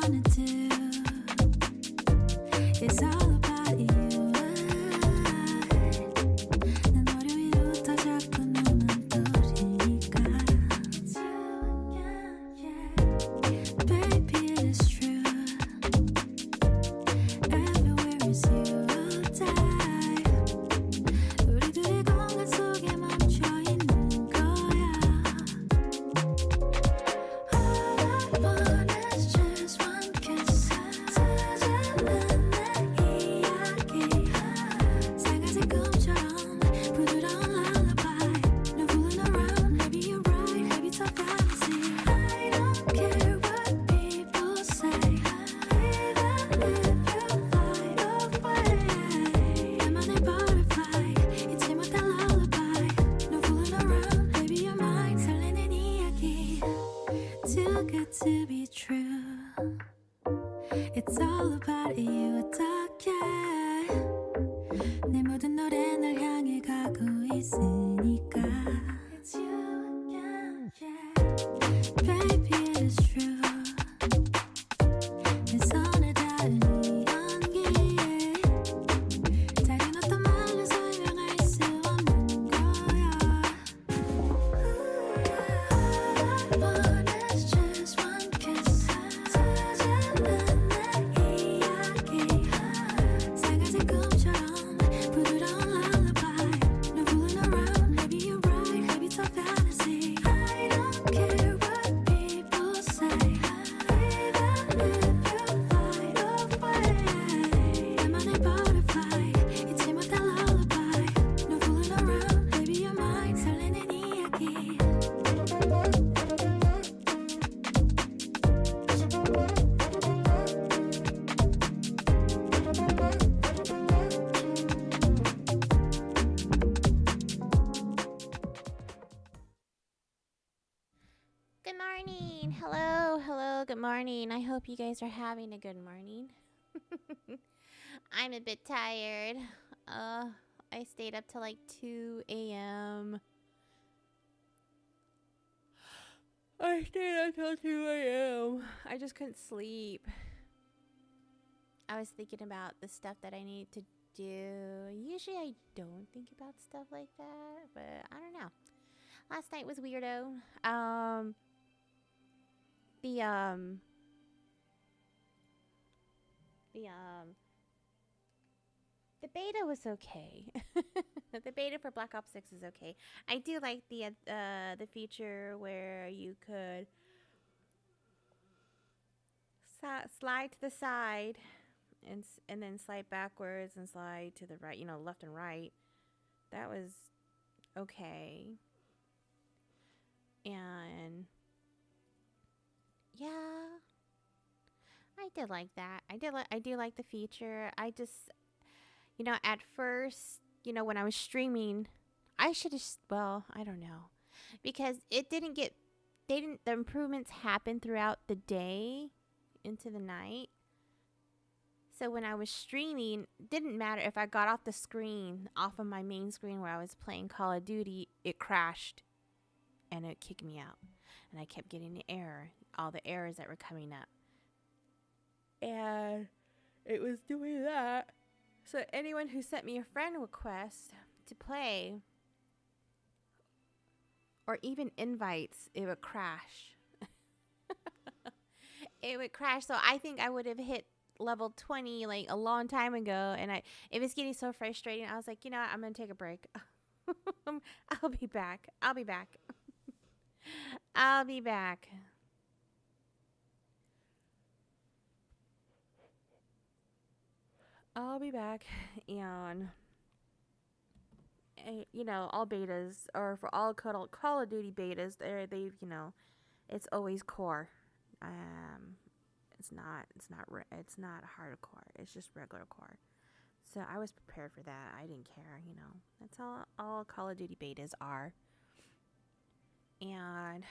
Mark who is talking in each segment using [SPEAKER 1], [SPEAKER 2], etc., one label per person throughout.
[SPEAKER 1] wanna do is all about you. 난 머리 위로부터 자꾸 너만 떠오르니까. Baby, it is true. Everywhere is you. 우리 둘의 공간 속에 멈춰 있는 거야. All I want is just one kiss. 스치는 내 이야기. 새가지 꿈처럼 부드러운 lullaby. 너 fooling around, maybe you're right, maybe it's a fantasy. I don't care what people say. Even if you fly away. 나만의 butterfly. 잊지 못할 lullaby. No fooling around, baby you're mine. 설레는 이야기. Too good to be true. It's all about you. 어떡해. 내 모든 노래 널 향해 가고 있으니까. It's you again, yeah. Baby, it is true. 내 손에 닿은 이 연기에 다른 어떤 말로 설명할 수 없는 거야. All I want is just one kiss. 스치는 내 이야기. 새가지 꿈처럼 부드러운 lullaby. No fooling around, maybe you're right, maybe it's a fantasy. I don't care what people say. Even if you fly away. 나만의 butterfly. 잊지 못할 lullaby. No fooling around, baby you're mine. 설레는 이야기.
[SPEAKER 2] Good morning. Hello, good morning. I hope you guys are having a good morning. I'm a bit tired. I stayed up till like 2 a.m. I stayed up till 2 a.m. I just couldn't sleep. I was thinking about the stuff that I need to do. Usually I don't think about stuff like that, but I don't know. Last night was weirdo. The beta was okay. The beta for Black Ops 6 is okay. I do like the feature where you could slide to the side and then slide backwards and slide to the right, left and right. That was okay. And yeah, I did like that. I do like the feature. I just, at first, when I was streaming, I should have, I don't know, because the improvements happened throughout the day into the night. So when I was streaming, it didn't matter if I got off the screen, off of my main screen where I was playing Call of Duty, it crashed and it kicked me out. And I kept getting the error, all the errors that were coming up. And it was doing that. So anyone who sent me a friend request to play, or even invites, it would crash. It would crash. So I think I would have hit level 20 like a long time ago, and it was getting so frustrating. I was like, I'm gonna take a break. I'll be back. I'll be back. I'll be back. I'll be back. And all betas, or for all Call of Duty betas, they've it's always core. It's not hardcore. It's just regular core. So I was prepared for that. I didn't care. That's all Call of Duty betas are. And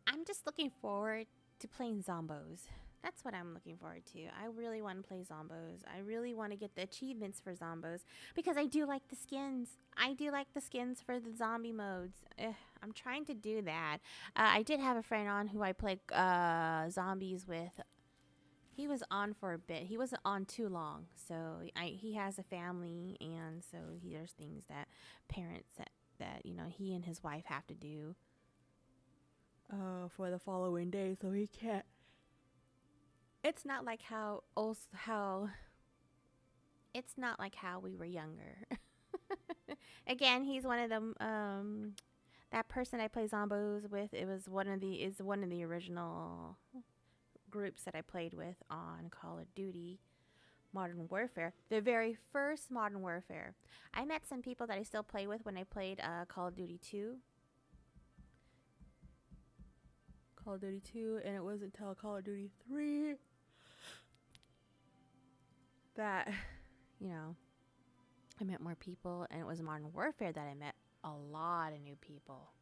[SPEAKER 2] I'm just looking forward to playing Zombos. That's what I'm looking forward to. I really want to play Zombos. I really want to get the achievements for Zombos because I do like the skins. I do like the skins for the zombie modes. I'm trying to do that. I did have a friend on who I played zombies with. He was on for a bit. He wasn't on too long. So he has a family, and so there's things that parents that you know he and his wife have to do for the following day, so he can't. It's not like how it's not like how we were younger. Again, he's one of them. That person I play Zombos with, it was one of the original groups that I played with on Call of Duty Modern Warfare. The very first Modern Warfare. I met some people that I still play with when I played Call of Duty 2. Call of Duty 2, and it wasn't until Call of Duty 3 that, you know, I met more people, and it was Modern Warfare that I met a lot of new people.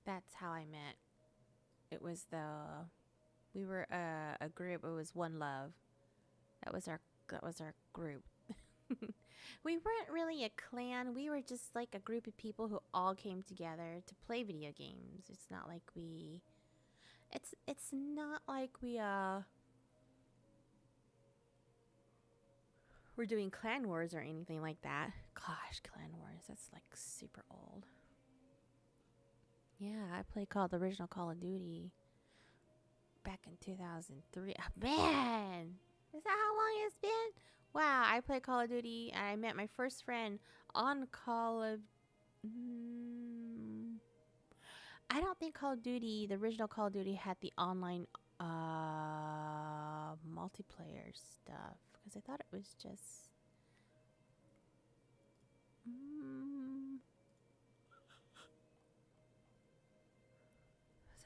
[SPEAKER 2] That's how I met. It was we were a group. It was One Love. That was our group. We weren't really a clan. We were just like a group of people who all came together to play video games. It's not like we we're doing clan wars or anything like that. Gosh, clan wars, that's like super old. Yeah, I played the original Call of Duty back in 2003. Oh, man, is that how long it's been? Wow, I played Call of Duty and I met my first friend on Call of... I don't think Call of Duty, the original Call of Duty, had the online multiplayer stuff. Because I thought it was just...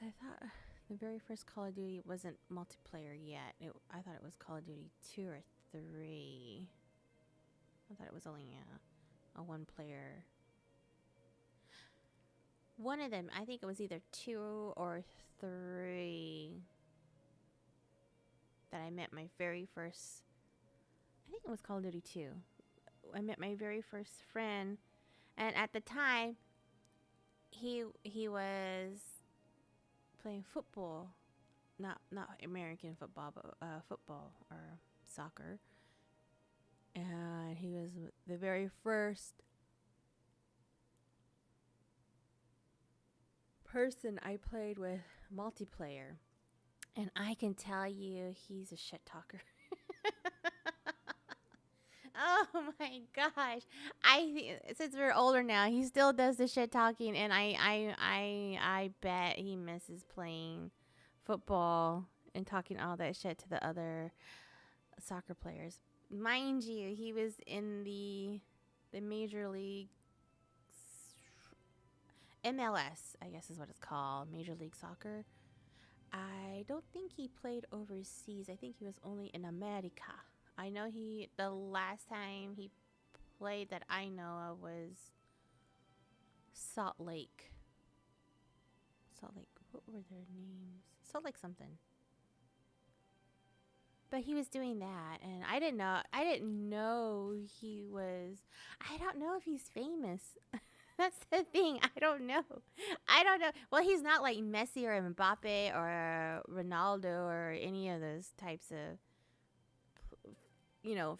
[SPEAKER 2] So I thought the very first Call of Duty wasn't multiplayer yet. I thought it was Call of Duty 2 or 3. I thought it was only a one player. One of them, I think it was either 2 or 3 that I met my very first... I think it was Call of Duty 2. I met my very first friend, and at the time, he was playing football, not American football, but football or soccer. And he was the very first person I played with multiplayer. And I can tell you, he's a shit talker. Oh my gosh. Since we're older now, he still does the shit talking, and I bet he misses playing football and talking all that shit to the other soccer players. Mind you, he was in the Major League MLS, I guess is what it's called, Major League Soccer. I don't think he played overseas. I think he was only in America. I know the last time he played that I know of was Salt Lake. What were their names? Salt Lake something. But he was doing that, and I didn't know he was... I don't know if he's famous. That's the thing. I don't know. Well, he's not like Messi or Mbappe or Ronaldo or any of those types of,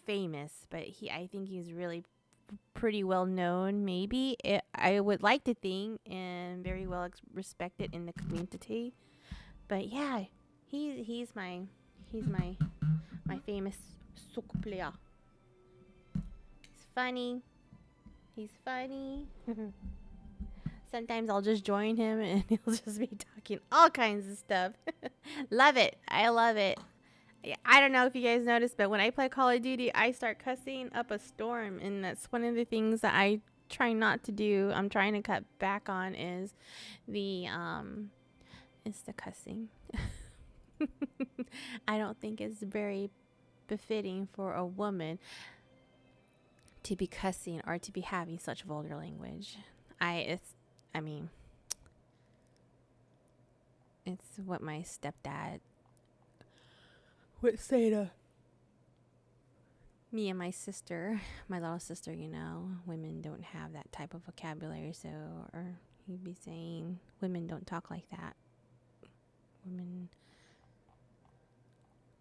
[SPEAKER 2] famous. But I think he's really pretty well known. Maybe I would like to think, and very well respected in the community. But yeah, he's my famous soccer player. He's funny. Sometimes I'll just join him and he'll just be talking all kinds of stuff. Love it. I love it. I don't know if you guys noticed, but when I play Call of Duty, I start cussing up a storm, and that's one of the things that I try not to do. I'm trying to cut back on is the cussing. I don't think it's very befitting for a woman to be cussing or to be having such vulgar language. I mean, it's what my stepdad would say to me and my sister, my little sister, you know, women don't have that type of vocabulary. So, or he'd be saying, women don't talk like that. Women,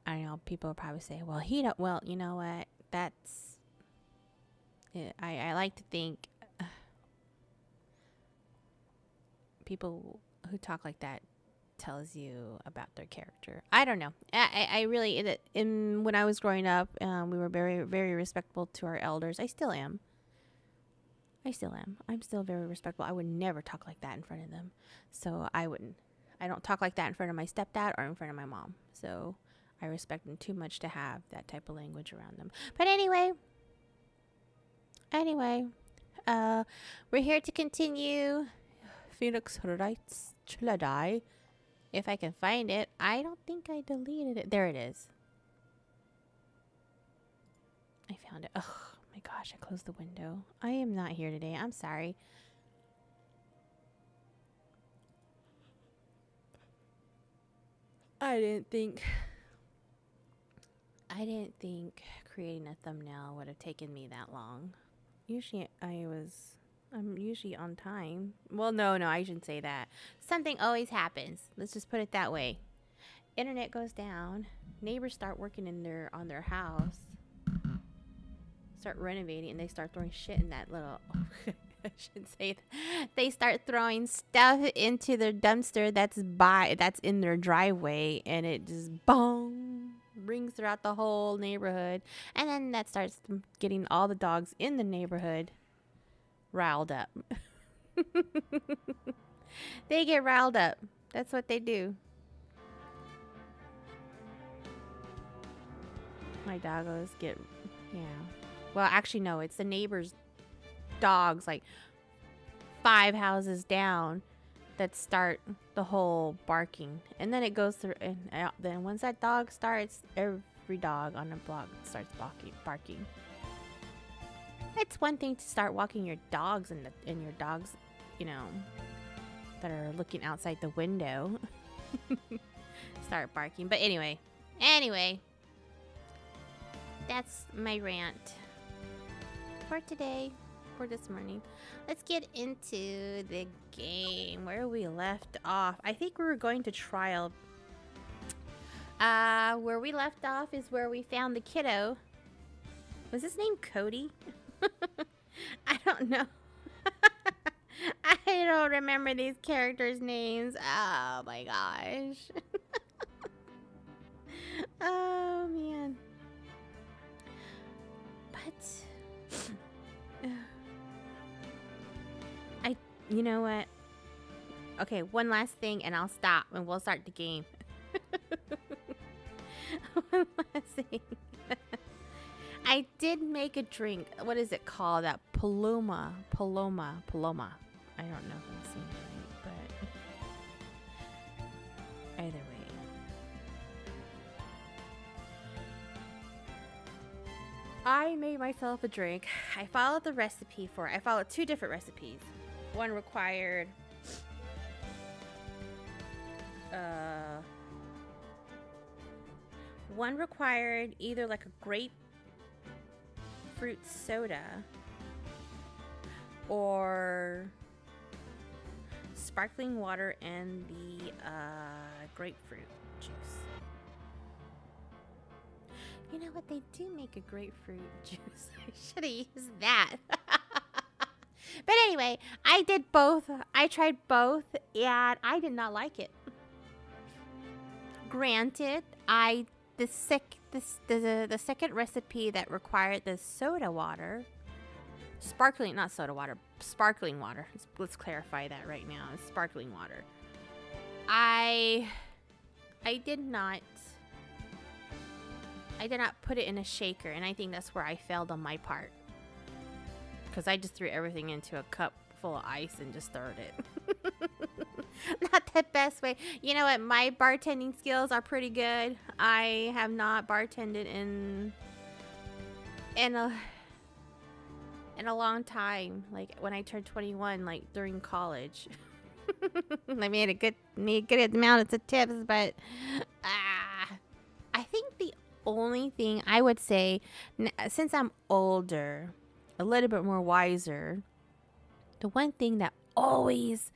[SPEAKER 2] I don't know, people would probably say, well, he don't, well, you know what, that's, I like to think people who talk like that tells you about their character. I don't know. I really, when I was growing up, we were very, very respectful to our elders. I still am. I'm still very respectful. I would never talk like that in front of them. So I don't talk like that in front of my stepdad or in front of my mom. So I respect them too much to have that type of language around them. But anyway, we're here to continue Phoenix Wrights Chiladai. If I can find it. I don't think I deleted it. There it is. I found it. Oh my gosh, I closed the window. I am not here today. I'm sorry. I didn't think creating a thumbnail would have taken me that long. Usually I'm usually on time. Well, no, I shouldn't say that. Something always happens. Let's just put it that way. Internet goes down. Neighbors start working on their house. Start renovating, and they start throwing shit in that little. I should say that. They start throwing stuff into their dumpster that's in their driveway, and it just boom rings throughout the whole neighborhood, and then that starts getting all the dogs in the neighborhood riled up. They get riled up. That's what they do. My doggos get, yeah. Well, actually, no. It's the neighbor's dogs, like 5 houses down, that start the whole barking. And then it goes through, and then once that dog starts, every dog on the block starts barking. It's one thing to start walking your dogs and your dogs, you know, that are looking outside the window start barking. But anyway, that's my rant for today, for this morning. Let's get into the game where we left off. I think we were going to trial. Where we left off is where we found the kiddo. Was his name Cody? I don't know. I don't remember these characters' names. Oh my gosh. Oh man. But you know what? Okay, one last thing and I'll stop and we'll start the game. One last thing. I did make a drink. What is it called? That Paloma. I don't know if I'm saying it right, but either way. I made myself a drink. I followed the recipe for it. I followed 2 different recipes. One required either like a grapefruit soda or sparkling water and the grapefruit juice. You know what? They do make a grapefruit juice. I should have used that. But anyway, I did both. I tried both, and I did not like it. Granted, the second recipe that required the soda water, sparkling water. Let's clarify that right now. It's sparkling water. I did not put it in a shaker, and I think that's where I failed on my part. Because I just threw everything into a cup full of ice and just stirred it. Not the best way. You know what? My bartending skills are pretty good. I have not bartended in in a long time. Like when I turned 21, like during college. I made a good amount of tips, but I think the only thing I would say, since I'm older, a little bit more wiser, the one thing that always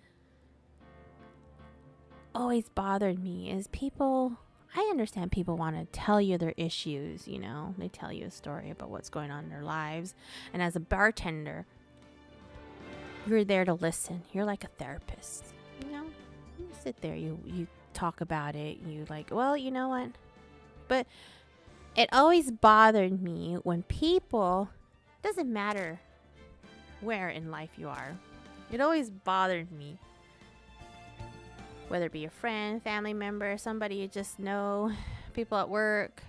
[SPEAKER 2] bothered me is people. I understand people want to tell you their issues, you know, they tell you a story about what's going on in their lives. And as a bartender, you're there to listen. You're like a therapist, you know, you sit there, you talk about it. You like, well, you know what? But it always bothered me when people, doesn't matter where in life you are. It always bothered me. Whether it be a friend, family member, somebody you just know, people at work,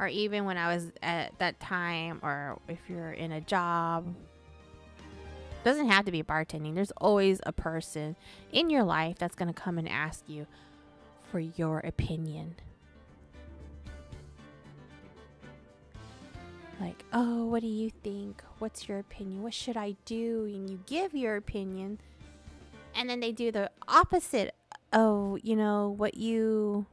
[SPEAKER 2] or even when I was at that time, or if you're in a job. Doesn't have to be bartending. There's always a person in your life that's going to come and ask you for your opinion. Like, oh, what do you think? What's your opinion? What should I do? And you give your opinion. And then they do the opposite of, you know, what you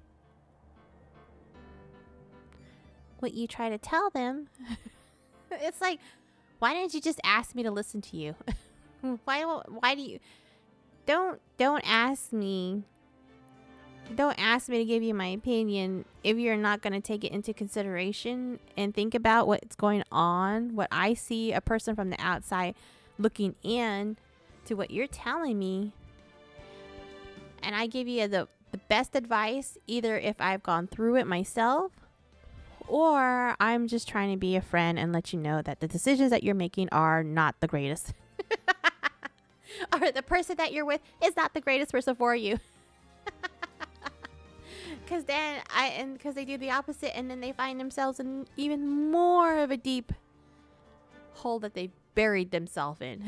[SPEAKER 2] try to tell them. It's like, why didn't you just ask me to listen to you? Why do you don't ask me to give you my opinion if you're not going to take it into consideration and think about what's going on, what I see, a person from the outside looking in to what you're telling me. And I give you the best advice, either if I've gone through it myself, or I'm just trying to be a friend and let you know that the decisions that you're making are not the greatest. Or the person that you're with is not the greatest person for you. Because they do the opposite, and then they find themselves in even more of a deep hole that they've buried themselves in.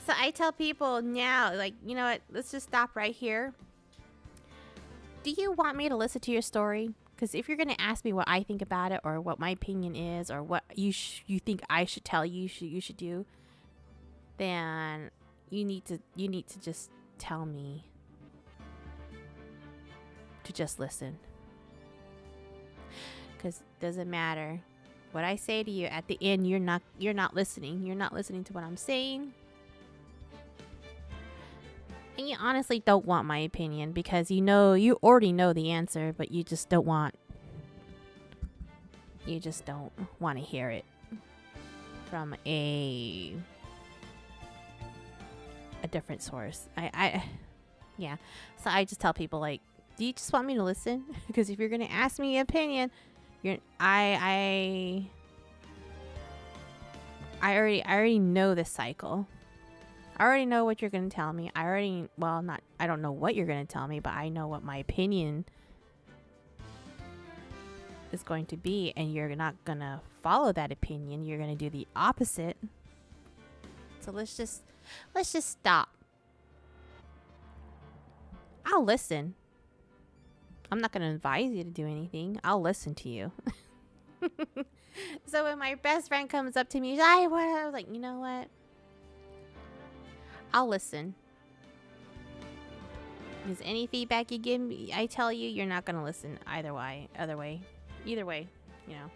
[SPEAKER 2] So I tell people now, like, you know what, let's just stop right here. Do you want me to listen to your story? Because if you're going to ask me what I think about it, or what my opinion is, or what you think I should tell you should do, then you need to just tell me to just listen. Because it doesn't matter what I say to you, at the end you're not listening. You're not listening to what I'm saying. And you honestly don't want my opinion, because you already know the answer, but you just don't want to hear it from a different source. Yeah. So I just tell people, like, do you just want me to listen? Because if you're going to ask me opinion, I already know this cycle. I already know what you're going to tell me. I don't know what you're going to tell me, but I know what my opinion is going to be, and you're not going to follow that opinion. You're going to do the opposite. So let's just stop. I'll listen. I'm not going to advise you to do anything. I'll listen to you. So when my best friend comes up to me, I was like, you know what? I'll listen. Because any feedback you give me, I tell you, you're not going to listen either way, you know.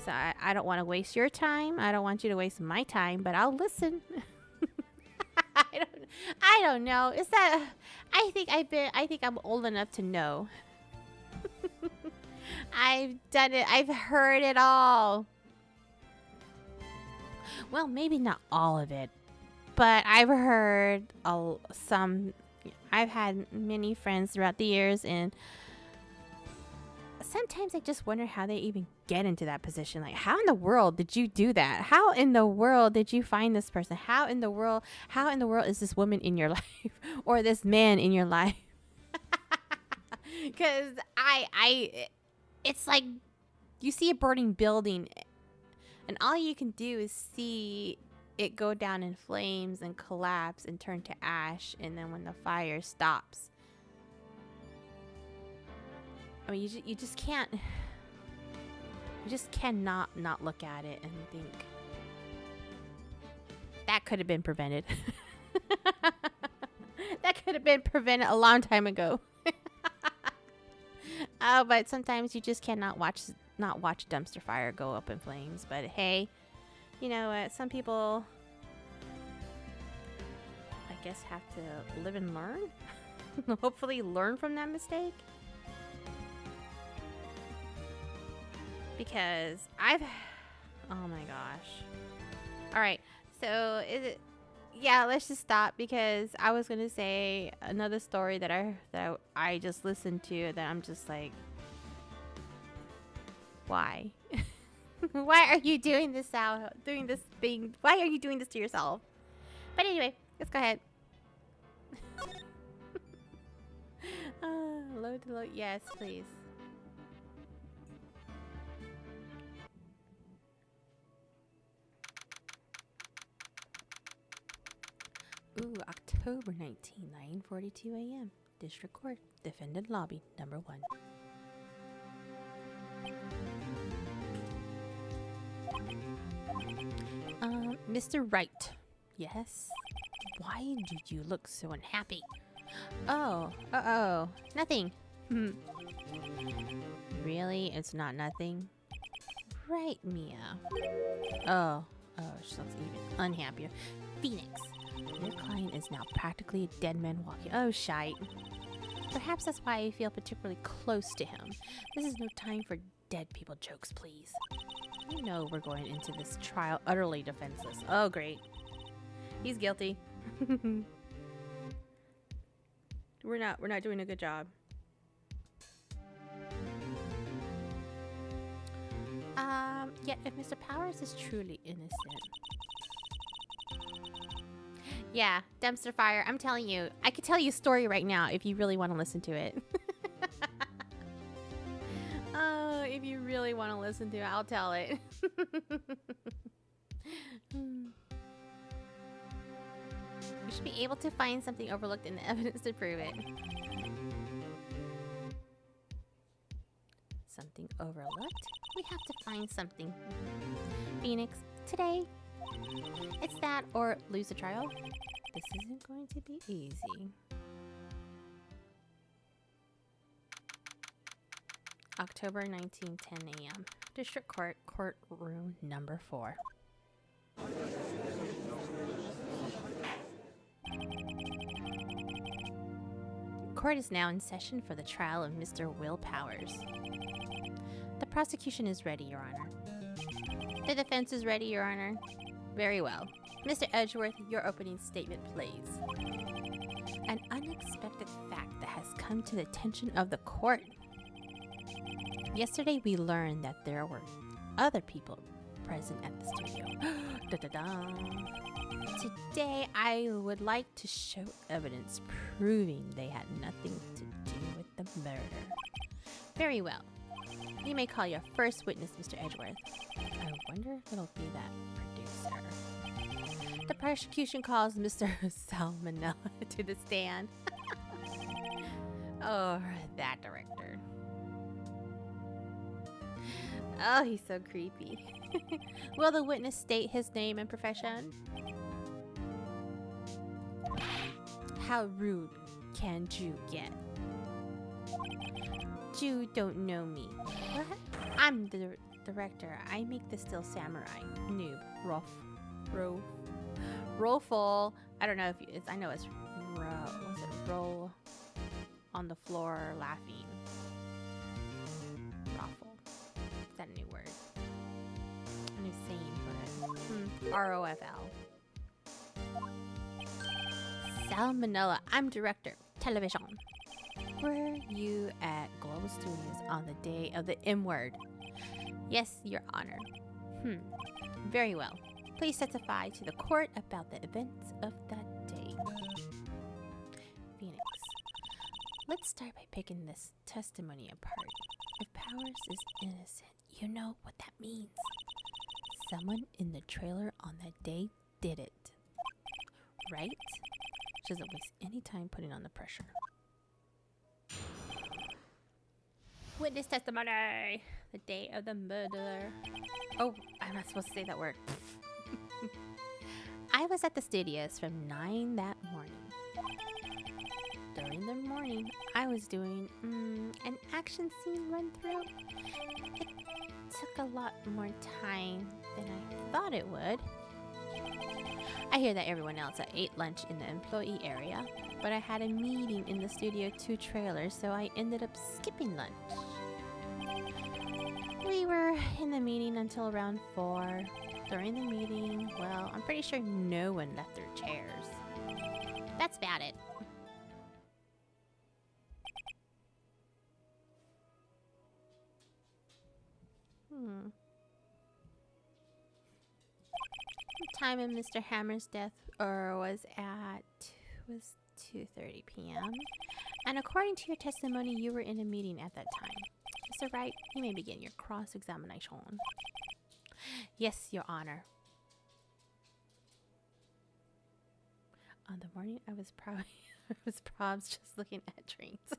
[SPEAKER 2] So I don't want to waste your time. I don't want you to waste my time, but I'll listen. I don't know. Is that, I think I'm old enough to know. I've done it. I've heard it all. Well, maybe not all of it, but I've heard some. I've had many friends throughout the years, and sometimes I just wonder how they even get into that position. Like, how in the world did you do that? How in the world did you find this person? How in the world is this woman in your life, or this man in your life? Because it's like you see a burning building, and all you can do is see it go down in flames and collapse and turn to ash. And then when the fire stops, I mean, you just can't. You just cannot not look at it and think that could have been prevented. That could have been prevented a long time ago. Oh, but sometimes you just cannot not watch dumpster fire go up in flames. But hey, you know what? Some people, I guess, have to live and learn. Hopefully learn from that mistake. Because oh my gosh. All right. So yeah, let's just stop, because I was going to say another story that I just listened to that I'm just like, why? Why are you doing this doing this thing? Why are you doing this to yourself? But anyway, let's go ahead. Load. Yes, please. Ooh, October 19, 9:42 a.m. District Court, Defendant Lobby, number 1. Mr. Wright. Yes? Why did you look so unhappy? Oh, nothing. Really? It's not nothing? Right, Mia. Oh, she looks even unhappier. Phoenix. Your client is now practically a dead man walking. Oh, shite. Perhaps that's why I feel particularly close to him. This is no time for dead people jokes, please. You know we're going into this trial utterly defenseless. Oh, great. He's guilty. We're not doing a good job. Yet if Mr. Powers is truly innocent. Yeah, dumpster fire. I'm telling you. I could tell you a story right now if you really want to listen to it. Oh, if you really want to listen to it, I'll tell it. We should be able to find something overlooked in the evidence to prove it. Something overlooked? We have to find something. Phoenix, today, it's that or lose the trial. This isn't going to be easy. October 19, 10 a.m. District Court, courtroom number 4. Court is now in session for the trial of Mr. Will Powers. The prosecution is ready, Your Honor. The defense is ready, Your Honor. Very well. Mr. Edgeworth, your opening statement, please. An unexpected fact that has come to the attention of the court. Yesterday, we learned that there were other people present at the studio. Today, I would like to show evidence proving they had nothing to do with the murder. Very well. You may call your first witness, Mr. Edgeworth. I wonder if it'll be that producer. The prosecution calls Mr. Salmonella to the stand. Oh, that director. Oh, he's so creepy. Will the witness state his name and profession? How rude can Ju get? Ju don't know me. What? I'm the director. I make the Still Samurai. Noob. Rollful. I don't know if it's. I know it's roll on the floor laughing. Raffle. Is that a new word? A new saying for it. ROFL. Salmonella. I'm director. Television. Were you at Global Studios on the day of the M word? Yes, Your Honor. Very well. Please testify to the court about the events of that day. Phoenix. Let's start by picking this testimony apart. If Powers is innocent, you know what that means. Someone in the trailer on that day did it. Right? She doesn't waste any time putting on the pressure. Witness testimony. The day of the murder. Oh, I'm not supposed to say that word. I was at the studios from 9 that morning. During the morning, I was doing an action scene run through. It took a lot more time than I thought it would. I hear that everyone else ate lunch in the employee area, but I had a meeting in the Studio 2 trailer, so I ended up skipping lunch. We were in the meeting until around 4. During the meeting, well, I'm pretty sure no one left their chairs. That's about it. The time of Mr. Hammer's death was 2:30 p.m. And according to your testimony, you were in a meeting at that time. Mr. Wright, you may begin your cross-examination. Yes, Your Honor. On the morning, I was probably just looking at trains.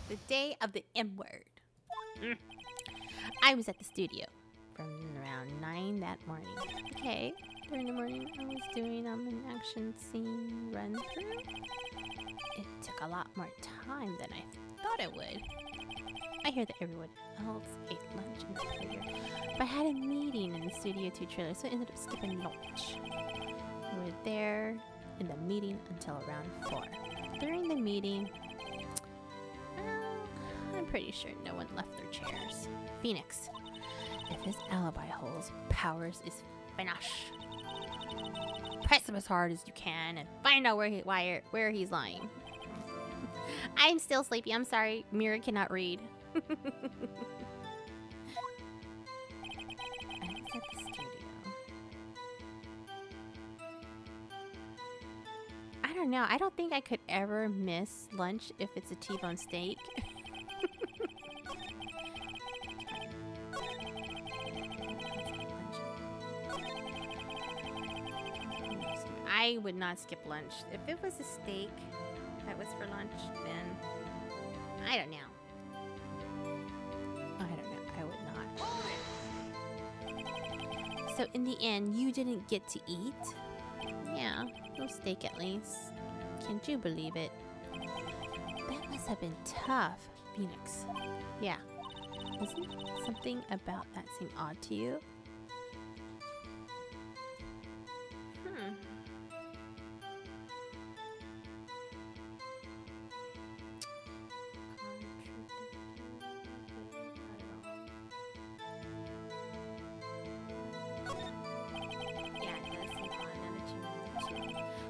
[SPEAKER 2] The day of the M word. I was at the studio from around 9 that morning. Okay, during the morning I was doing an action scene run through. It took a lot more time than I thought it would. I hear that everyone else ate lunch in the trailer, but I had a meeting in the Studio 2 trailer, so I ended up skipping lunch. We were there in the meeting until around 4. During the meeting, I'm pretty sure no one left their chairs. Phoenix, if his alibi holds, Powers is finished. Press him as hard as you can and find out where he's lying. I'm still sleepy. I'm sorry. Mira cannot read. I was at the studio. I don't know. I don't think I could ever miss lunch if it's a T-bone steak. I would not skip lunch. If it was a steak that was for lunch, then I don't know. I would not. So in the end, you didn't get to eat? Yeah, no steak at least. Can't you believe it? That must have been tough, Phoenix. Yeah. Isn't something about that seem odd to you?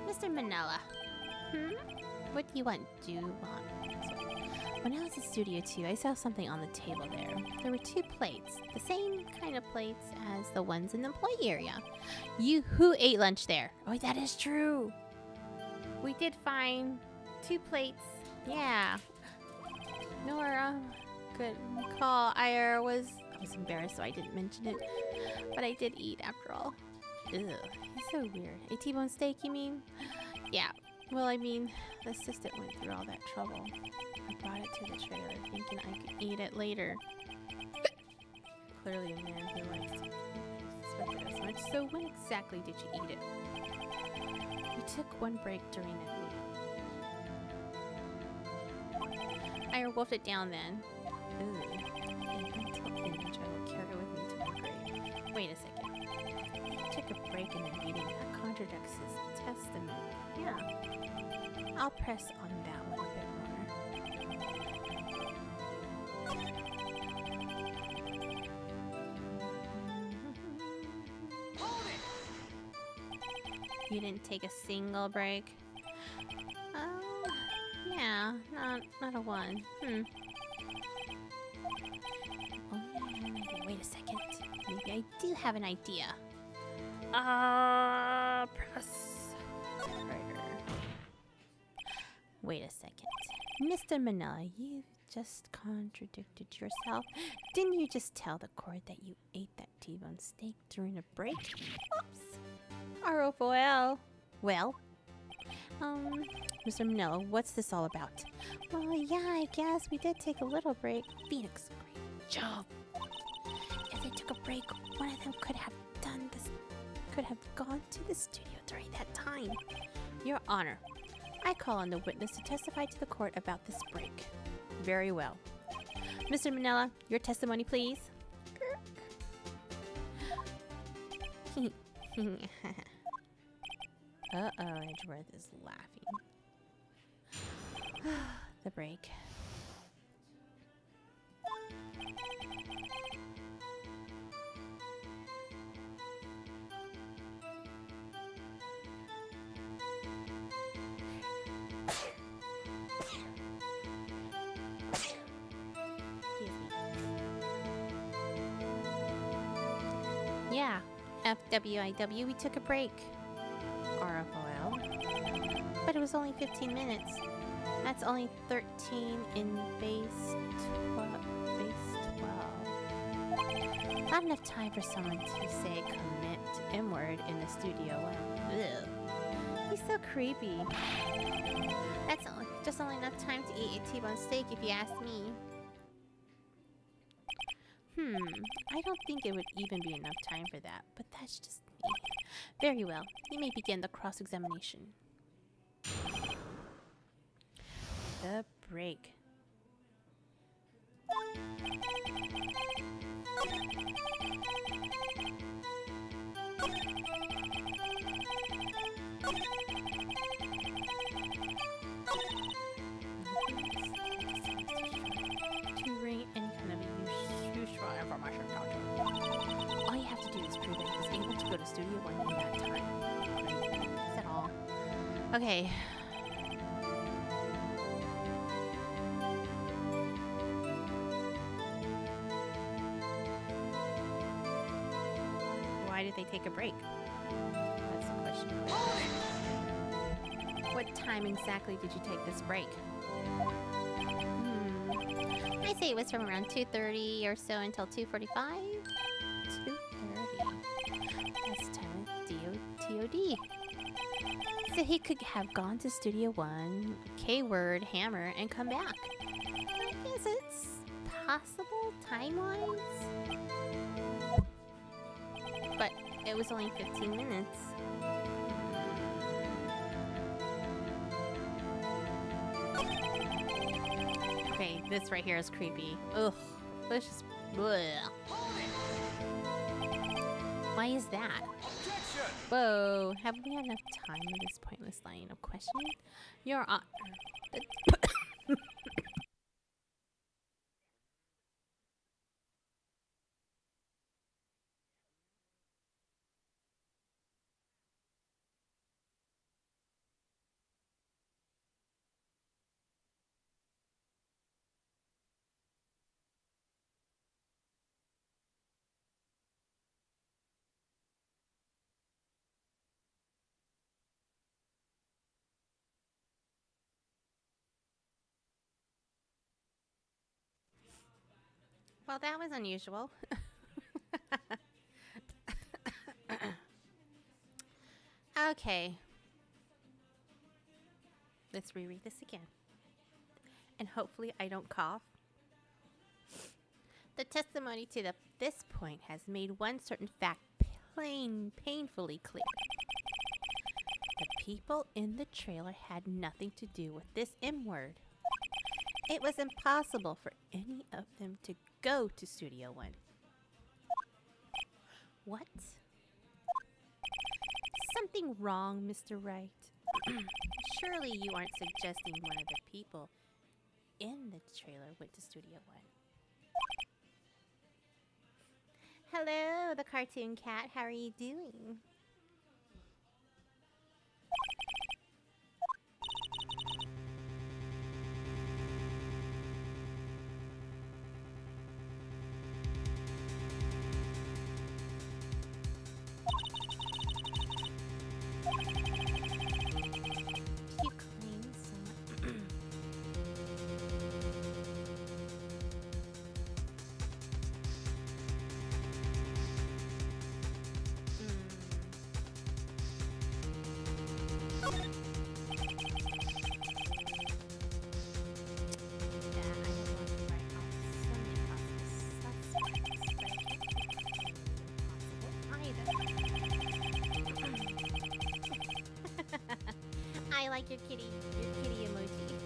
[SPEAKER 2] Mr. Manila. What do you want? When I was at Studio 2, I saw something on the table there. There were 2 plates, the same kind of plates as the ones in the employee area. Who ate lunch there? Oh, that is true. We did find 2 plates. Yeah. Nora, good call. I was embarrassed, so I didn't mention it. But I did eat after all. Ugh, he's so weird. A T-bone steak, you mean? Yeah. Well, I mean, the assistant went through all that trouble. I brought it to the trailer, thinking I could eat it later. Clearly a man who likes to suspected as much. So when exactly did you eat it? We took one break during that meeting. I wolfed it down then. Ooh. A mental image I will carry with me to my grave. Wait a second. Took a break in the meeting. That contradicts his testimony. Yeah. I'll press on that one a bit more. You didn't take a single break? Oh, yeah. Not a one. Oh, yeah, wait a second. Maybe I do have an idea. Press writer. Wait a second. Mr. Manila, you just contradicted yourself. Didn't you just tell the court that you ate that T-bone steak during a break? Oops. ROFOL. Well, Mr. Manila, what's this all about? Well, yeah, I guess we did take a little break. Phoenix, great job. If they took a break, one of them could have gone to the studio during that time. Your Honor, I call on the witness to testify to the court about this break. Very well. Mr. Manila, your testimony, please. Uh-oh, Edgeworth is laughing. The break. Yeah, FWIW, we took a break. RFOL. But it was only 15 minutes. That's only 13 in base 12. Not enough time for someone to say commit M-word in the studio. Ugh. He's so creepy. That's just only enough time to eat a T-bone steak if you ask me. I don't think it would even be enough time for that, but that's just me. Very well, you may begin the cross-examination. The break. To ring any kind of useful information. All you have to do is prove that he was able to go to Studio One in that time. Is that all? Okay. Why did they take a break? That's the question. What time exactly did you take this break? I say it was from around 2:30 or so until 2:45. 2:30. That's time with TOD. So he could have gone to Studio One, K-word, hammer, and come back. I guess it's possible time-wise. But it was only 15 minutes. Okay, this right here is creepy. Ugh. Let's just... Bleh. Why is that?
[SPEAKER 3] Objection!
[SPEAKER 2] Whoa. Have we had enough time for this pointless line of questioning? Your Honor. Well, that was unusual. Okay. Let's reread this again. And hopefully I don't cough. The testimony to this point has made one certain fact painfully clear. The people in the trailer had nothing to do with this M-word. It was impossible for any of them to go to Studio One. What? Something wrong, Mr. Wright? Surely you aren't suggesting one of the people in the trailer went to Studio One. Hello, the cartoon cat. How are you doing? You claim someone. like your kitty emoji.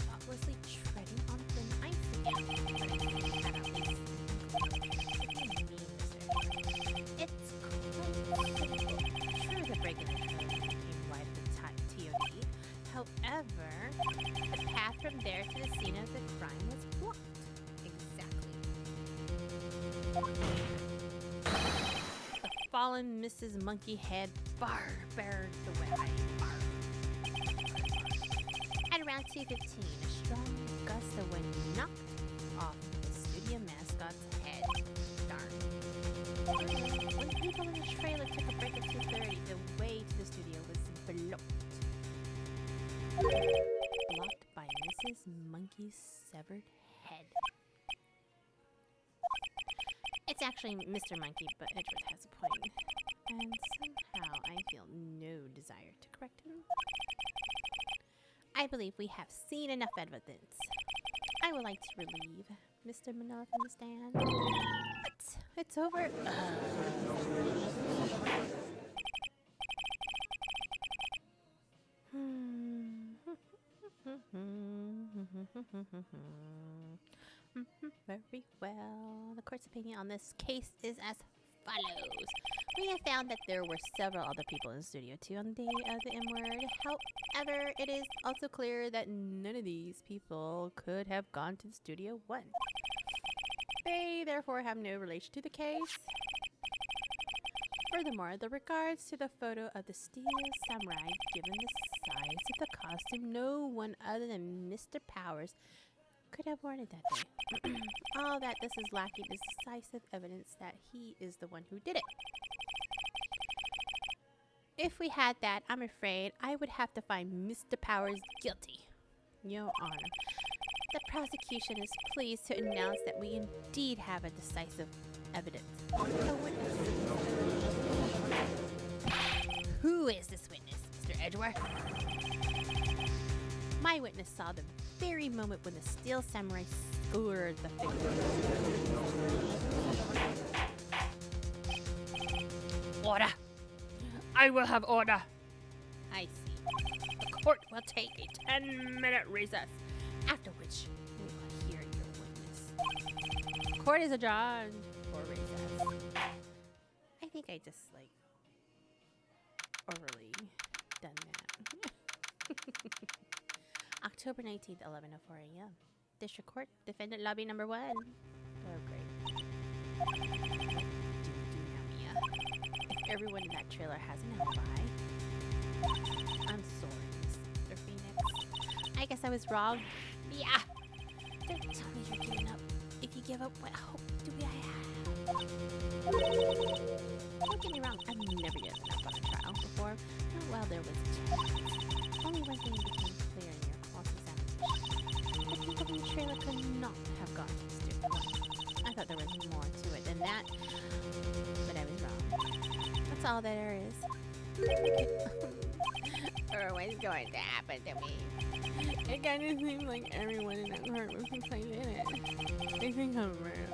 [SPEAKER 2] Thoughtlessly treading on thin ice again. It's quite true that regular trails became wide at the TOD. However, the path from there to the scene of the crime was blocked. Exactly. The fallen Mrs. Monkey Head barred the way. At around 2:15, a strong gust of wind knocked off the studio mascot's head. Darn. When people in the trailer took a break at 2:30, the way to the studio was blocked by Mrs. Monkey's severed head. It's actually Mr. Monkey, but Edward has a point. And somehow I feel no desire to correct him. I believe we have seen enough evidence. I would like to relieve Mr. Manila from the stand. But it's over. Very well. The court's opinion on this case is as follows. We have found that there were several other people in the studio too on the day of the M-word. However, it is also clear that none of these people could have gone to the studio one. They therefore have no relation to the case. Furthermore, the regards to the photo of the steel samurai, given the size of the costume, no one other than Mr. Powers could have worn it that day. All that this is lacking is decisive evidence that he is the one who did it. If we had that, I'm afraid I would have to find Mr. Powers guilty. Your Honor, the prosecution is pleased to announce that we indeed have a decisive evidence. A witness. Who is this witness, Mr. Edgeworth? My witness saw the very moment when the steel samurai skewered the figure. Order! I will have order! I see. The court will take a 10-minute recess, after which we will hear your witness. Court is adjourned for recess. I think I just, like, overly done that. October 19th, 11:04 a.m. District Court, Defendant Lobby Number 1. Oh, great. What do we do now, Mia? If everyone in that trailer has an alibi, I'm sorry, Mr. Phoenix. I guess I was wrong. Mia! Don't tell me you're giving up. If you give up, what hope do I have? Don't get me wrong, I've never given up on a trial before. Not while there was a chance. Only one thing became clear in your cross-examination. The people in the trailer could not have gone to the studio. I thought there was more to it than that, but I was wrong. That's all there is. Or what's going to happen to me? It kind of seems like everyone in that courtroom thinks I did it. They think I'm murdered.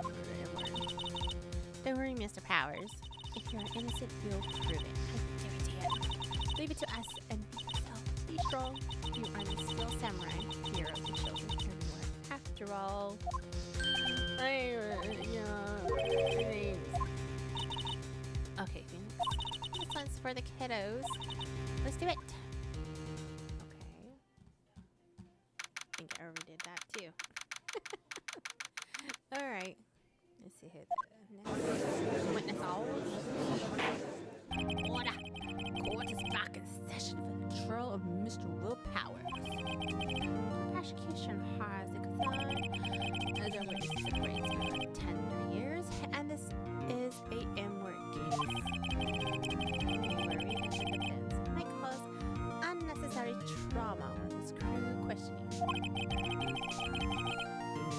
[SPEAKER 2] Don't worry, Mr. Powers. If you're innocent, you'll prove it. I guarantee it. Leave it to us and be yourself. Be strong. You are the steel samurai, hero of the children everywhere. After all, okay, Phoenix. This one's for the kiddos. Let's do it. Okay. I think I already did that too. Alright. Let's see who the next witness holds. Order! Court is back in session for the trial of Mr. Will Powers. The prosecution has a concern as our witness separates for 10 years, and this is a M-word case. We worry that the defense might cause unnecessary trauma with this crew questioning.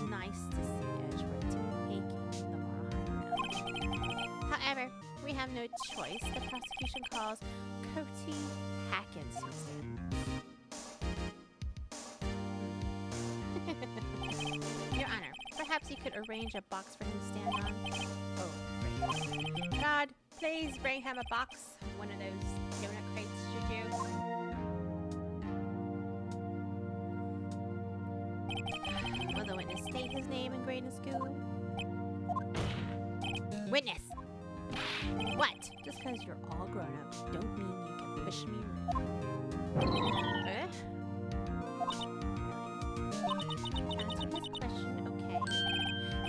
[SPEAKER 2] Nice to see Edgeworth taking the moral high ground. However, we have no choice. The prosecution calls Cody Hackins instead. Your Honor, perhaps you could arrange a box for him to stand on. Oh, great. God, please bring him a box. One of those donut crates, should you? Will the witness state his name and grade in school? Witness! What? Just because you're all grown up, don't mean you can push me around. Eh? Answer this question, okay.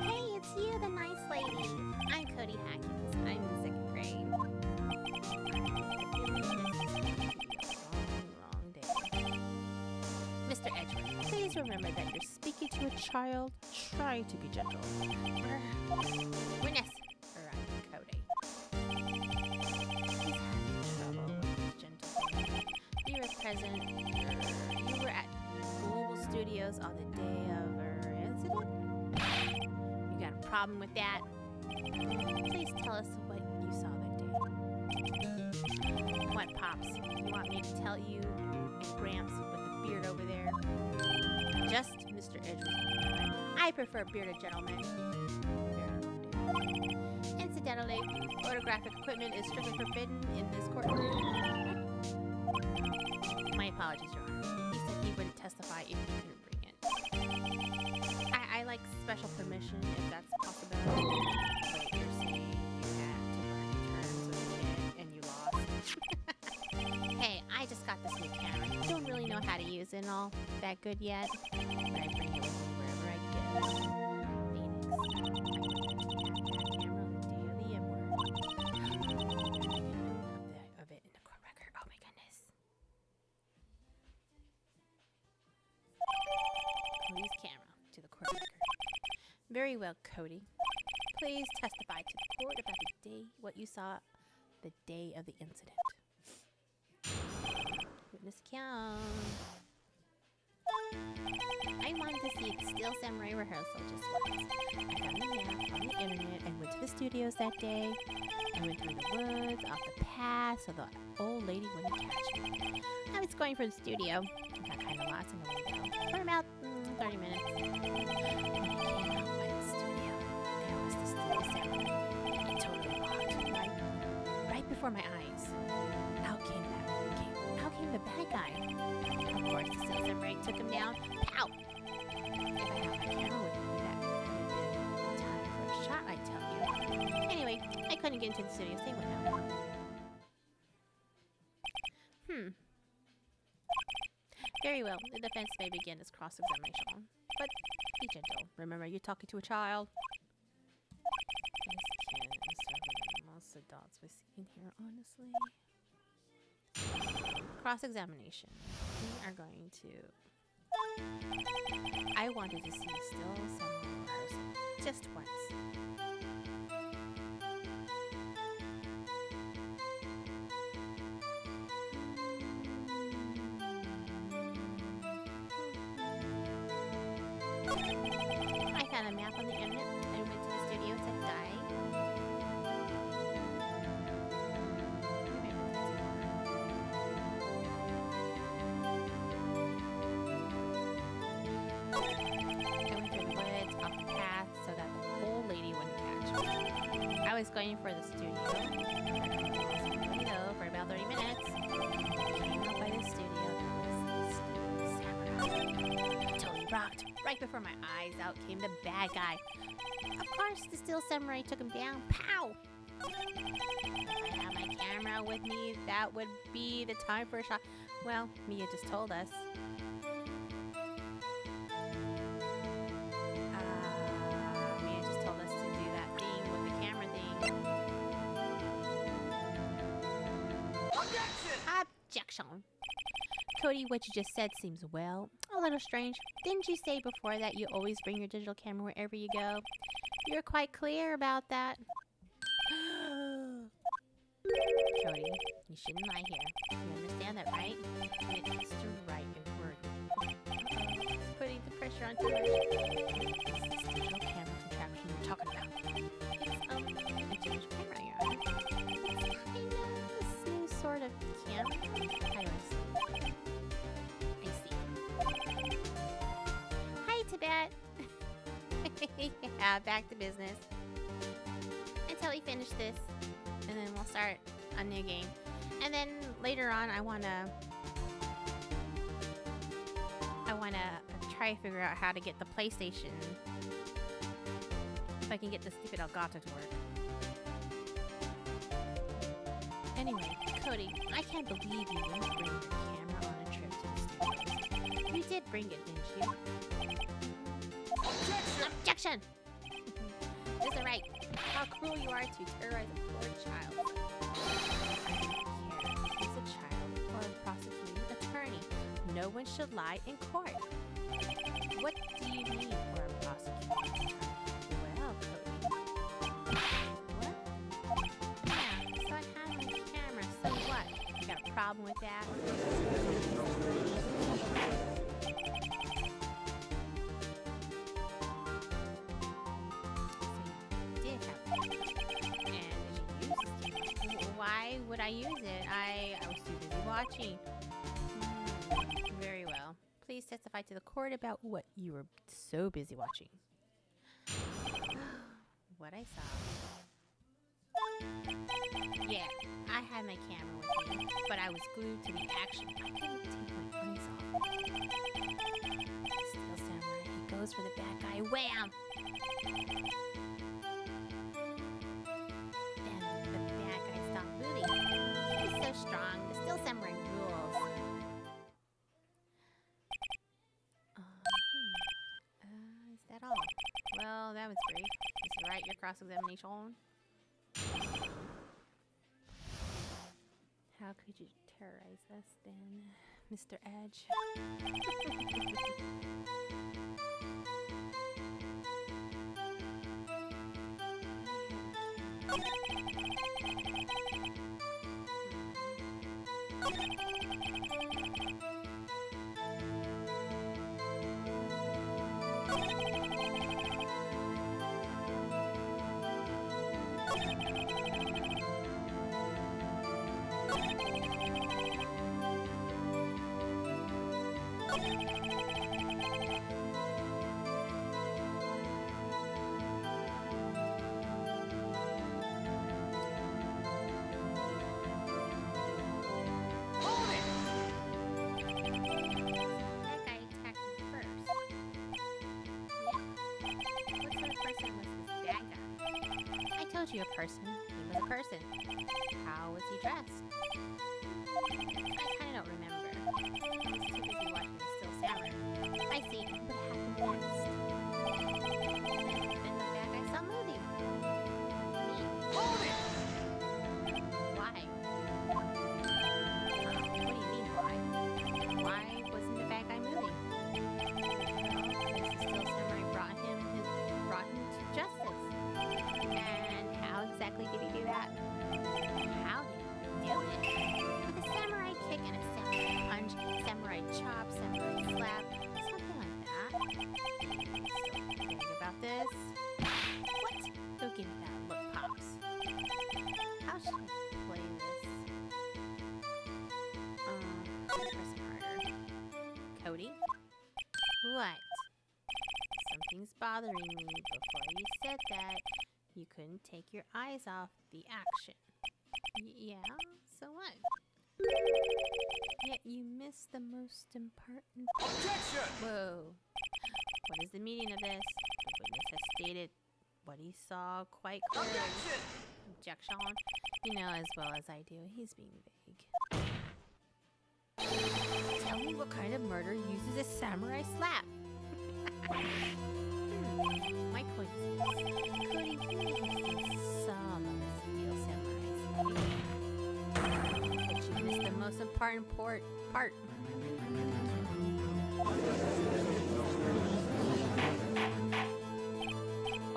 [SPEAKER 2] Hey, it's you, the nice lady. I'm Cody Hackins. I'm in 2nd grade. Long day. Mr. Edgeworth, please remember that you're speaking to a child. Try to be gentle. Witness. Cody. He's having trouble with his gentle. You were present. You were at Global Studios on the day of our incident. You got a problem with that? Please tell us what you saw that day. What, Pops? You want me to tell you and Gramps with the beard over there? Just Mr. Edgeworth. I prefer bearded gentlemen. Incidentally, photographic equipment is strictly forbidden in this courtroom. My apologies, Your Honor. He said he wouldn't testify if he couldn't bring it. I like special permission if that's possible. Wait, you're saying you had to terms with a kid and you lost? Hey, I just got this new camera. Don't really know how to use it and all that good yet, but I bring it with me wherever I get. Very well, Cody. Please testify to the court about the day, what you saw the day of the incident. Witness count. I wanted to see the Still Samurai rehearsal just once. I found the map on the internet and went to the studios that day. I went through the woods, off the path, so the old lady wouldn't catch me. I was going for the studio. I got kind of lost in the way though. For about 30 minutes. Before my eyes. Out came the bad guy. Of course, the Still Samurai took him down. Pow! If I had my camera with me, that would have been time for a shot, I tell you. Anyway, I couldn't get into the studio. They went out. Very well. The defense may begin its cross-examination. But be gentle. Remember, you're talking to a child. Most adults we see in here, honestly. Cross-examination. We are going to... I wanted to see Still Samurai rehearsal just once. I found a map on the internet and went to the studios that day. I was going for the studio for about 30 minutes. Came up by the studio. There was the Samurai. Totally rocked. Right before my eyes, out came the bad guy. Of course, the Still Samurai took him down. Pow! If I had my camera with me, that would be the time for a shot. Well, Mia just told us. Objection. Cody, what you just said seems, well, a little strange. Didn't you say before that you always bring your digital camera wherever you go? You're quite clear about that. Cody, you shouldn't lie here. You understand that, right? It is to write a word. It's putting the pressure on too much. It's this digital camera contraption you're talking about. It's a digital camera, Your Honor. It's kind of this new sort of camera. How do I see? I see. Hi, Tibet. Yeah, back to business. Until until we finish this, and then we'll start a new game. And then later on, I wanna try to figure out how to get the PlayStation. If I can get the stupid Elgato to work. Anyway, Cody, I can't believe you didn't bring your camera on a trip to the studios. You did bring it, didn't you? Objection! Is it right? How cruel you are to terrorize a poor child. He's a child or a prosecuting attorney. No one should lie in court. What do you mean for a prosecuting attorney? Well, Cody. What? Yeah, so I have my camera, so what? You got a problem with that? Why would I use it? I was too busy watching. Very well. Please testify to the court about what you were so busy watching. What I saw. Yeah, I had my camera with me, but I was glued to the action. I couldn't take my eyes off. Still Samurai. He goes for the bad guy. Wham! Strong, but still Samurai rules. Is that all? Well, that was brief. Is it right, your cross-examination? How could you terrorize us then, Mr. Edge? You a person. He was a person. How was he dressed? I kind of don't remember. I was too busy watching the Still Samurai. I see. What happened next? Then the bad guy saw moving. Me. Why? What do you mean why? Why wasn't the bad guy moving? Because the Still Samurai brought him to justice. Exactly did he do that? How did he do it? With a samurai kick and a samurai punch, samurai chop, samurai slap, something like that. Still think about this. What? Don't give me that look, Pops. How should I play this? Press harder. Cody? What? Something's bothering me. Before you said that, you couldn't take your eyes off the action. Yeah? So what? Yet you missed the most important...
[SPEAKER 3] Objection!
[SPEAKER 2] Whoa. What is the meaning of this? The witness has stated what he saw quite clearly.
[SPEAKER 3] Objection!
[SPEAKER 2] Objection? You know as well as I do, he's being vague. Tell me what kind of murder uses a samurai slap? My point is this. Cody really has seen some of the Steel Samurai's, but you missed the most important part.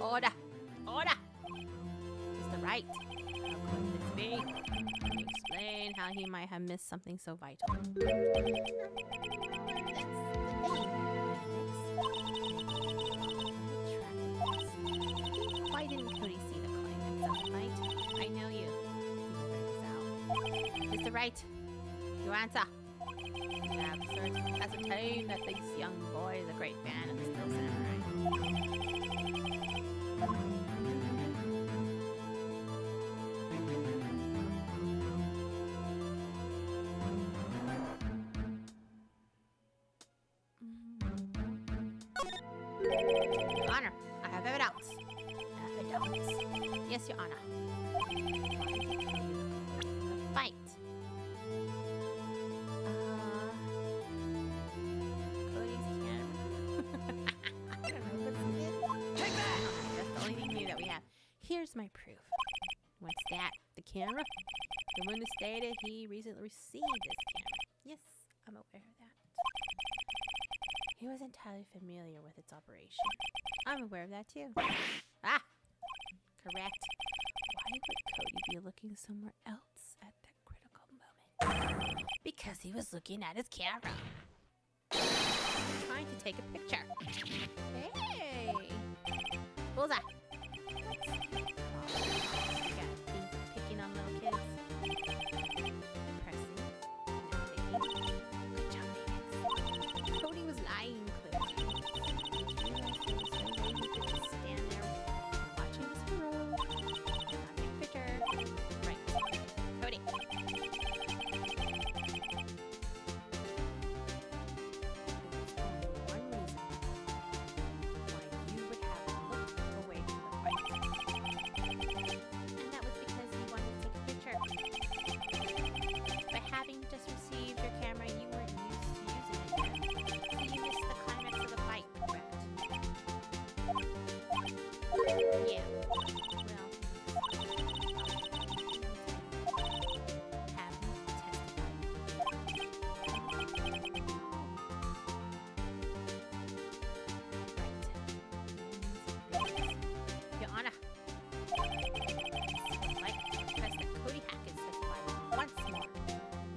[SPEAKER 2] Order! Order! Is the right. How could this be? Explain how he might have missed something so vital. That's the thing. Why didn't Cody see the climax of the fight? I know you. Is the right? Your answer. You have ascertained that this young boy is a great fan of the Still Samurai. Honor, I have evidence. Evidence. Yes, Your Honor. The fight. Cody's camera. I don't know what's in it. Take that! That's the only thing new that we have. Here's my proof. What's that? The camera? The one that stated he recently received this camera. Yes, I'm aware of that. He was entirely familiar with its operation. I'm aware of that too. Ah! Correct. Why would Cody be looking somewhere else at that critical moment? Because he was looking at his camera. Trying to take a picture. Hey! Bullseye! Picking on little kids. Pressing. Good job, Phoenix. Cody was lying, clearly. He realized there was no way he could just stand there watching his hero and not take a picture. Right. Cody. There's only one reason why you would have looked away from the fight. And that was because you wanted to take a picture. But having just received your camera, you weren't used to using it yet. So you missed the climax of the fight, correct? Yeah. Well, have you Right. Your Honor. Like to request that Cody Hackins testify once more.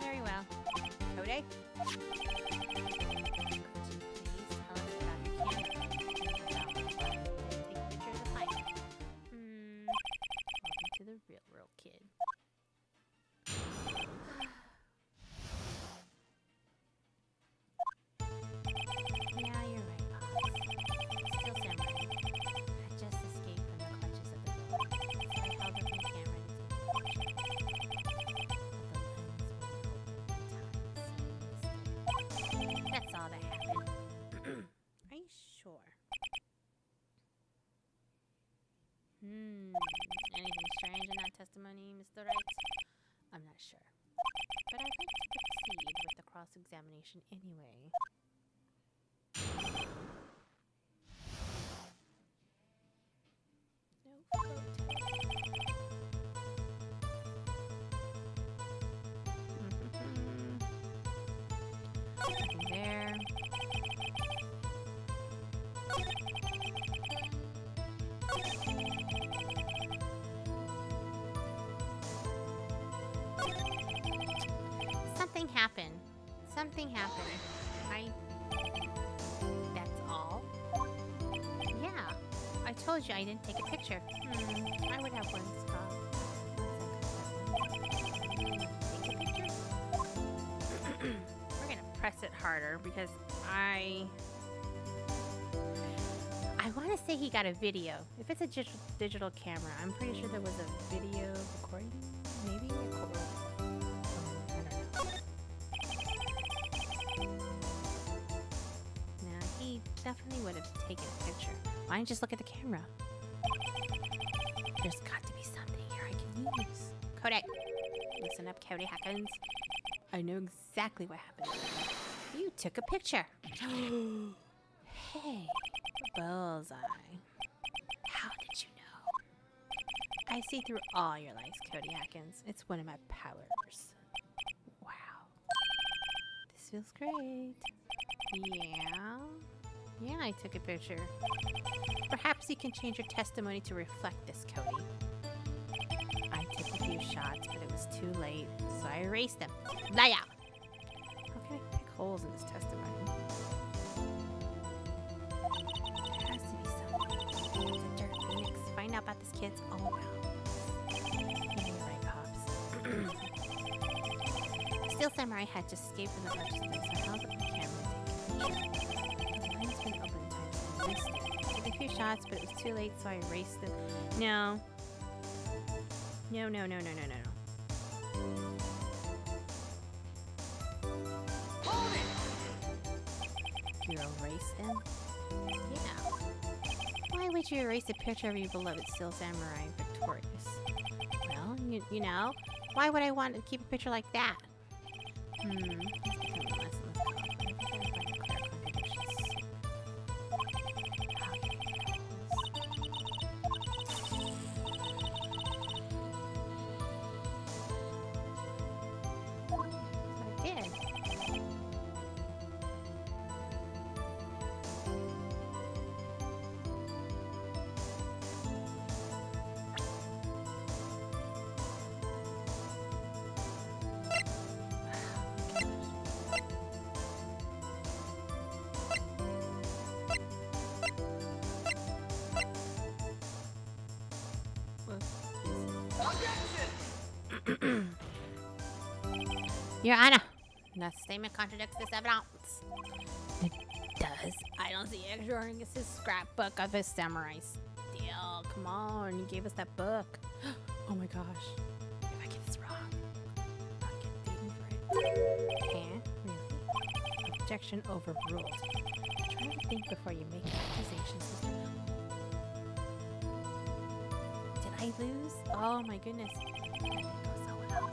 [SPEAKER 2] Very well. Cody? Could you please tell us about your camera? And about why you didn't take a picture of the fight? Welcome to the real world, kid. Yeah, you're right, Pops. Still samurai. I just escaped from the clutches of the villain. So I held up my camera to take a picture. But the lens was open in time, so I missed it. That's all that happened. Are you sure? Anything strange in that testimony, Mr. Wright? I'm not sure. But I'd like to proceed with the cross-examination anyway. No photo. Nothing there. Something happened. Something happened. That's all? Yeah. I told you I didn't take a picture. I would have one, Scott. Take a picture? We're gonna press it harder because I want to say he got a video. If it's a digital camera, I'm pretty sure there was a video recording. Maybe I don't know. Nah, he definitely would have taken a picture. Why don't you just look at the camera? There's got to be something here I can use. Kodak, listen up, Cody Hackins. I know exactly what happened. You took a picture. Hey, bullseye. How did you know? I see through all your lies, Cody Hackins. It's one of my powers. Wow. This feels great. Yeah? Yeah, I took a picture. Perhaps you can change your testimony to reflect this, Cody. I took a few shots, but it was too late, so I erased them. Liar! How can I pick holes in this testimony? There has to be something. The Dirt Phoenix. Find out about this kid's all about. Yeah, you're right, Pops. Steel Samurai had just escaped from the clutches of this, so I held up the camera and take a picture. The line's been open in time, so I missed it. Took a few shots, but it was too late, so I erased them. No. No, no, no, no, no, no, no. You erased them? Yeah. Why would you erase a picture of your beloved Steel Samurai victorious? Well, you know, why would I want to keep a picture like that? It's becoming less and less common. I gotta find a clear contradiction. So I did. Your Honor, the statement contradicts this evidence. It does. I don't see Exorcist's scrapbook of his samurai steel. Come on, you gave us that book. Oh my gosh. If I get this wrong, I'll get beaten for it. Really? Objection overruled. Try to think before you make accusations. Did I lose? Oh my goodness. That didn't go so well.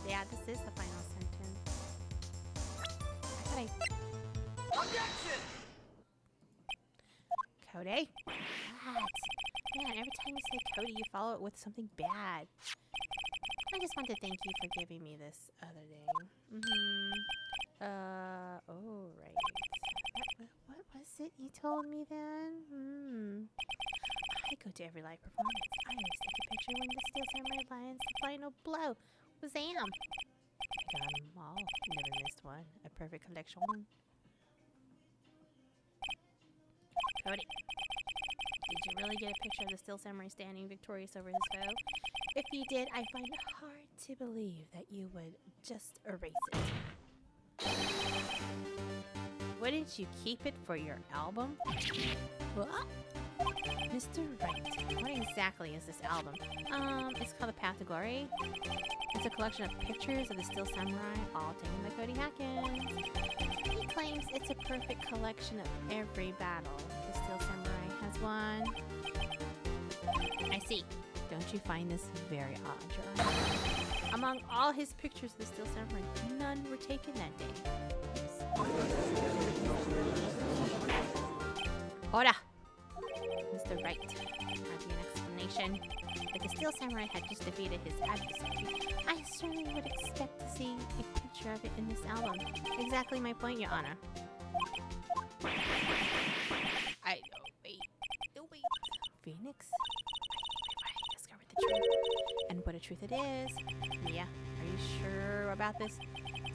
[SPEAKER 2] Yeah, this is the final sentence. Objection! Cody? What? Man, every time you say Cody, you follow it with something bad. I just want to thank you for giving me this other day. Oh, right. What was it you told me then? I go to every live performance. I always take a picture when the Steel Samurai lands the final blow. Zam! Got them all. Never missed one. A perfect collection. Cody, did you really get a picture of the Steel Samurai standing victorious over his foe? If you did, I find it hard to believe that you would just erase it. Wouldn't you keep it for your album? What? Mr. Right, what exactly is this album? It's called The Path to Glory. It's a collection of pictures of the Steel Samurai, all taken by Cody Hackins. He claims it's a perfect collection of every battle the Steel Samurai has won. I see. Don't you find this very odd, Your Honor? Among all his pictures of the Steel Samurai, none were taken that day. Ora! Mr. Wright, have you an explanation? If the Steel Samurai had just defeated his adversary, I certainly would expect to see a picture of it in this album. Exactly my point, Your Honor. Wait. Phoenix? I discovered the truth. And what a truth it is. Yeah, are you sure about this?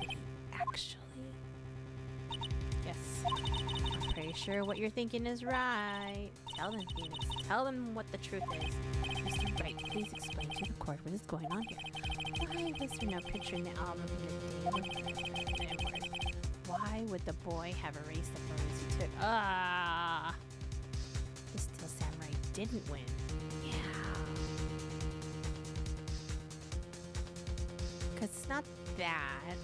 [SPEAKER 2] Did he actually? Yes. I'm pretty sure what you're thinking is right. Tell them, Phoenix. Tell them what the truth is. Mr. Wright, please explain to the court what is going on here. Why was there no picture in the album from the day of the Why would the boy have erased the photos he took? The Steel Samurai didn't win. Yeah. Because it's not that.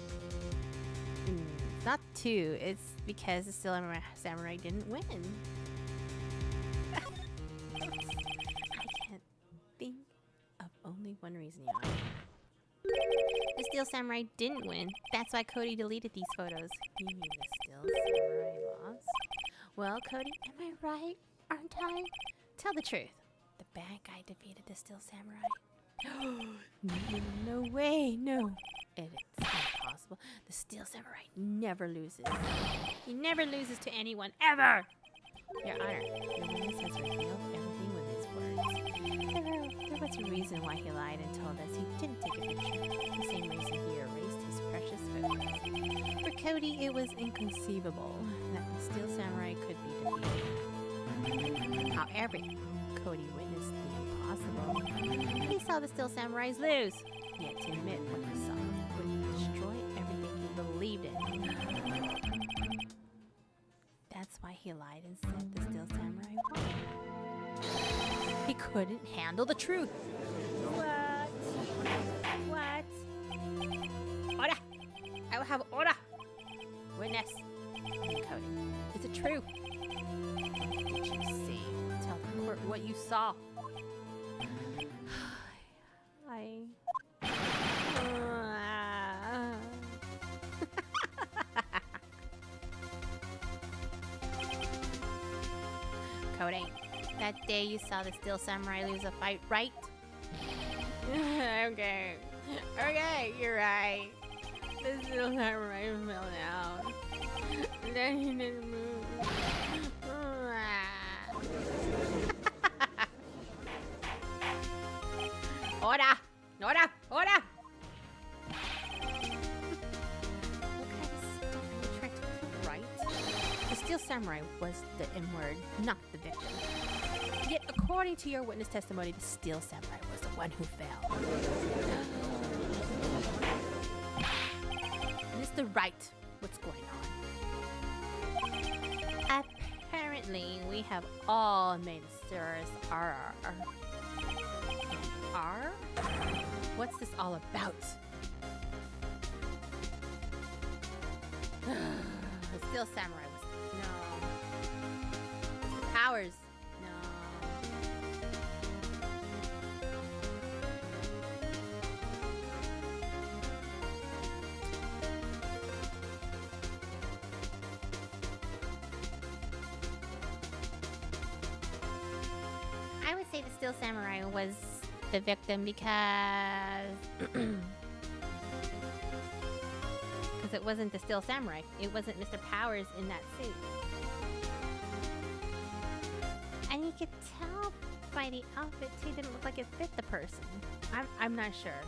[SPEAKER 2] It's not two. It's because the Steel Samurai didn't win. I can't think of only one reason, Your Honor. The Steel Samurai didn't win. That's why Cody deleted these photos. You mean the Steel Samurai lost? Well, Cody, am I right? Aren't I? Tell the truth. The bad guy defeated the Steel Samurai. No way, no. It's impossible. The Steel Samurai never loses. He never loses to anyone, ever! Your Honor, the witness has revealed everything with his words. There was a reason why he lied and told us he didn't take a picture. The same reason he erased his precious precious focus. For Cody, it was inconceivable that the Steel Samurai could be defeated. However, Cody witnessed the impossible. He saw the Steel Samurais lose. Yet to admit what he saw would destroy everything he believed in. That's why he lied and said the Steel Samurai won. He couldn't handle the truth. What? What? Order! I will have order! Witness. Cody, is it true? What did you see? Tell the court what you saw. Cody, that day you saw the Steel Samurai lose a fight, right? Okay. Okay, you're right. The Steel Samurai fell down. Then he didn't move. Order! Order! Order! Right? The Steel Samurai was the M-word, not the victim. Yet, according to your witness testimony, the Steel Samurai was the one who fell. Mr. Wright, what's going on? Apparently, we have all made a serious error. R? What's this all about? The Steel Samurai was... No. The Powers. No. I would say the Steel Samurai was the victim because it wasn't the Steel Samurai. It wasn't Mr. Powers in that suit. And you could tell by the outfit too, didn't look like it fit the person. I'm not sure.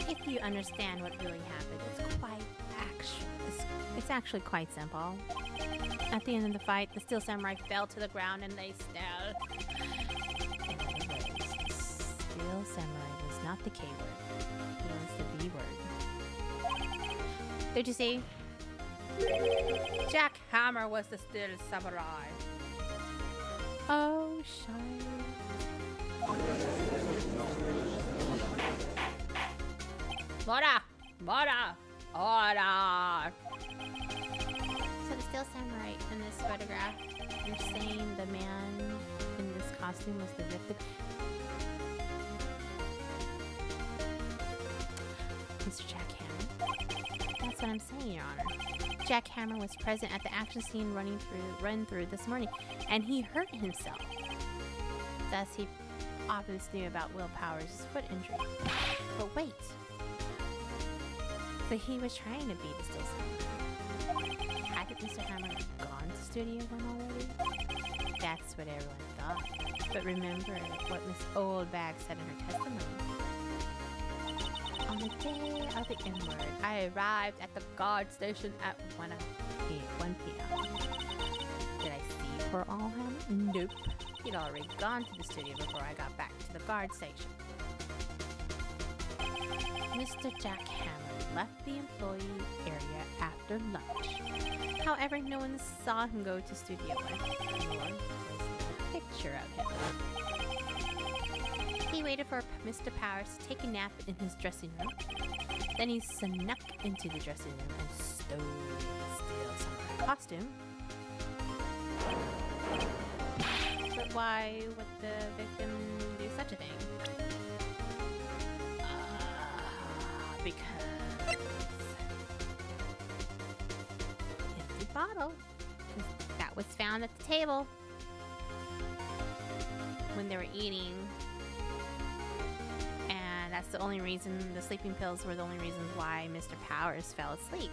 [SPEAKER 2] If you understand what really happened, it's actually quite simple. At the end of the fight, the Steel Samurai fell to the ground and lay still. Steel Samurai was not the K word. It was the B word. Did you see? Jack Hammer was the Steel Samurai. Oh, shit. Order! Order! Order! So the Steel Samurai in this photograph, you're saying the man in this costume was the victim? Mr. Jack Hammer? That's what I'm saying, Your Honor. Jack Hammer was present at the action scene run through this morning, and he hurt himself. Thus, he obviously knew about Will Powers' foot injury. But wait. So he was trying to beat the Steel Samurai. Hadn't Mr. Hammer gone to Studio One already? That's what everyone thought. But remember what Miss Oldbag said in her testimony. On the day of the N-word, I arrived at the guard station at 1 p.m. Did I see poor Allhammer? Nope. He'd already gone to the studio before I got back to the guard station. Mr. Jack Hammer left the employee area after lunch. However, no one saw him go to Studio One, nor was there a picture of him. He waited for Mr. Powers to take a nap in his dressing room. Then he snuck into the dressing room and stole the Steel Samurai costume. But why would the victim do such a thing? Because empty bottle that was found at the table when they were eating, and that's the only reason the sleeping pills were the only reasons why Mr. Powers fell asleep.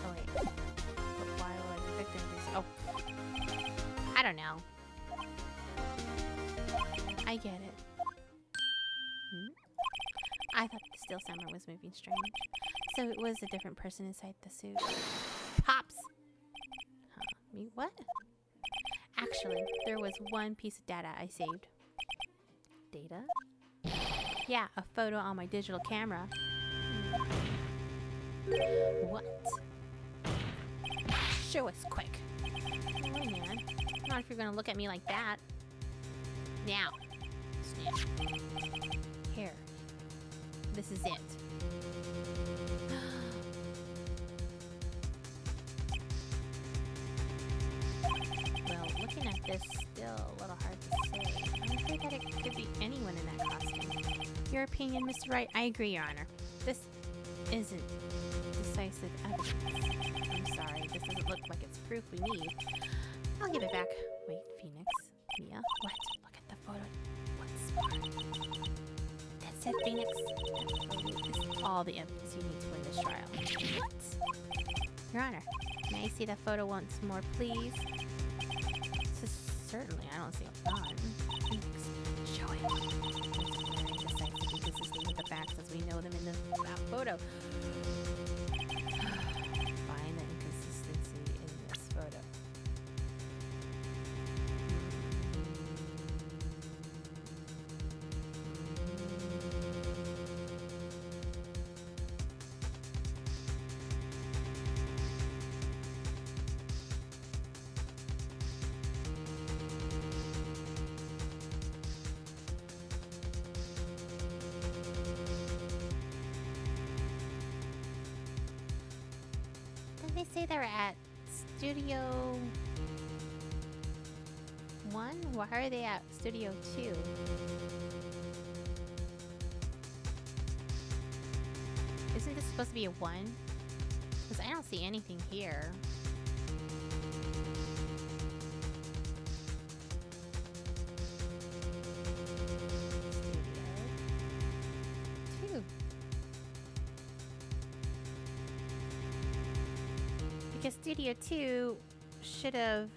[SPEAKER 2] Oh wait. I don't know. I get it. I thought the still summer was moving strange. So it was a different person inside the suit. Pops! Huh. Me what? Actually, there was one piece of data I saved. Data? Yeah, a photo on my digital camera. What? Show us quick. Oh man. Not if you're gonna look at me like that. Now. Snap. Here. This is it. Well, looking at this, still a little hard to say. I'm afraid that it could be anyone in that costume. Your opinion, Mr. Wright? I agree, Your Honor. This isn't decisive evidence. I'm sorry, this doesn't look like it's proof we need. I'll give it back. Wait, Phoenix? Mia? What? Look at the photo. What's more? That's it, Phoenix. That photo is all the evidence you need to win this trial. What? Your Honor, may I see that photo once more, please? Certainly, I don't see a gun. Phoenix, show it. It's very decisive and consistent with the facts as we know them in that photo. Find the inconsistency in this photo. They say they're at Studio 1? Why are they at Studio 2? Isn't this supposed to be a 1? Because I don't see anything here. Studio 2. Because Studio 2 should have...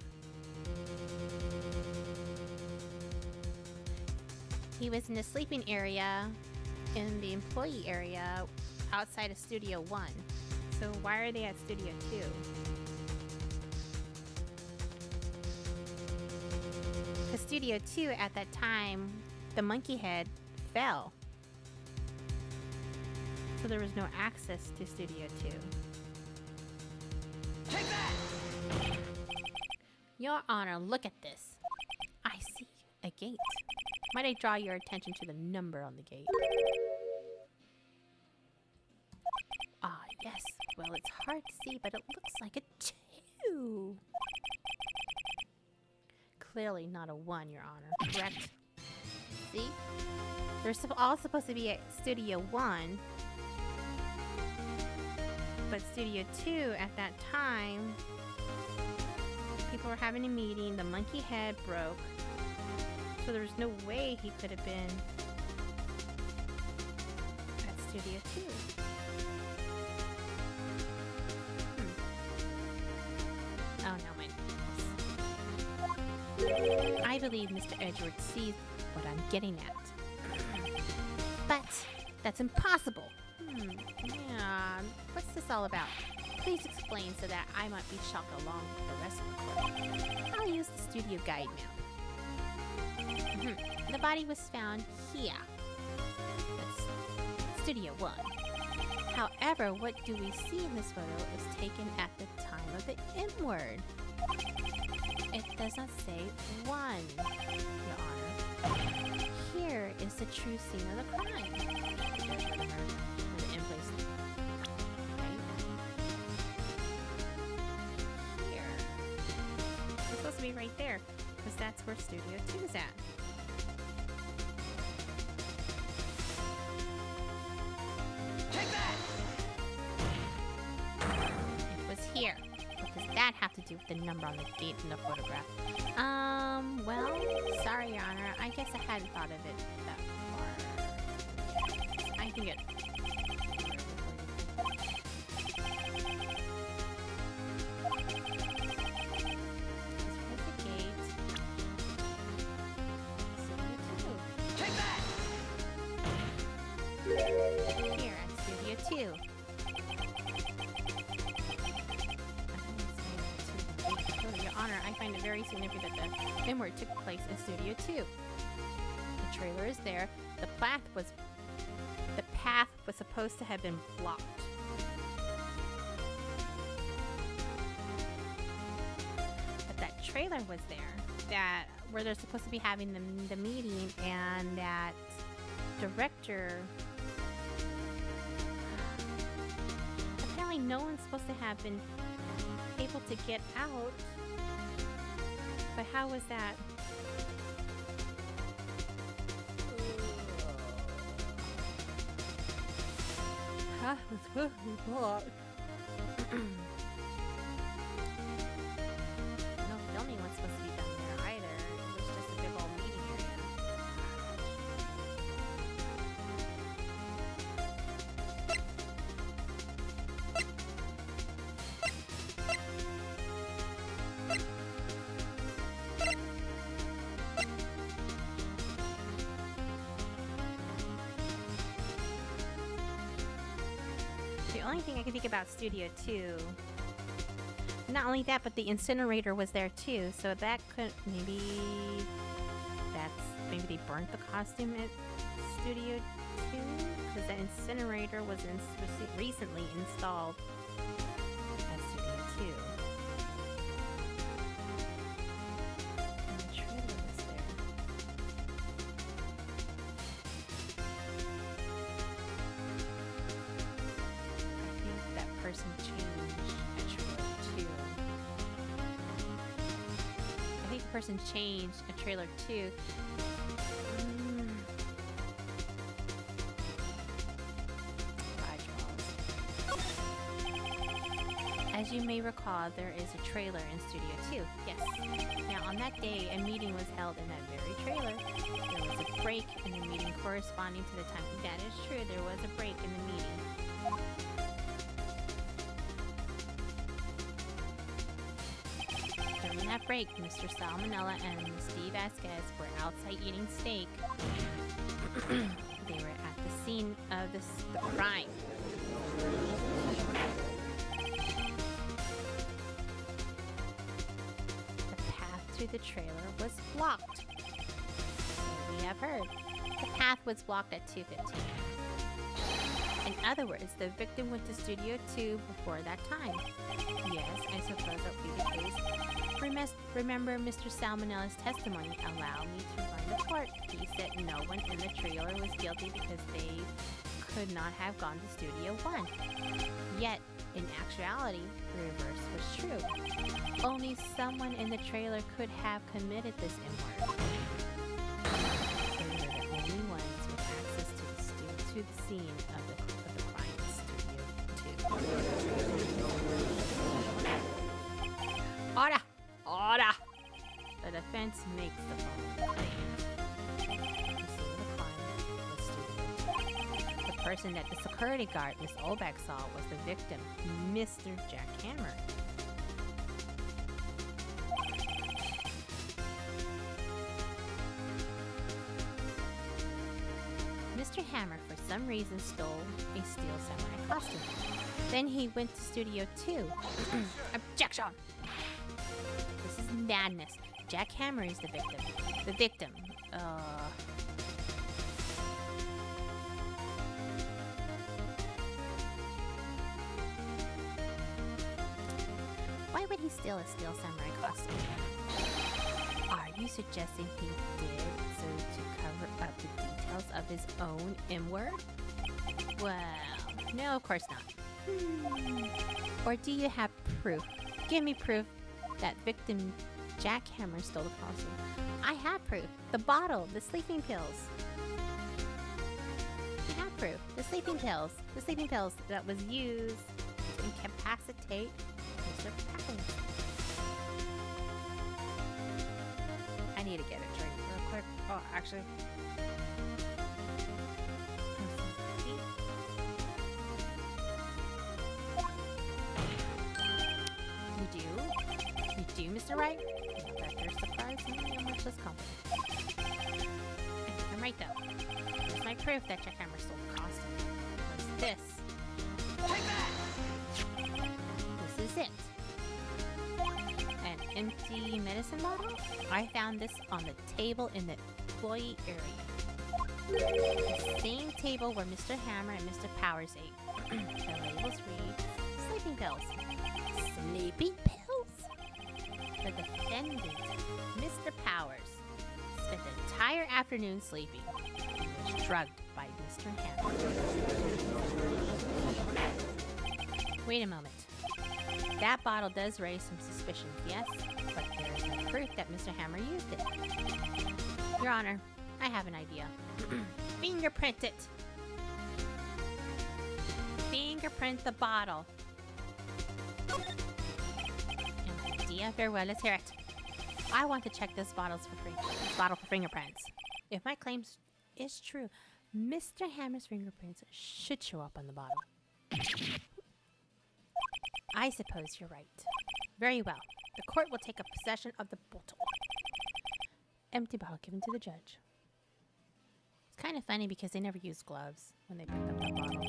[SPEAKER 2] He was in the sleeping area in the employee area outside of Studio 1. So why are they at Studio 2? Because Studio 2 at that time, the monkey head fell. So there was no access to Studio 2.
[SPEAKER 3] Take that!
[SPEAKER 2] Your Honor, look at this. I see a gate. Might I draw your attention to the number on the gate? Ah, yes. Well, it's hard to see, but it looks like a 2. Clearly not a 1, Your Honor. Correct? See? They're all supposed to be at Studio 1. But Studio 2, at that time, people were having a meeting, the monkey head broke, so there was no way he could have been at Studio 2. Oh no, my... I believe Mr. Edgeworth sees what I'm getting at. But that's impossible. Yeah, what's this all about? Please explain so that I might be shocked along with the rest of the court. I'll use the studio guide map. The body was found here. That's Studio 1. However, what do we see in this photo is taken at the time of the M word. It does not say 1, Your Honor. Here is the true scene of the crime. To be right there, because that's where Studio 2 is at.
[SPEAKER 3] Take that!
[SPEAKER 2] It was here. What does that have to do with the number on the gate in the photograph? Well, sorry, Your Honor. I guess I hadn't thought of it that far. I think it... 2. Your Honor, I find it very significant that the memoir took place in Studio 2. The trailer is there. The path was supposed to have been blocked. But that trailer was there, where they're supposed to be having the meeting, and that director, apparently no one's supposed to have been able to get out. But how was that? Huh? It's supposed to be blocked. No filming was supposed to be done there either. It was just a big old meeting area. The only thing I can think about Studio 2, not only that, but the incinerator was there too, so that could, maybe they burnt the costume at Studio 2? Because the incinerator was recently installed at Studio 2. And the trailer was there. I think that person changed at trailer 2. I think the person changed a trailer 2. As you may recall, there is a trailer in Studio 2. Yes. Now, on that day, a meeting was held in that very trailer. There was a break in the meeting corresponding to the time. That is true. There was a break in the meeting. During that break, Mr. Salmonella and Steve Vasquez were outside eating steak. They were at the scene of the crime. The trailer was blocked. We have heard. The path was blocked at 2:15. In other words, the victim went to Studio 2 before that time. Yes, I suppose that would be the case. Remember Mr. Salmonella's testimony. Allow me to run the court. He said no one in the trailer was guilty because they could not have gone to Studio 1. Yet, in actuality, the reverse was true. Only someone in the trailer could have committed this M-word. They were the only ones with access to the scene of the crime in Studio 2. Order! Order! The defense makes the following claim. The scene of the crime was Studio 2. The person that the security guard, Miss Olbeck, saw was the victim, Mr. Jack Hammer. Mr. Hammer, for some reason, stole a steel samurai costume. Then he went to Studio 2. Objection! This is madness. Jack Hammer is the victim. The victim. Why would he steal a steel samurai costume? Are you suggesting he did so to cover up the details of his own M-word? Well, no, of course not. Or do you have proof? Give me proof that victim Jack Hammer stole the costume. I have proof. The bottle, the sleeping pills. I have proof. The sleeping pills. The sleeping pills that was used to incapacitate Mr. Packard. I need to get a drink real quick. Oh, actually. You do, Mr. Wright? Not that they're surprised me how much this company. I'm right though. Here's my proof that Jack Hammer stole the costume. It was this. empty medicine bottle? I found this on the table in the employee area. The same table where Mr. Hammer and Mr. Powers ate. The labels read, sleeping pills. Sleeping pills? The defendant, Mr. Powers, spent the entire afternoon sleeping. He was drugged by Mr. Hammer. Wait a moment. That bottle does raise some suspicions, yes, but there's no proof that Mr. Hammer used it. Your Honor, I have an idea. Fingerprint it! Fingerprint the bottle. An idea? Very well, let's hear it. I want to check this bottle for fingerprints. If my claim is true, Mr. Hammer's fingerprints should show up on the bottle. I suppose you're right. Very well. The court will take possession of the bottle. Empty bottle given to the judge. It's kind of funny because they never use gloves when they picked up that bottle.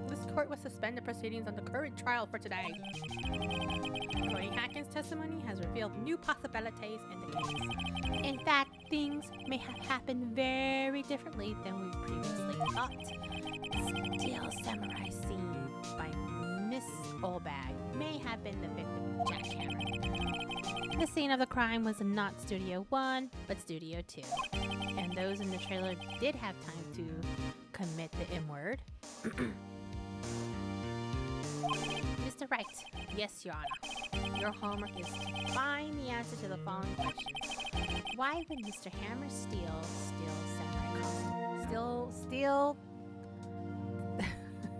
[SPEAKER 2] This court will suspend the proceedings on the current trial for today. Cody Hackins' testimony has revealed new possibilities in the case. In fact, things may have happened very differently than we previously thought. Steel samurai scene by Miss Olbag may have been the victim of jackhammer. The scene of the crime was not Studio 1, but Studio 2. And those in the trailer did have time to commit the M-word. Mr. Wright, yes, Your Honor. Your homework is to find the answer to the following questions. Why would Mr. Hammer steal samurai costume?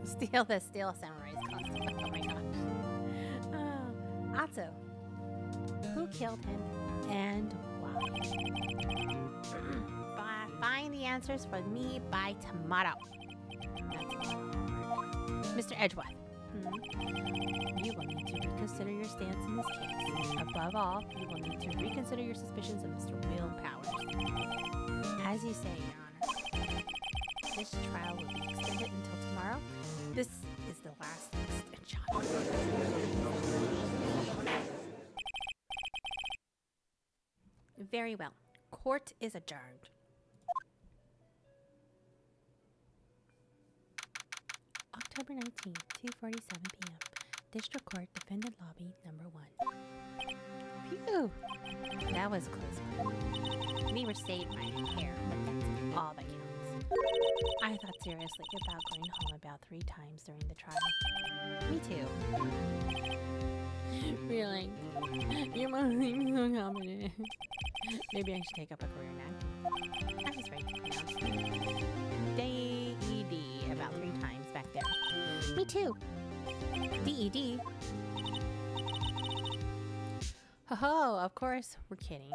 [SPEAKER 2] Steal the steel samurai's costume. Oh my gosh. Also, who killed him and why? Find the answers for me by tomorrow. That's all. Mr. Edgeworth. You will need to reconsider your stance in this case. Above all, you will need to reconsider your suspicions of Mr. Will Powers. As you say, Your Honor, this trial will be extended until tomorrow. This is the last extension. Very well. Court is adjourned. October 19th, 2:47 p.m. District Court, Defendant Lobby, number 1. Phew! That was a close one. We were saved by a hair, but that's all that counts. I thought seriously about going home about 3 times during the trial. Me too. Really? You must seem so confident. Maybe I should take up a career now. I was right to pronounce D-E-D about 3 times back there. Me too. D-E-D. Ho-ho, of course, we're kidding.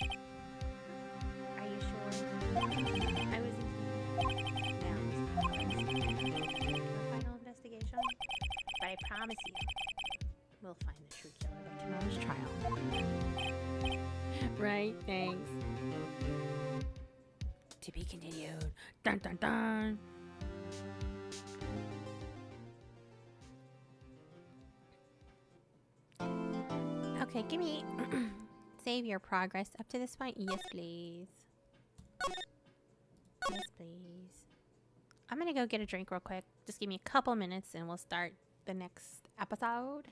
[SPEAKER 2] Are you sure? I was final investigation. But I promise you, we'll find the true killer by tomorrow's trial. Right, thanks. To be continued. Dun dun dun. Okay, give me save your progress up to this point. Yes, please. Yes, please. I'm gonna go get a drink real quick. Just give me a couple minutes and we'll start the next episode.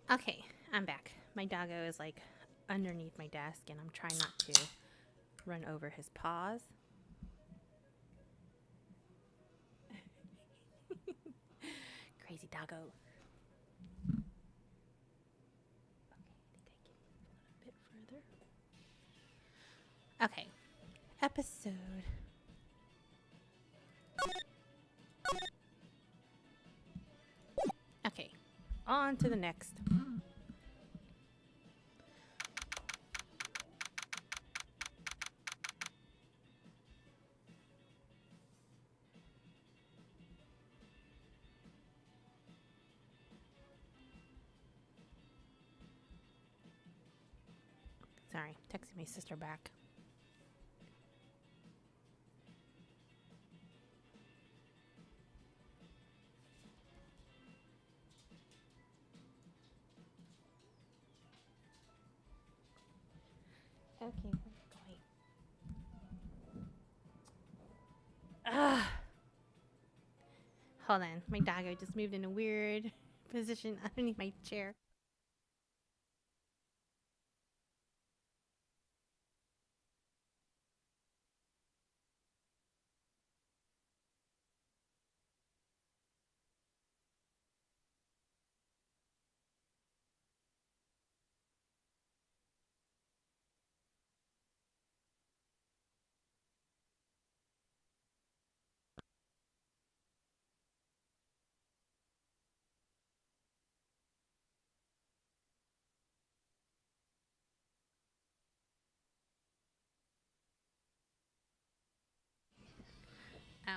[SPEAKER 2] Okay, I'm back. My doggo is like underneath my desk and I'm trying not to run over his paws. Crazy doggo. Okay, I think I can move a little bit further. Okay, episode. Okay, on to the next. Sorry, texting my sister back. Okay, where are we going? Ah. Hold on, my doggo just moved in a weird position underneath my chair.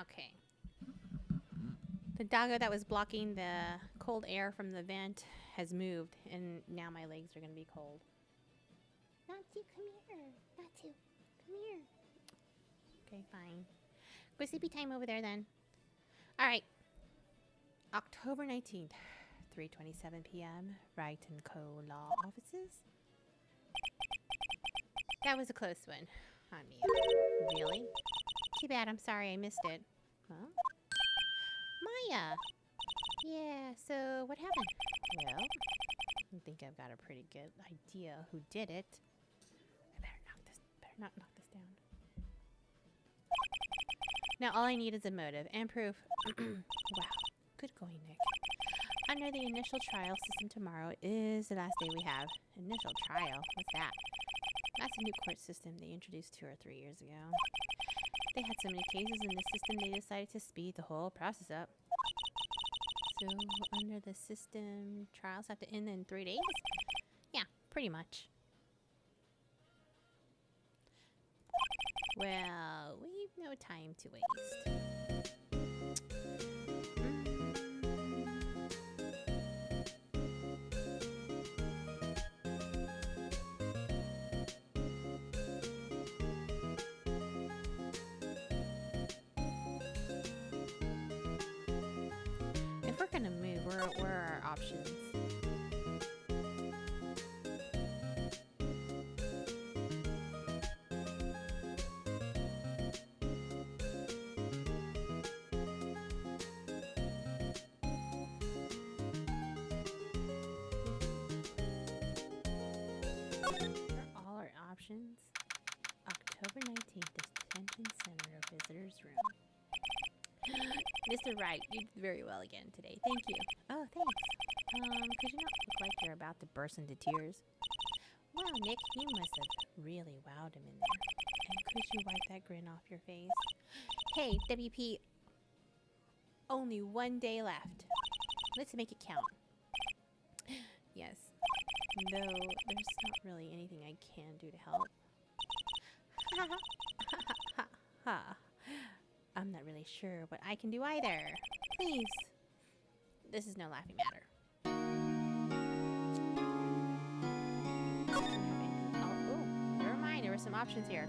[SPEAKER 2] Okay. The doggo that was blocking the cold air from the vent has moved, and now my legs are going to be cold. Natsu, come here. Natsu, come here. Okay, fine. Go sleepy time over there then. All right. October 19th, 3:27 p.m. Wright & Co. Law Offices. That was a close one. On me. Really? Too bad. I'm sorry I missed it. Huh? Maya. Yeah, so what happened? Well, I think I've got a pretty good idea who did it. I better not knock this down. Now all I need is a motive and proof. Wow. Good going, Nick. Under the initial trial system, tomorrow is the last day we have. Initial trial? What's that? That's a new court system they introduced 2 or 3 years ago. They had so many cases in the system, they decided to speed the whole process up. So, under the system, trials have to end in 3 days? Yeah, pretty much. Well, we've no time to waste. If we're gonna move, where are our options? All our options. October 19th, Detention Center of Visitors Room. Mr. Wright, you did very well again today. Thank you. Oh, thanks. Could you not look like you're about to burst into tears? Wow, Nick, you must have really wowed him in there. And could you wipe that grin off your face? Hey, WP, only 1 day left. Let's make it count. Yes. Though there's not really anything I can do to help. I'm not really sure what I can do either. Please. This is no laughing matter. Oh, never mind. There were some options here.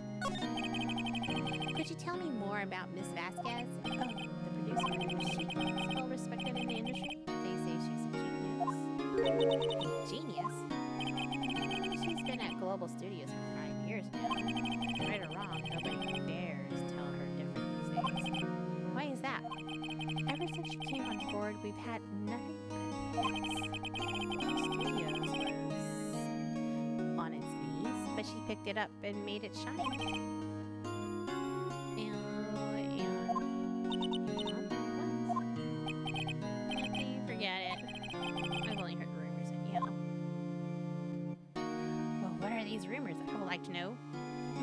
[SPEAKER 2] Could you tell me more about Miss Vasquez? Oh, the producer. She's well respected in the industry. They say she's a genius. A genius? She's been at Global Studios for 5 years now. Right or wrong, nobody dares tell her different these days. Why is that? Ever since she came on board, we've had nothing but hits. Global Studios. but she picked it up and made it shine. Forget it. I've only heard rumors, and well, what are these rumors? I would like to know.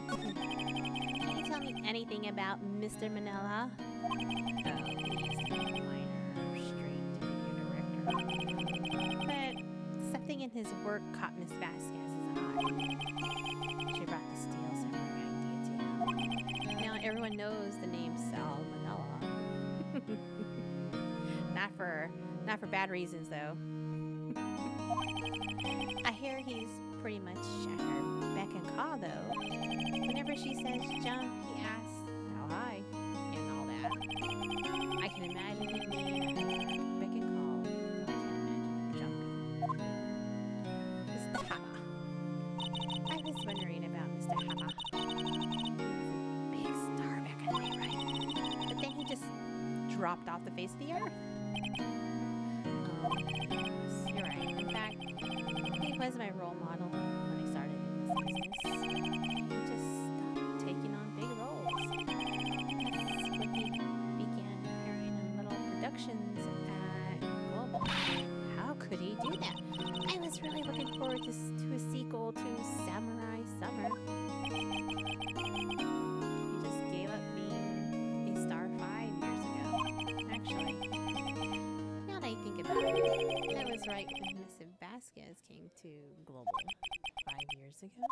[SPEAKER 2] Can you tell me anything about Mr. Manila? Oh, he's a minor, straight-to-video director. But something in his work caught Miss Vasquez's eye. She brought the steel samurai idea to him. Now everyone knows the name Sal Manila. Not for bad reasons, though. I hear he's pretty much at her beck and call, though. Whenever she says jump, he asks how high and all that. I can imagine him being at her beck and call, though I can't imagine him jumping. Mr. Hama. I was wondering about Mr. Hama. He was a big star back in the day, right? But then he just dropped off the face of the earth. You're right. In fact, he was my role model when I started in this business. He just stopped taking on big roles. That's when he began appearing in little productions at Global. How could he do that? I was really looking forward to a sequel to Samurai Summer. He just gave up being a star 5 years ago. Actually, now that I think about it, that was right when Miss Vasquez came to Global 5 years ago.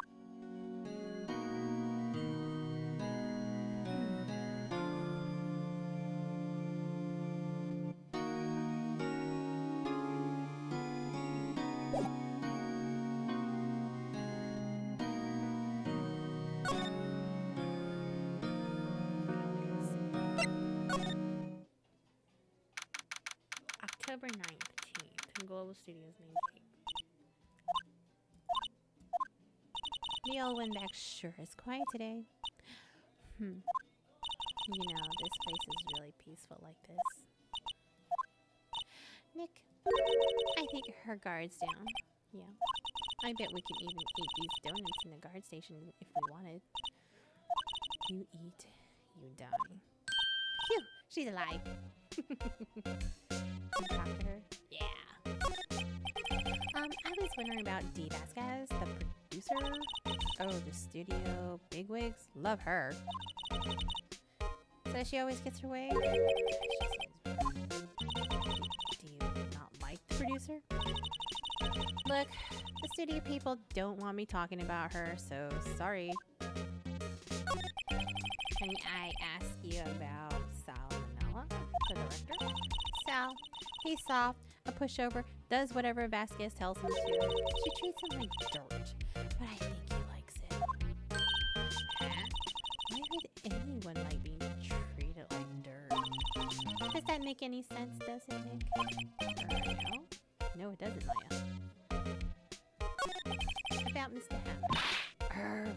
[SPEAKER 2] October 19th, Global Studios main date. The old Windback sure is quiet today. You know, this place is really peaceful like this. Nick, I think her guard's down. Yeah. I bet we can even eat these donuts in the guard station if we wanted. You eat, you die. Phew! She's alive. Talk to her? Yeah. I was wondering about Dee Vasquez, the producer. Oh, the studio bigwigs. Love her. So she always gets her way? She seems weird. Do you not like the producer? Look, the studio people don't want me talking about her, so sorry. Can I ask you about Sal Manila, the director? Sal, he's soft, a pushover, does whatever Vasquez tells him to. She treats him like dirt, but I think he likes it. Huh? Why would anyone like being treated like dirt? Does that make any sense, does it, Nick? No? No, it doesn't, Maya. About Mr. Hammer.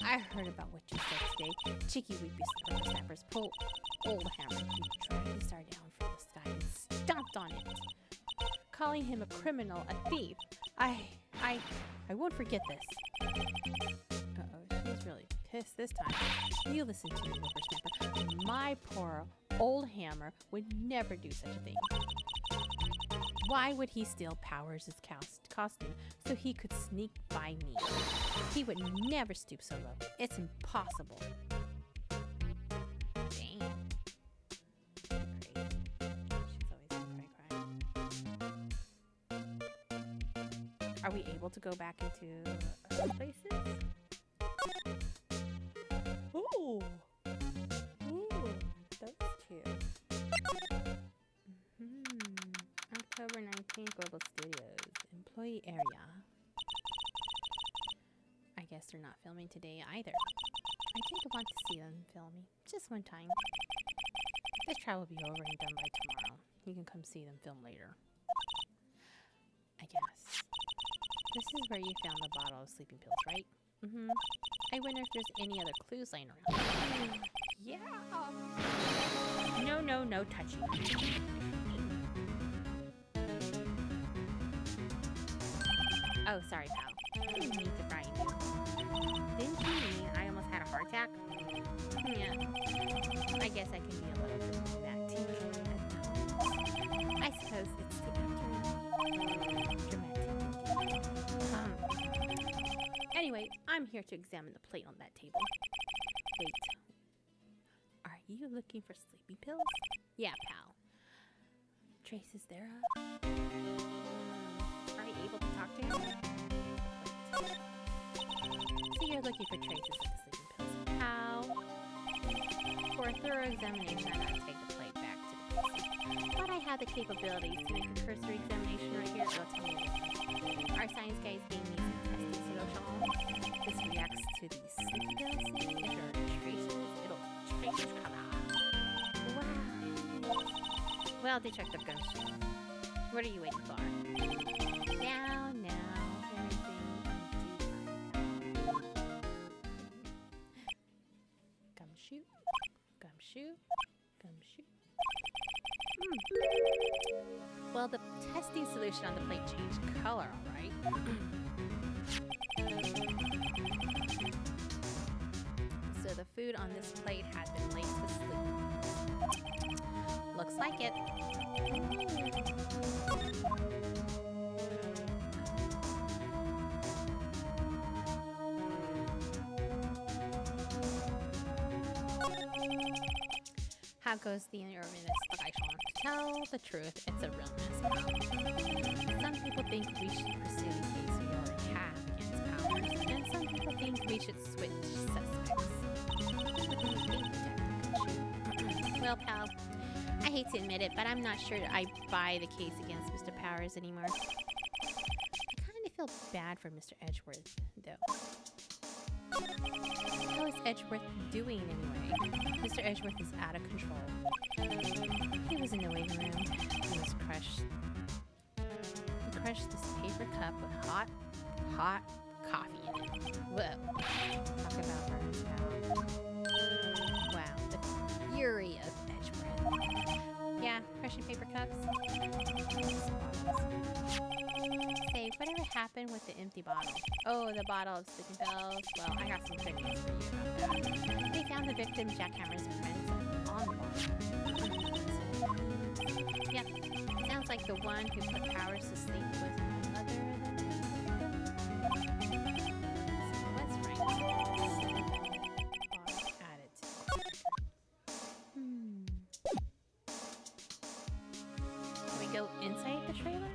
[SPEAKER 2] I heard about what you said today. Cheeky weepy snappers pull old Hammer. He dragged his star down from the sky and stomped on it, calling him a criminal, a thief. I won't forget this. Uh-oh, she's really pissed this time. You listen to me, whippersnapper. My poor old Hammer would never do such a thing. Why would he steal Powers' costume so he could sneak by me? He would never stoop so low. It's impossible. Dang. Crazy. She's always gonna cry. Are we able to go back into other places? Ooh. Ooh, those two. October 19th, Global Studios, employee area. I guess they're not filming today either. I did want to see them filming, just one time. This trial will be over and done by tomorrow. You can come see them film later. I guess. This is where you found the bottle of sleeping pills, right? I wonder if there's any other clues laying around. Yeah! No touching. Oh, sorry, pal. I didn't mean to frighten you. Didn't you mean I almost had a heart attack? Yeah. I guess I can be a little dramatic at times. I suppose it's the afternoon. Dramatic. Anyway, I'm here to examine the plate on that table. Wait. Are you looking for sleeping pills? Yeah, pal. Trace, is there a... Are you able to talk to him? Wait. So you're looking for traces of the sleeping pills. How? For a thorough examination, I gotta take the plate back to the PC. But I have the capabilities to make a cursory examination right here. It'll tell me what. Our science guys gave me some testing solution. This reacts to the sleeping pills. If there are traces, it'll change color. Wow. Well, Detective Gumshoe, what are you waiting for? Now, everything Gumshoe, Gumshoe, Gumshoe. Well, the testing solution on the plate changed color, alright? So the food on this plate had been laced with sleep. Looks like it. How goes the investigation? To tell the truth, it's a real mess. Some people think we should pursue the case we already have against Powers, and some people think we should switch suspects. Well, pal, I hate to admit it, but I'm not sure I buy the case against Mr. Powers anymore. I kind of feel bad for Mr. Edgeworth, though. How is Edgeworth doing anyway? Mr. Edgeworth is out of control. He was in the waiting room. He was crushed. He crushed this paper cup with hot coffee in it. Whoa. Talk about burns now. Wow, the fury of Edgeworth. Yeah, crushing paper cups. Say, whatever happened with the empty bottle? Oh, the bottle of sleeping pills. Well, I got some good news for you about that. They found the victim Jackhammer's prints on the bottle. Yep, sounds like the one who put Powers to sleep was none other than the victim. So what's right? Bottle added to Can we go inside the trailer?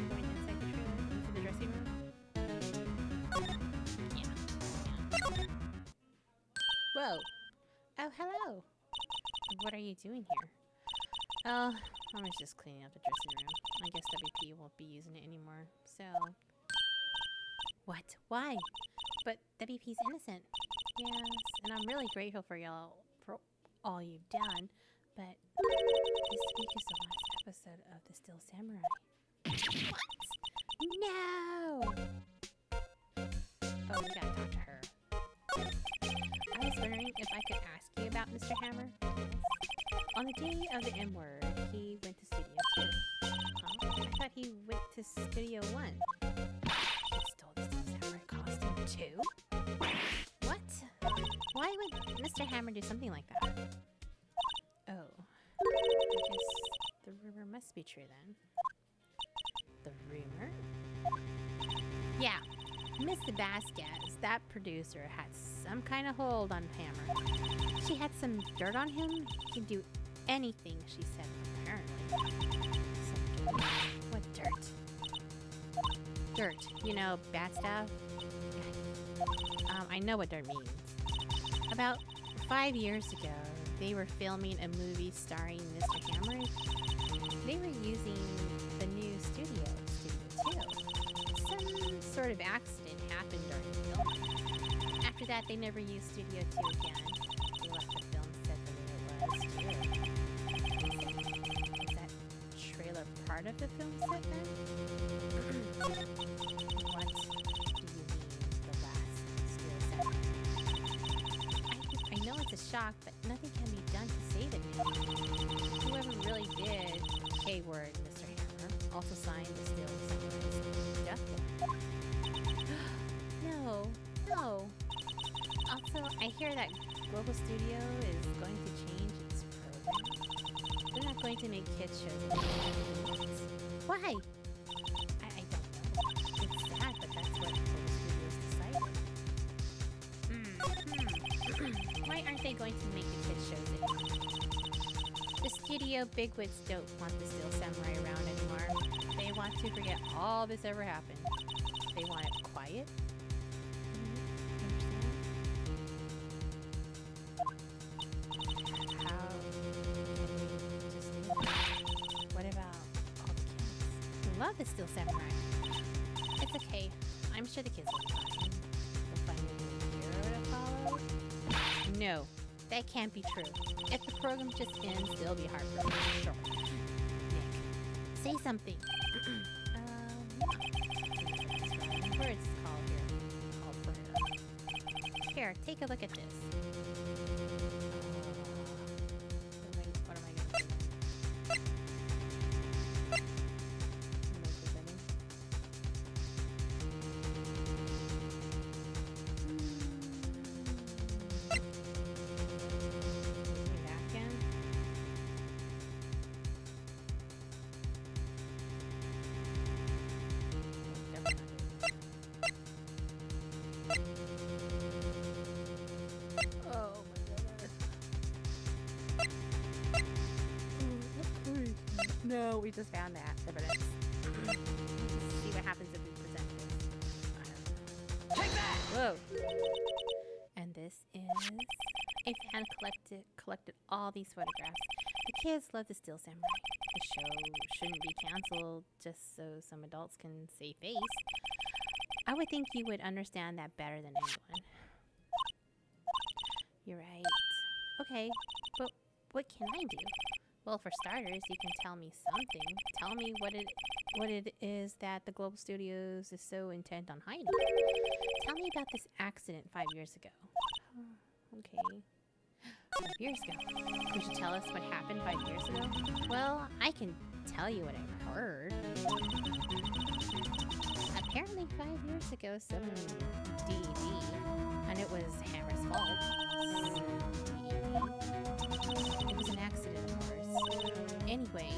[SPEAKER 2] Going inside the trailer into the dressing room? Yeah. Whoa. Oh, hello. What are you doing here? Oh, I was just cleaning up the dressing room. I guess WP won't be using it anymore, so... What? Why? But WP's innocent. Yes, and I'm really grateful for y'all, for all you've done, but this week is the last episode of The Still Samurai. What? No! Oh, we gotta talk to her. I was wondering if I could ask you about Mr. Hammer. On the day of the M-word, he went to Studio 2. Huh? I thought he went to Studio 1. He stole the Still Samurai costume too? What? Why would Mr. Hammer do something like that? Oh. I guess the rumor must be true then. The rumor? Yeah. Miss Vasquez, that producer, had some kind of hold on Hammer. She had some dirt on him. He'd do anything she said, apparently. Some dirt. What dirt? Dirt. You know, bad stuff? I know what dirt means. About 5 years ago, they were filming a movie starring Mr. Hammer. They were using the new Studio 2. Some sort of accident happened during the filming. After that, they never used Studio 2 again. They left the film set the way it was, too. Is that trailer part of the film set, then? What do you mean, the last Still Samurai? I know it's a shock, but nothing can be done to save it now. Whoever really did K-word Mr. Hammer also signed the Still Samurai's death warrant. No. Also, I hear that Global Studio is going to change its program. They're not going to make kids shows anymore. Why? I don't know. It's sad, but that's what Global Studios decided. Why aren't they going to make the kids shows anymore? The studio bigwigs don't want the Steel Samurai around anymore. They want to forget all this ever happened. They want it quiet. How can we just do that? What about all the kids who love the Steel Samurai? It's okay. I'm sure the kids will be fine. They'll find a new hero to follow. No, that can't be true. If the program just ends, they'll be hard for me. Sure. Nick, say something. Where is this call here? Call for her. Here, take a look at this. What am I going to do? What am I presenting? Napkin. Oh my goodness. No, we just found that evidence. Let's see what happens if we present this.
[SPEAKER 3] Take that!
[SPEAKER 2] Whoa. And this is a fan collected all these photographs. The kids love the Steel Samurai. The show shouldn't be canceled just so some adults can save face. I would think you would understand that better than anyone. You're right. Okay, but what can I do? Well, for starters, you can tell me something. Tell me what it is that the Global Studios is so intent on hiding. Tell me about this accident 5 years ago. Okay. 5 years ago. Could you tell us what happened 5 years ago? Well, I can tell you what I've heard. Apparently 5 years ago, someone DD, and it was Hammer's fault. It was an accident, of course. Anyway,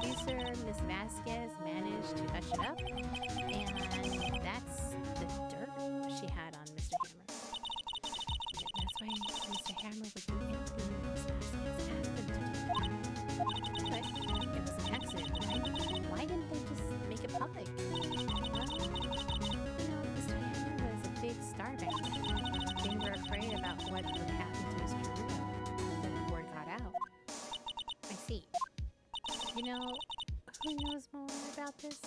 [SPEAKER 2] producer Miss Vasquez managed to hush it up, and that's the dirt she had on Mr. Hammer. That's why Mr. Hammer would do anything Miss Vasquez asked him to do. But it was an accident, right? Why didn't they just make it public? Well, Mr. Hammer was a big star back then. They were afraid about what would happen to his career when the word got out. I see. You know, who knows more about this?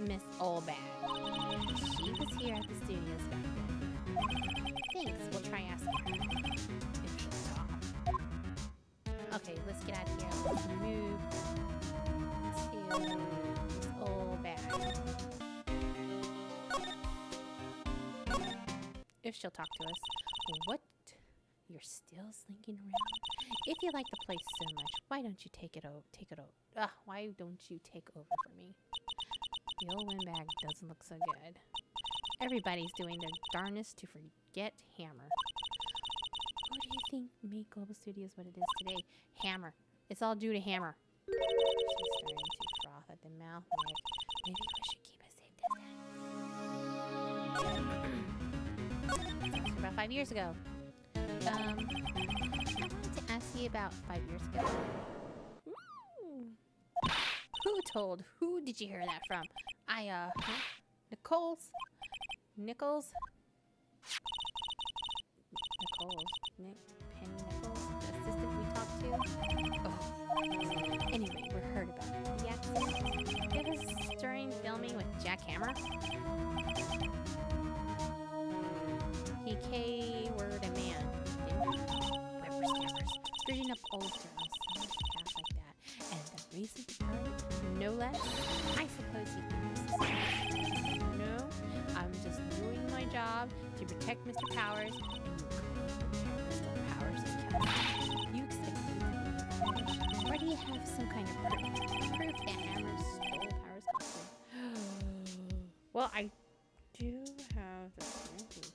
[SPEAKER 2] Miss Olbad. She was here at the studios back then. Thanks, we'll try asking her. If she'll talk. Okay, let's get out of here. Let's move to Miss Olbad. If she'll talk to us. What? You're still slinking around? If you like the place so much, why don't you take it over? Why don't you take over for me? The old windbag doesn't look so good. Everybody's doing their darnest to forget Hammer. Who do you think made Global Studios what it is today? Hammer. It's all due to Hammer. She's starting to froth at the mouth, Nick. Maybe we should keep a safe distance. About 5 years ago. I wanted to ask you about 5 years ago. Who told? Who did you hear that from? Nichols? Nichols? Penny Nichols? The assistant we talked to? Oh. Anyway, we heard about the accident. It was during filming with Jack Hammer. He K-word a man, didn't he? Whippersnappers, stirring up old germs, stuff like that. And the reason for it, no less, I suppose you think this is no, I'm just doing my job to protect Mr. Powers, and you claim Mr. Powers is killed. You expect me to believe that? Or do you have some kind of proof? Proof that Hammer stole Powers' costume? Well, I do have the sample.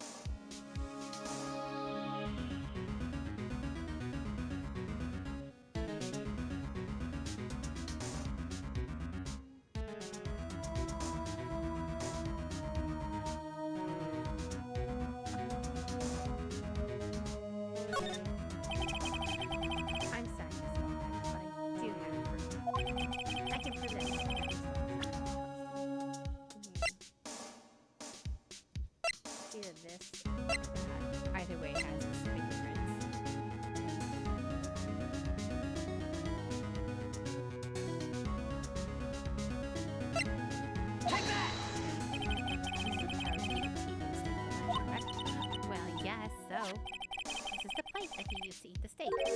[SPEAKER 2] that he used to eat the steak. There are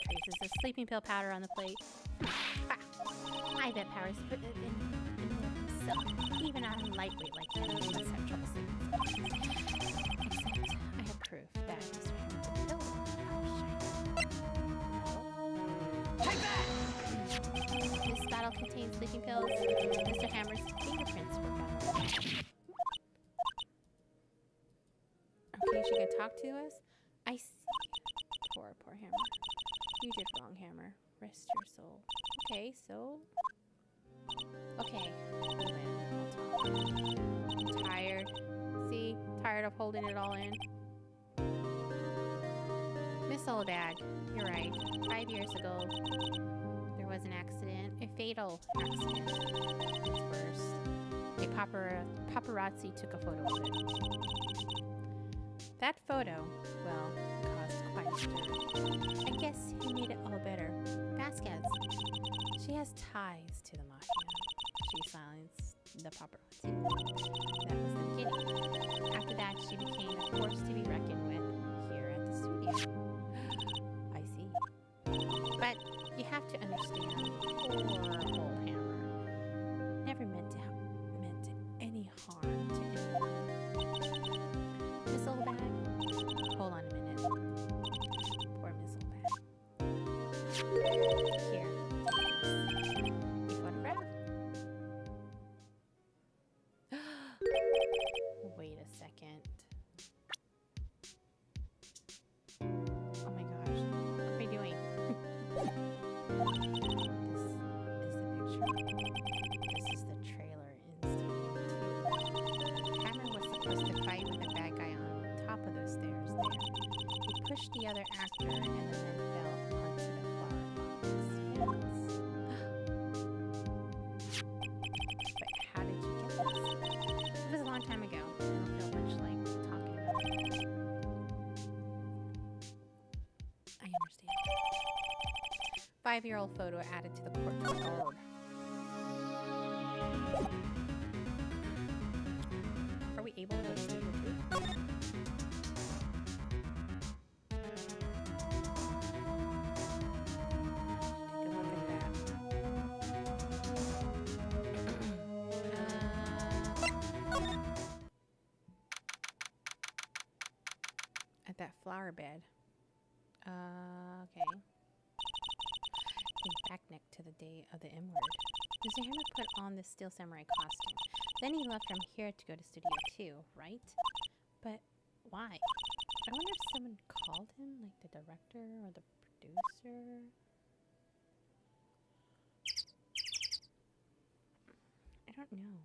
[SPEAKER 2] traces of sleeping pill powder on the plate. Ha! I bet Powers put it in there himself. Even on a lightweight like him, he must have trouble sleeping. Except I have proof that Mr. Hammer put the pills in.
[SPEAKER 3] Take that!
[SPEAKER 2] This bottle contains sleeping pills. Mr. Hammer's fingerprints were found. Okay, she can talk to us? I see. Poor Hammer. You did wrong, Hammer. Rest your soul. Okay, so... Okay. We win. I'll talk. I'm tired. See? Tired of holding it all in. Miss Oldbag, you're right. 5 years ago, there was an accident. A fatal accident. It's worse. A paparazzi took a photo of it. That photo, well, caused quite a stir. I guess he made it all better. Vasquez. She has ties to the mafia. She silenced the paparazzi. That was the beginning. After that, she became a force to be reckoned with here at the studio. I see. But you have to understand, poor old Hammer never meant any harm to anyone. Miss Oldbag, hold on a minute. Poor Miss Oldbag. Here. A photograph? Wait a second. Oh my gosh. What am I doing? This is the picture. This is the trailer in Studio 2. Hammer was supposed to fight with a bad guy on top of those stairs there. He pushed the other actor and the men fell onto the flower box fence. But how did you get this? It was a long time ago. I don't feel much like talking about it. I understand. 5-year-old photo added to the court record. Are we able to go to Studio 2? Take a look at that. At that flower bed. Okay. Think back neck to the day of the M word. Mr. Hammer put on the Steel Samurai costume. Then he left from here to go to Studio 2, right? But why? I wonder if someone called him, like the director or the producer. I don't know.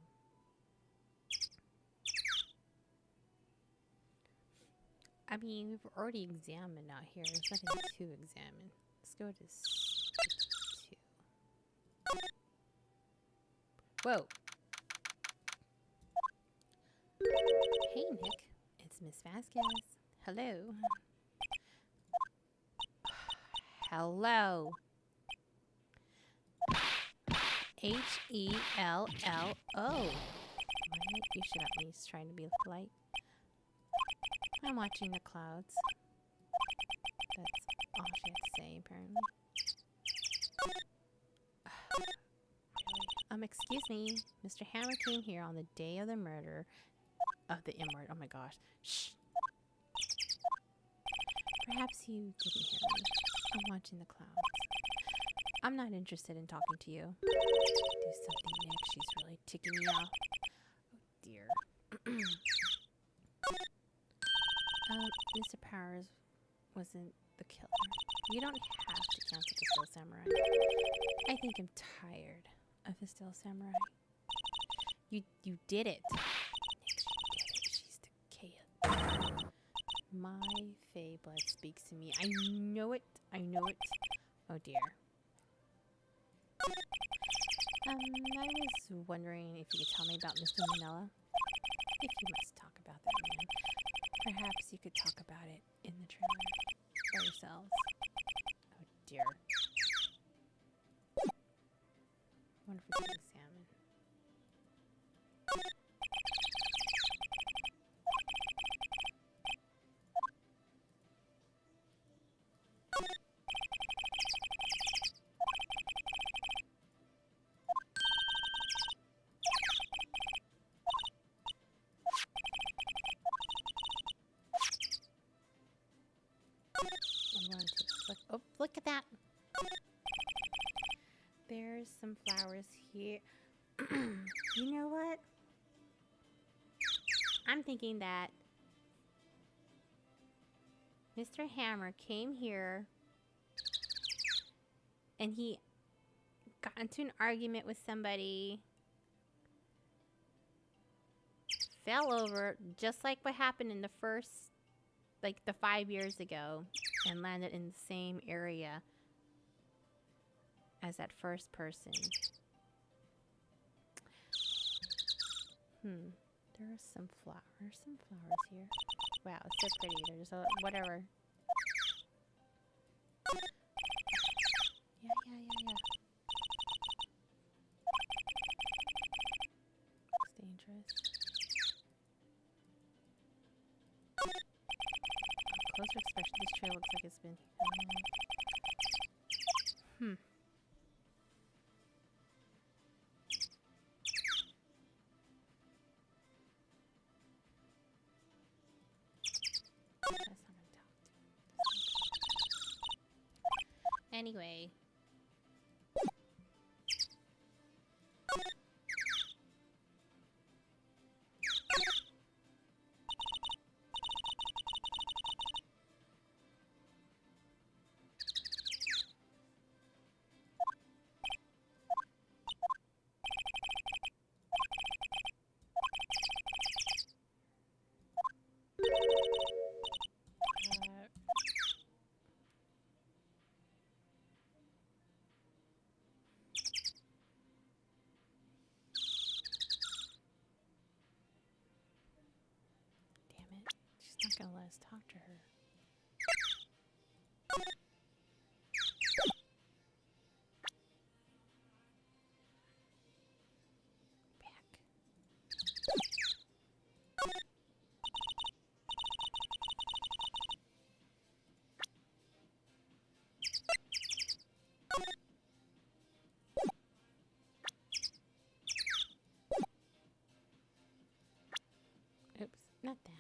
[SPEAKER 2] I mean, we've already examined out here. There's nothing to examine. Let's go to Studio 2. Whoa. Hey, Nick. It's Miss Vasquez. Hello. Hello. Hello. You should at least try to be polite. I'm watching the clouds. That's all she had to say, apparently. Really? Excuse me. Mr. Hammer came here on the day of the murder of the M-word. Oh my gosh. Shh. Perhaps you didn't hear me. I'm watching the clouds. I'm not interested in talking to you. Do something, Nick. She's really ticking me off. Oh dear. Mr. Powers wasn't the killer. You don't have to cancel the Steel Samurai. I think I'm tired of the Steel Samurai. You did it. Nick, she did it. She's the chaos. My Fae blood speaks to me. I know it. Oh dear. I was wondering if you could tell me about Mr. Manila. If you must talk about that man. Perhaps you could talk about it in the trailer by yourselves. Oh dear. I wonder if we can examine. I'm going to look. Oh, look at that. There's some flowers here. You know what? I'm thinking that Mr. Hammer came here and he got into an argument with somebody, fell over, just like what happened in the first, like the 5 years ago, and landed in the same area as that first person. There's some flowers here. Wow, it's so pretty. There's a whatever. Yeah. Looks dangerous. Closer inspection. This trail looks like it's been. That's not gonna talk to. Anyway. Damn it. She's not gonna let us talk to her. Back. Oops, not that.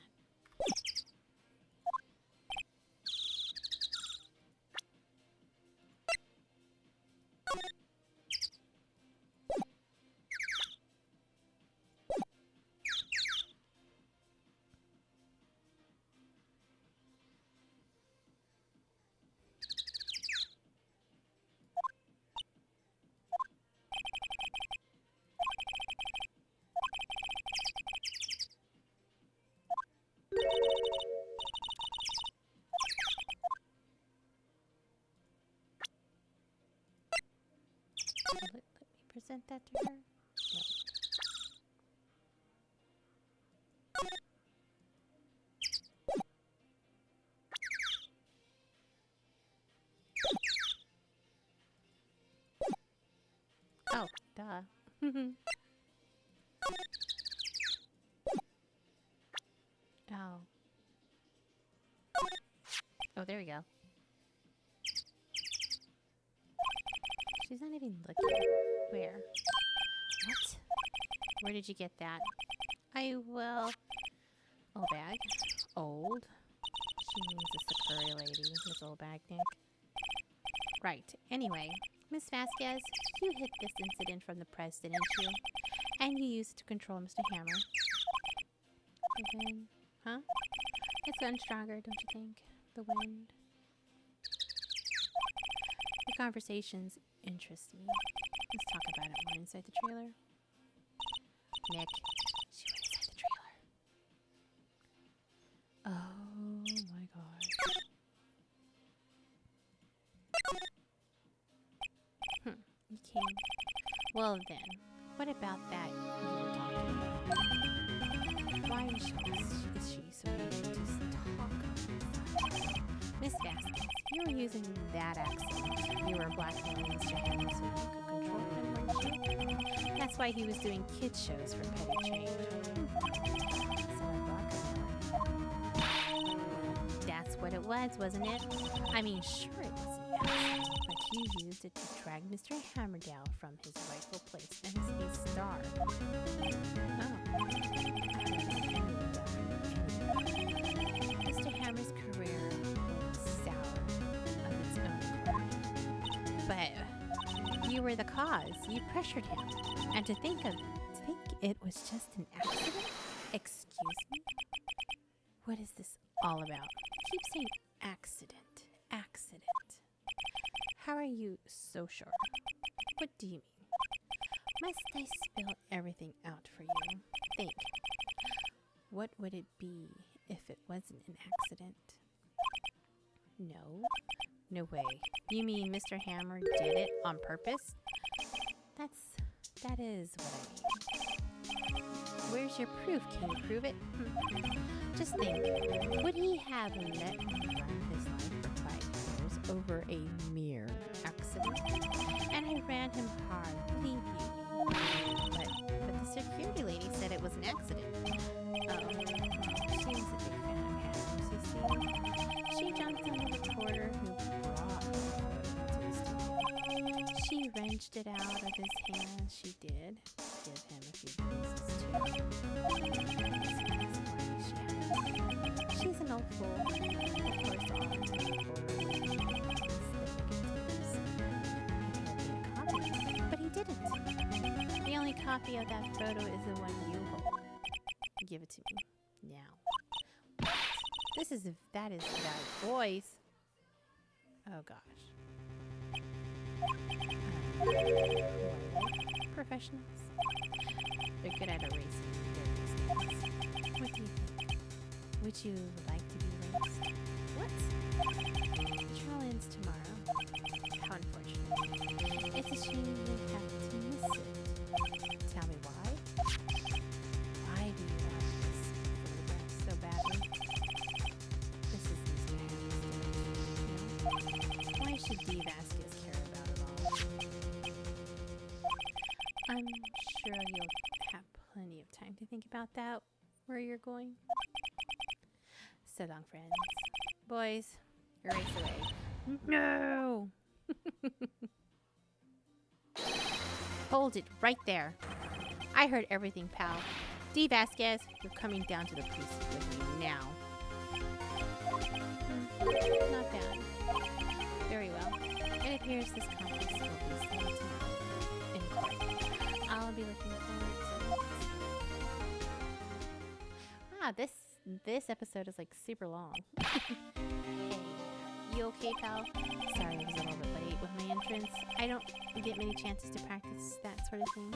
[SPEAKER 2] Let me present that to her. No. Oh, duh. Oh. Oh, there we go. She's not even looking. Where? What? Where did you get that? I will. Oh, bag. Old. She means the furry lady, Miss Old Bagnick. Right. Anyway, Miss Vasquez, you hid this incident from the press, didn't you? And you used it to control Mr. Hammer. The wind. Huh? It's gotten stronger, don't you think? The wind. The conversations interest me. Let's talk about it more inside the trailer. Nick, she went inside the trailer. Oh my god. You came. Well then, what about that you were talking about? Why is she so eager to talk? Miss Vasquez, you were using that accent. You were blackmailing Mr. Henry so you could control him, weren't you? That's why he was doing kids shows for petty change. That's what it was, wasn't it? I mean, sure it was an accent, but you used it to drag Mr. Hammer down from his rightful place as a star. Oh. Mr. Hammer's career went south But you were the cause. You pressured him. And to think it was just an accident? Excuse me? What is this all about? You keep saying accident. Accident. How are you so sure? What do you mean? Must I spill everything out for you? Think. What would it be if it wasn't an accident? No. No way. You mean Mr. Hammer did it on purpose? That is what I mean. Where's your proof? Can you prove it? Just think. Would he have let me run his life for 5 years over a mere accident? And I ran him hard, believe you. But the security lady said it was an accident. She was a big fan of Hammer's, you see. She jumped on the reporter who brought her to the studio. She wrenched it out of his hands. She did give him a few bruises too. She's an old fool. Of course, all but he didn't. The only copy of that photo is the one you hold. Give it to me now. That is bad, boys. Oh gosh. Professionals. They're good at erasing various things. What do you think? Would you like to be erased? What? The trial ends tomorrow. How unfortunate. It's a shame you have to miss it. Tell me why? Why do you want this photograph so badly? This is Miss Patty's. Why should D. Vasquez care about it all? I'm sure you'll have plenty of time to think about that, where you're going. So long, friends. Boys, erase away. No! Hold it right there. I heard everything, pal. D. Vasquez, you're coming down to the precinct with me now. Not bad. Very well. It appears this conference will be starting tomorrow in court. I'll be looking forward to it. Wow, this episode is like super long. Hey, you okay, pal? Sorry I was a little bit late with my entrance. I don't get many chances to practice that sort of thing.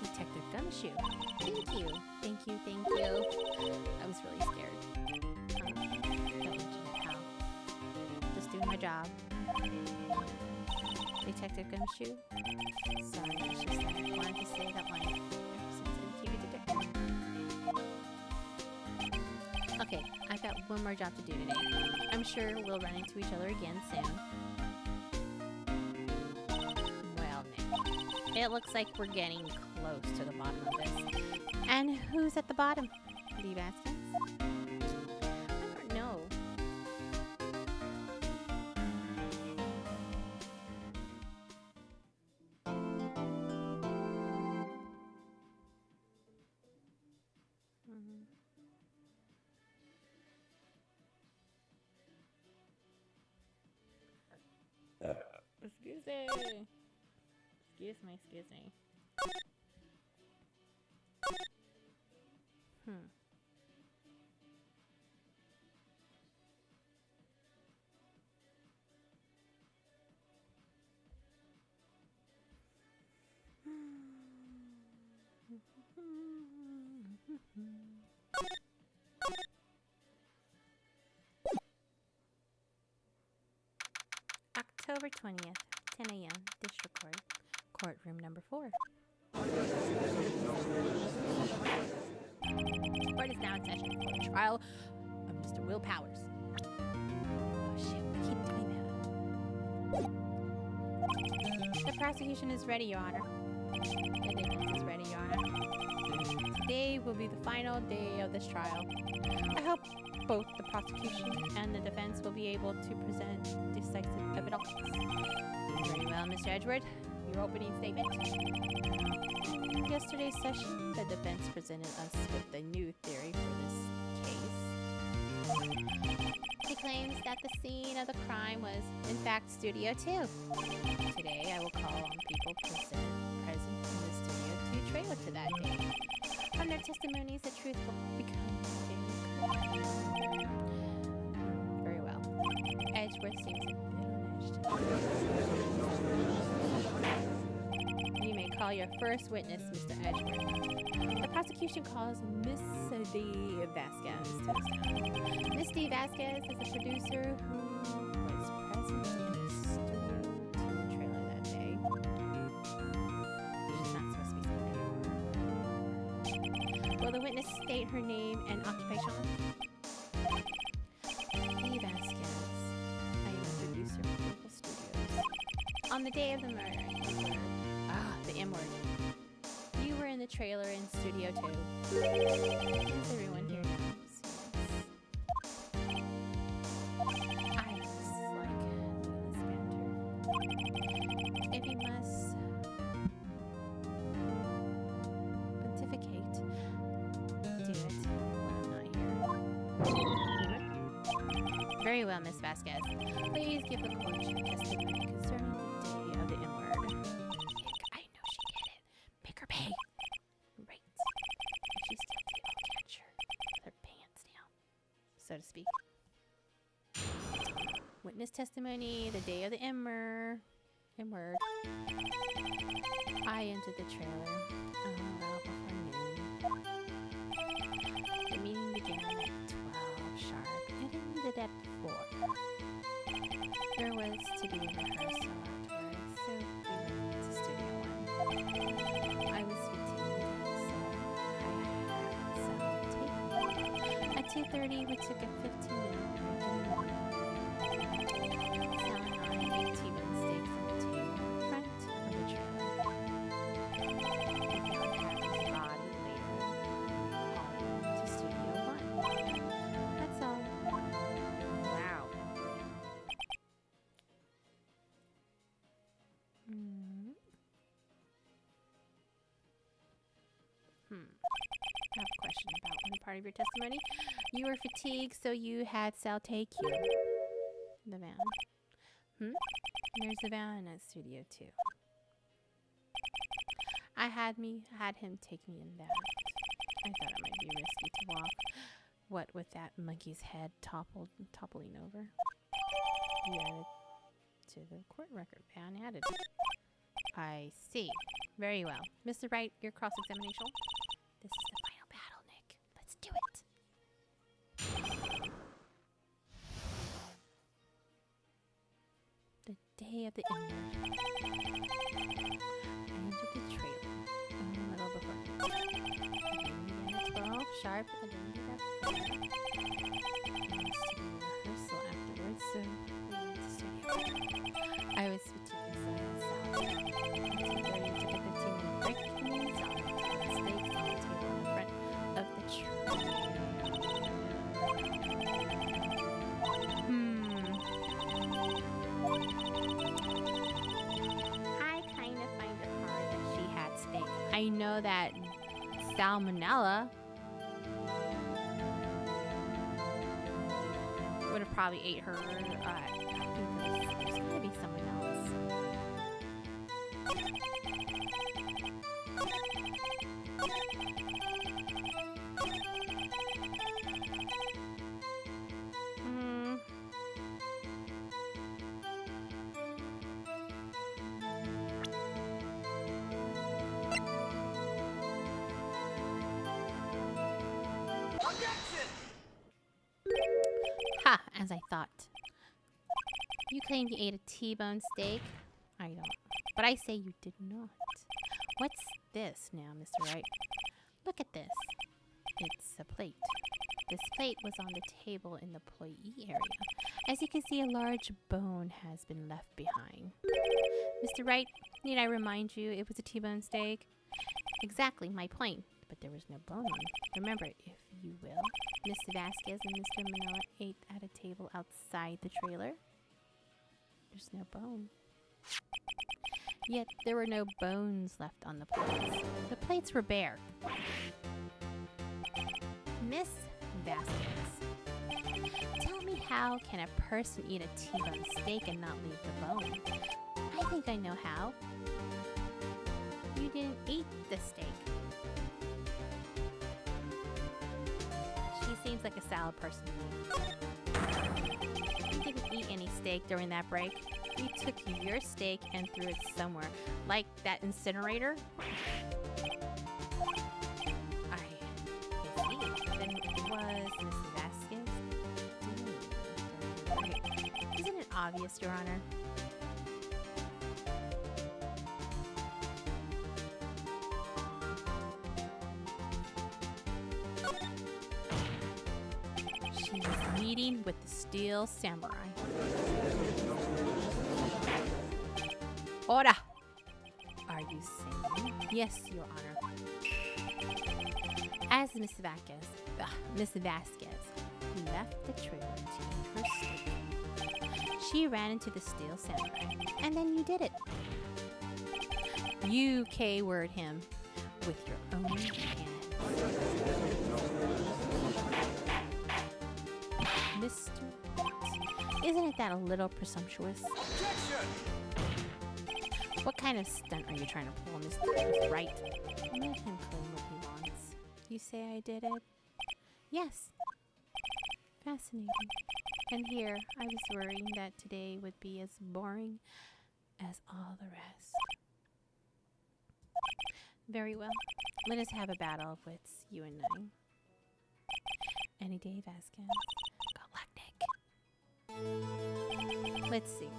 [SPEAKER 2] Detective Gumshoe. Thank you. Thank you, thank you. I was really scared. Don't mention it, pal. Just doing my job. Detective Gumshoe? Sorry, it's just that I wanted to say that line ever since I became a detective. Okay, I've got one more job to do today. I'm sure we'll run into each other again soon. Well, now, it looks like we're getting close to the bottom of this. And who's at the bottom? D. Vasquez? I don't know. Excuse me. Excuse me. October 20th, 10 a.m., District Court, Courtroom number 4. Court is now in session for the trial of Mr. Will Powers. Oh shit, I keep doing that. The prosecution is ready, Your Honor. The defense is ready, Your Honor. Today will be the final day of this trial. I hope both the prosecution and the defense will be able to present decisive evidence. Very well, Mr. Edgeworth. Your opening statement. In yesterday's session, the defense presented us with a new theory for this case. The claims that the scene of the crime was, in fact, Studio 2. Today, I will call on people present in the Studio 2 trailer to that day. From their testimonies, the truth will become very clear. Very well. Edgeworth seems a bit on edge. You may call your first witness, Mr. Edgeworth. The prosecution calls Miss D. Vasquez to the stand. Miss D. Vasquez is a producer who was present in the Studio 2 trailer that day. She's not supposed to be spoken. Will the witness state her name and occupation? D. Vasquez. I am a producer for local studios. On the day of the murder. The M word. You were in the trailer in Studio 2. Is everyone here knows? Yes. I just like this banter. If you must pontificate, do it when I'm not here. Very well, Miss Vasquez. Please give the court your testimony concerning the day of the M word. I know she did it. Make her pay. Right. If she's guilty, I'll catch her with her pants down, so to speak. Witness testimony, the day of the M-word. I entered the trailer well before noon. The meeting began at 12 sharp and ended at 4. There was to be a rehearsal afterwards, so we went to Studio 1. I was fatigued, so I had Sal take. At 2:30, we took a 15-minute break in the morning. Sal and I ate T-bone steak from the table in front of the trailer. We found Harry's body later on to Studio 1. That's all. Wow. I have a question about one part of your testimony. You were fatigued, so you had Sal take you. The van. There's the van at Studio 2. I had him take me in that. I thought it might be risky to walk. What with that monkey's head toppling over. He added to the court record. Van added. I see. Very well. Mr. Wright, your cross-examination. This is the final battle, Nick. Let's do it. The day of the M-word. I entered the trailer in the middle before began at 12 sharp and ended at 4. There was to be a rehearsal afterwards, so we went to Studio 1. I was fatigued, so I was Sal. At 2:30, we took a 15-minute break and then Sal went to the steaks on the table in front of the trailer. I kind of find it hard that she had steak. I know that salmonella would have probably ate her. I think there's gotta be someone else. Ha! As I thought. You claim you ate a T-bone steak? I don't. But I say you did not. What's this now, Mr. Wright? Look at this. It's a plate. This plate was on the table in the employee area. As you can see, a large bone has been left behind. Mr. Wright, need I remind you it was a T-bone steak? Exactly my point. But there was no bone on it. Remember, if you will, Miss Vasquez and Mr. Manoa ate at a table outside the trailer. There's no bone. Yet there were no bones left on the plates. The plates were bare. Miss Vasquez, tell me How can a person eat a T-bone steak and not leave the bone? I think I know how. You didn't eat the steak. She seems like a salad person to me. You didn't eat any steak during that break. We took your steak and threw it somewhere. Like that incinerator? I see. Then it was Miss Vasquez. Isn't it obvious, Your Honor? She was meeting with the Steel Samurai. Ora! Are you saying? Yes, Your Honor. As Miss Vasquez left the trailer to eat her steak, she ran into the Steel Samurai, and then you did it. You K-word him with your own hands. Mr. Right. Isn't that a little presumptuous?
[SPEAKER 3] Objection!
[SPEAKER 2] What kind of stunt are you trying to pull, Mr. Right? Let him claim what he wants. You say I did it? Yes. Fascinating. And here, I was worrying that today would be as boring as all the rest. Very well. Let us have a battle of wits, you and I. Any day, Vasquez. Galactic. Let's see.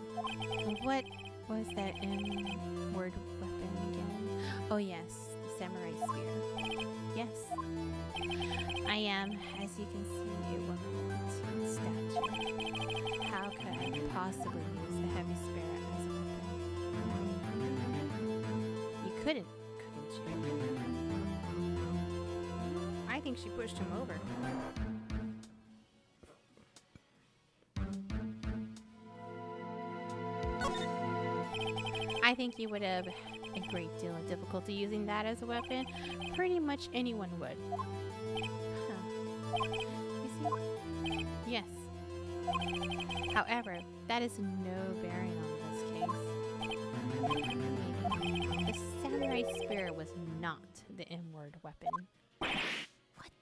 [SPEAKER 2] What was that M-word weapon again? Oh yes, the samurai spear. Yes. I am, as you can see, a woman in stature. How could I possibly use a heavy spear as a weapon? You couldn't you? I think she pushed him over. I think you would have a great deal of difficulty using that as a weapon. Pretty much anyone would. Huh. You see? Yes. However, that is no bearing on this case. The samurai spear was not the M-word weapon. What?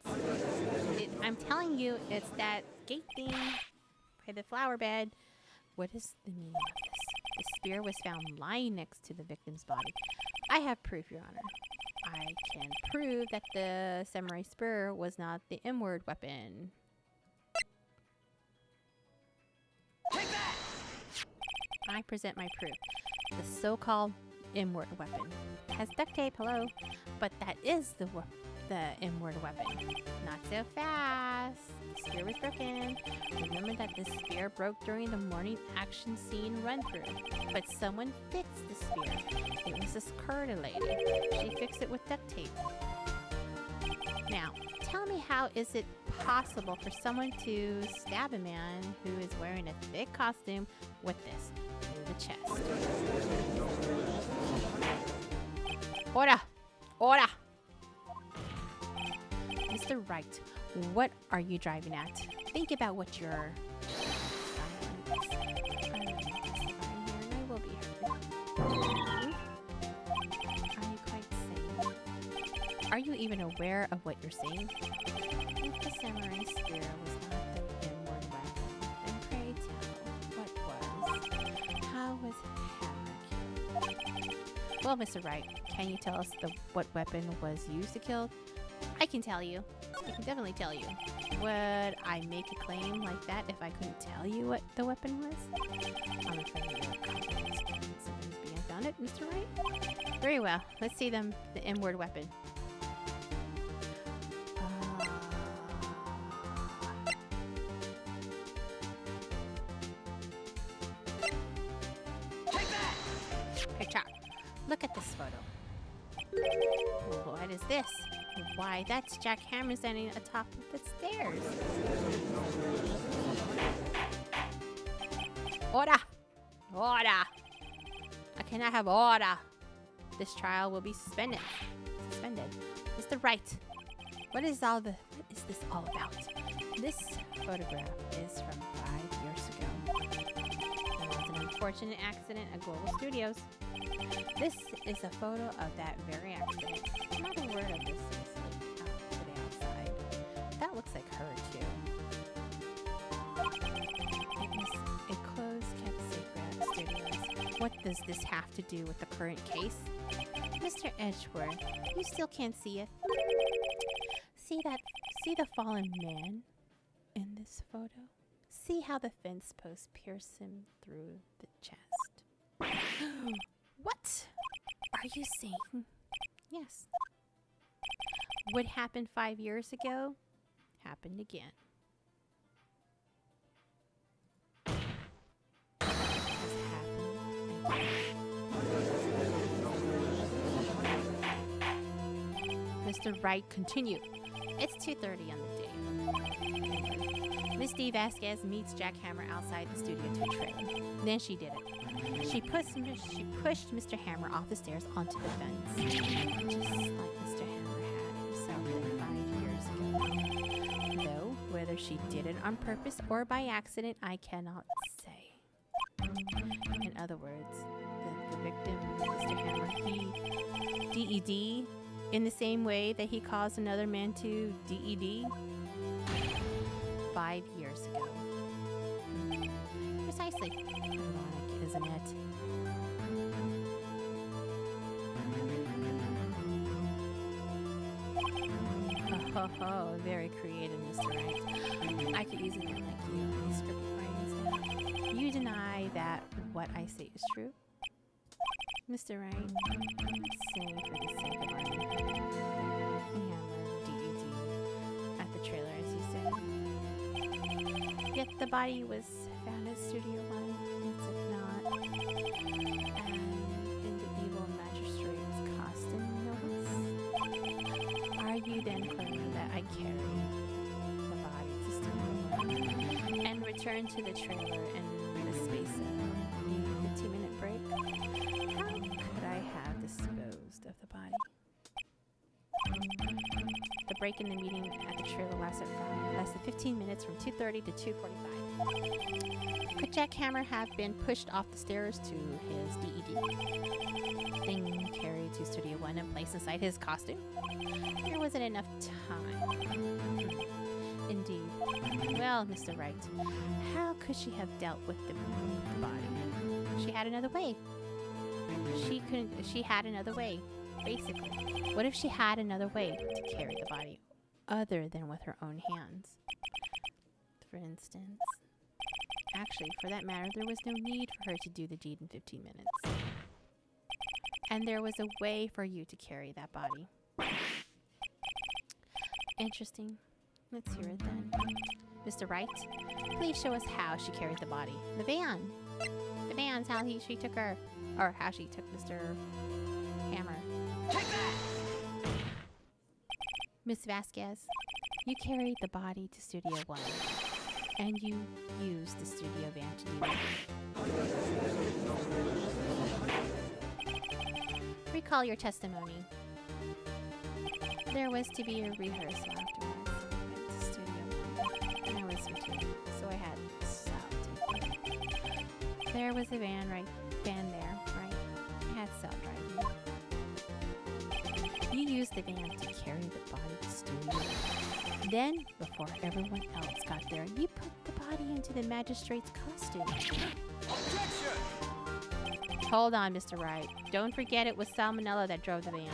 [SPEAKER 2] I'm telling you, it's that gate thing by the flower bed. What is the meaning of this? The spear was found lying next to the victim's body. I have proof, Your Honor. I can prove that the samurai spear was not the M-word weapon.
[SPEAKER 3] Take that!
[SPEAKER 2] I present my proof. The so-called M-word weapon has duct tape, hello, but that is the M-word weapon. Not so fast. The spear was broken. Remember that the spear broke during the morning action scene run-through, but someone fixed the spear. It was this Curda lady. She fixed it with duct tape. Now, tell me, how is it possible for someone to stab a man who is wearing a thick costume with this through the chest? Ora! Ora! Mr. Wright, what are you driving at? Think about what you're... I will be heard. Are you quite sane? Are you even aware of what you're saying? If the samurai spear was not the M-word weapon, then pray tell, what was? How was Hammer killed? Well, Mr. Wright, can you tell us what weapon was used to kill? I can tell you. I can definitely tell you. Would I make a claim like that if I couldn't tell you what the weapon was? I'm afraid your confidence can sometimes be unfounded, Mr. Wright. Very well. Let's see the M-word weapon.
[SPEAKER 3] Take that!
[SPEAKER 2] Picture. Look at this photo. What is this? Why, that's Jack Hammer standing atop of the stairs. Order! Order! I cannot have order. This trial will be suspended. Mr. Wright, what is this all about? This photograph is from 5 unfortunate accident at Global Studios. This is a photo of that very accident. Not a word of this is leaked out today outside. That looks like her too. It was a closed kept secret at the studios. What does this have to do with the current case? Mr. Edgeworth, you still can't see it. See the fallen man in this photo? See how the fence posts pierce him through the chest. What are you saying? Yes. What happened 5 years ago happened again. Has happened again. Mr. Wright, continue. It's 2:30 on the day. Miss D. Vasquez meets Jack Hammer outside the studio to a trailer. Then she did it. She pushed Mr. Hammer off the stairs onto the fence, just like Mr. Hammer had himself done 5 years ago. Though, whether she did it on purpose or by accident, I cannot say. In other words, the victim, Mr. Hammer, he DED in the same way that he caused another man to DED 5 years ago. Precisely. Ironic, isn't it? Oh, very creative, Mr. Wright. I could use a man like you in script writing style. You deny that what I say is true? Mr. Wright, let's say for the sake of argument, Hammer DED at the trailer, as you said. Yet the body was found at Studio One, it's not, and in the evil magistrate's costume, no less. Are you then claiming that I carry the body to Studio One and return to the trailer in the space of a 15-minute break? How could I have disposed of the body? The break in the meeting at the trailer lasted 15 minutes from 2:30 to 2:45. Could Jack Hammer have been pushed off the stairs to his DED? Then carried to Studio One and placed inside his costume? There wasn't enough time. Indeed. Well, Mr. Wright, how could she have dealt with the body? She had another way. She had another way, basically. What if she had another way to carry the body other than with her own hands? For instance, actually, for that matter, there was no need for her to do the deed in 15 minutes. And there was a way for you to carry that body. Interesting. Let's hear it then. Mr. Wright, please show us how she carried the body. The van. The van's how she took her. Or how she took Mr. Hammer. Miss Vasquez, you carried the body to Studio One, and you used the studio van to do it. Recall your testimony. There was to be a rehearsal afterwards at the Studio One, and I was returned, so I had stopped. There was a van there, right? I had cell driving. You used the van to carry the body to Studio. Then, before everyone else got there, you put the body into the magistrate's costume.
[SPEAKER 3] Objection!
[SPEAKER 2] Hold on, Mr. Wright. Don't forget it was Salmonella that drove the van.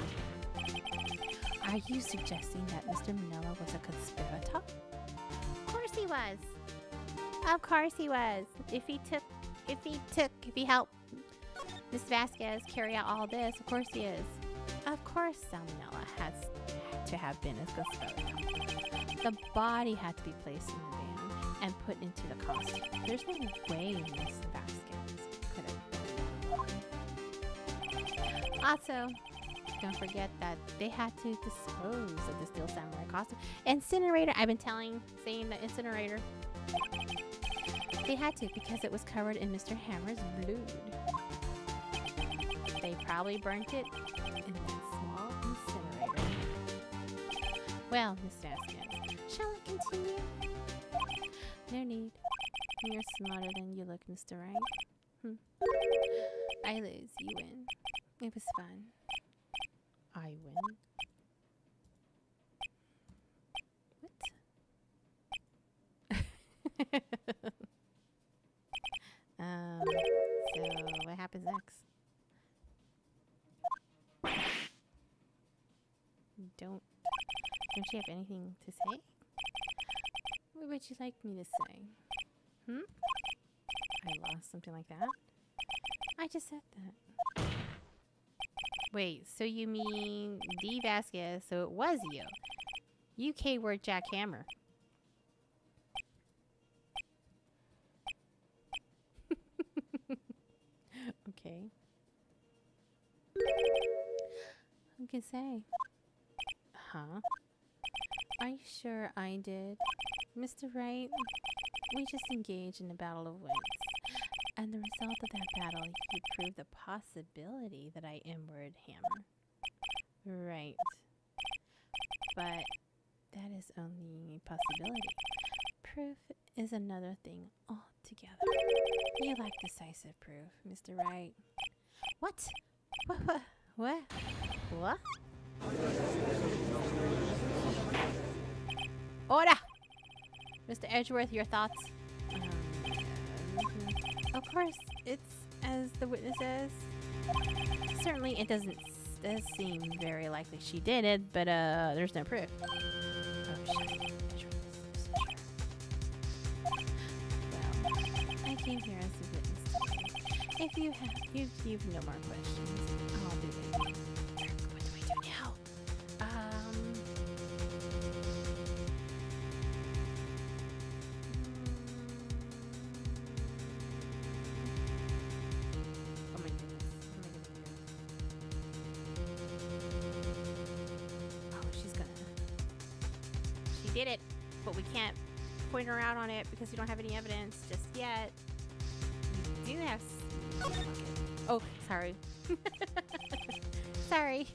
[SPEAKER 2] Are you suggesting that Mr. Manella was a conspirator? Of course he was. Of course he was. If he helped Miss Vasquez carry out all this, of course he is. Of course Salmonella has to have been a conspirator. The body had to be placed in the van and put into the costume. There's no way Miss Vasquez could have. Also, don't forget that they had to dispose of the Steel Samurai costume. Incinerator, I've been saying the incinerator. They had to because it was covered in Mr. Hammer's blood. They probably burnt it in that small incinerator. Well, Miss Vasquez, shall I continue? No need. You're smarter than you look, Mr. Wright. I lose, you win. It was fun. I win. What? So what happens next? Don't you have anything to say? What would you like me to say? I lost something like that? I just said that. Wait, so you mean D. Vasquez, so it was you. UK word jackhammer. Okay. Who can say? Huh? Are you sure I did? Mr. Wright, we just engaged in a battle of wits. And the result of that battle, you proved the possibility that I inward hammer. Right. But that is only a possibility. Proof is another thing altogether. You lack decisive proof, Mr. Wright. What? What? What? Order! Mr. Edgeworth, your thoughts? Of course, it's as the witness says. Certainly, it does seem very likely she did it, but there's no proof. Oh shit! Well, I came here as a witness today. If you've no more questions, I'll be leaving. What do we do now? Did it, but we can't point her out on it because we don't have any evidence just yet. We do have. Oh, sorry. Sorry.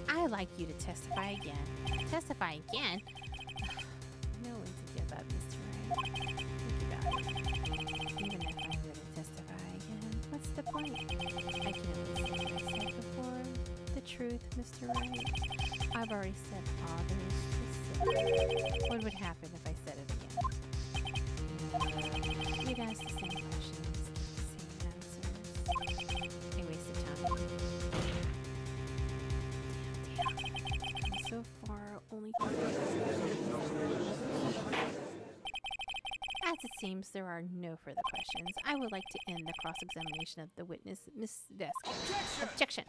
[SPEAKER 2] I'd like you to testify again. Testify again? No one to give up, Mr. Wright. Think about it. Even if I were to testify again, what's the point? I can only say what I said before. The truth, Mr. Wright. I've already said all there is to say. What would happen if I said it again? You'd ask the same questions, get the same answers. A waste of time. Damn. So far, only. As it seems, there are no further questions. I would like to end the cross-examination of the witness, Miss Vasquez. Objection!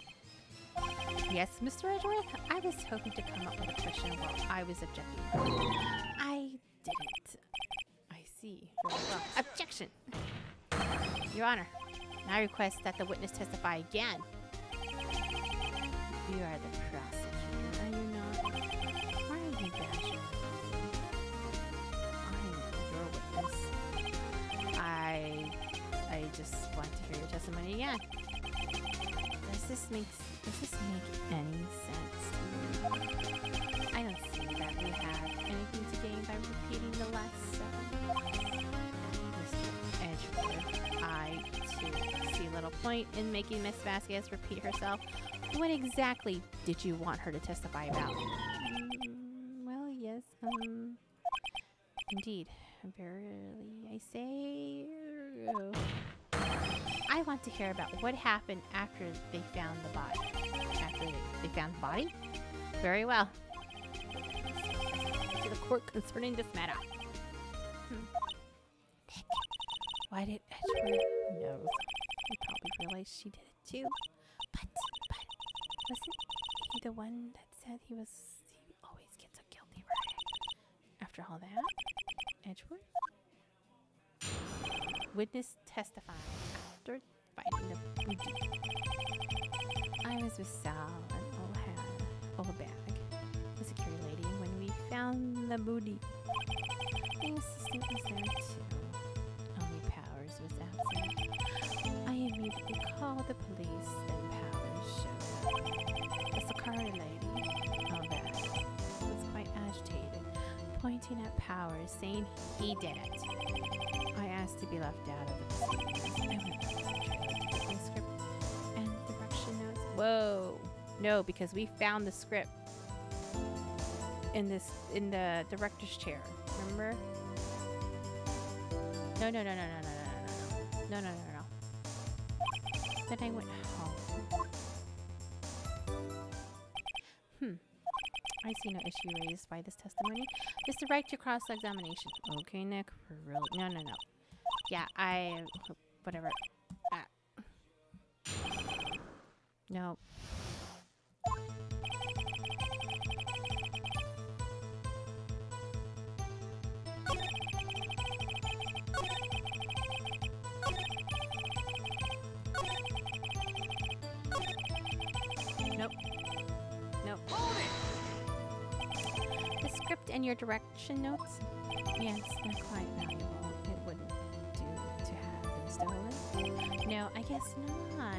[SPEAKER 2] Yes, Mr. Edgeworth? I was hoping to come up with a question while I was objecting. I didn't. I see. Very well. Objection! Your Honor, I request that the witness testify again. You are the prosecutor, are you not? Why are you bashing? I'm your witness. I just want to hear your testimony again. Does this make any sense? I don't see that we have anything to gain by repeating the last seven. Mr. Edgeworth, I too see little point in making Miss Vasquez repeat herself. What exactly did you want her to testify about? Well, yes, indeed. Barely, I say. I want to hear about what happened after they found the body. After they found the body? Very well. To the court concerning this matter. Nick, why did Edgeworth know? He probably realized she did it too. But wasn't he the one that said he always gets a guilty verdict? After all that, Edgeworth? Witness testifying after finding the booty. I was with Sal and Olabag, the security lady, when we found the booty. The assistant was there too. Only Powers was absent. I immediately called the police, then Powers showed up. The security lady, Olabag, was quite agitated, pointing at Powers, saying he did it. I asked to be left out of the proceedings. I went Whoa. No, because we found the script in the director's chair. Remember? No. Then I went home. I see no issue raised by this testimony. It's the right to cross-examination. Okay, Nick. For real? No. Yeah, whatever. No. Nope. The script and your direction notes? Yes, they're quite valuable. It wouldn't do to have them stolen. No, I guess not.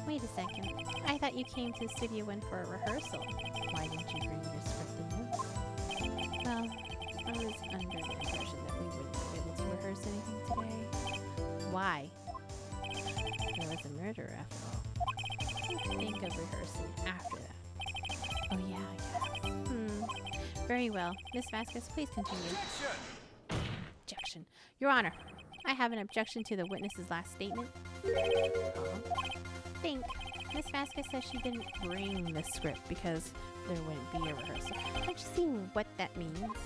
[SPEAKER 2] Wait a second. I thought you came to Studio One for a rehearsal. Why didn't you bring your script and notes? Well, I was under the impression that we wouldn't be able to rehearse anything today. Why? There was a murder after all. Think of rehearsing after that. Oh yeah, I guess. Very well. Miss Vasquez, please continue. Objection. Your Honor, I have an objection to the witness's last statement. Think. Miss Vasquez says she didn't bring the script because there wouldn't be a rehearsal. Don't you see what that means?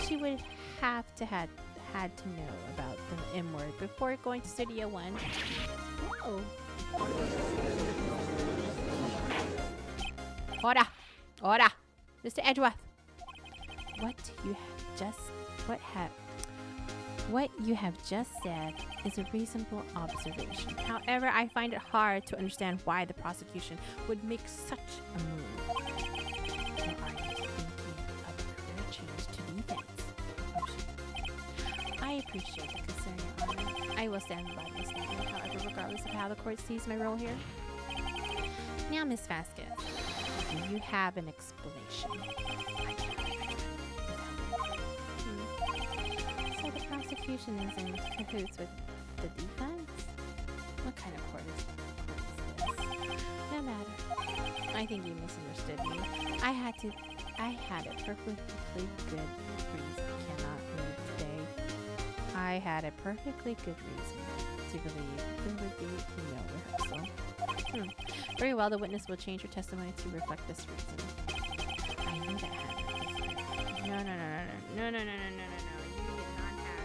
[SPEAKER 2] She would have to had to know about the M word before going to Studio One. Oh. Order! Mr. Edgeworth! What you have just said is a reasonable observation. However, I find it hard to understand why the prosecution would make such a move. Or are you thinking of a career change to defense? I appreciate the concern, Your Honor. I will stand by my statement, however, regardless of how the court sees my role here. Now, Miss Vasquez, do you have an explanation? So the prosecution is in cahoots with the defense? What kind of court is this? No matter. I think you misunderstood me. I had a perfectly good reason. I cannot read today. I had a perfectly good reason to believe there would be no rehearsal. Very well, the witness will change her testimony to reflect this reason. I knew that happened. No. You did not have.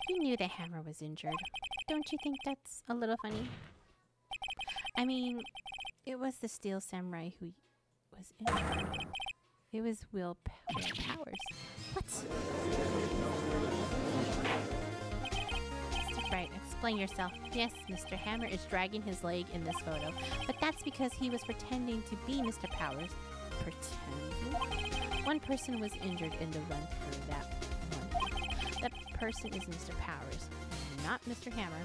[SPEAKER 2] You knew the hammer was injured. Don't you think that's a little funny? I mean, it was the steel samurai who was injured. It was Will Powers. What? Mr. Bright, explain yourself. Yes, Mr. Hammer is dragging his leg in this photo, but that's because he was pretending to be Mr. Powers. Pretending? One person was injured in the run-through that one. That person is Mr. Powers, not Mr. Hammer.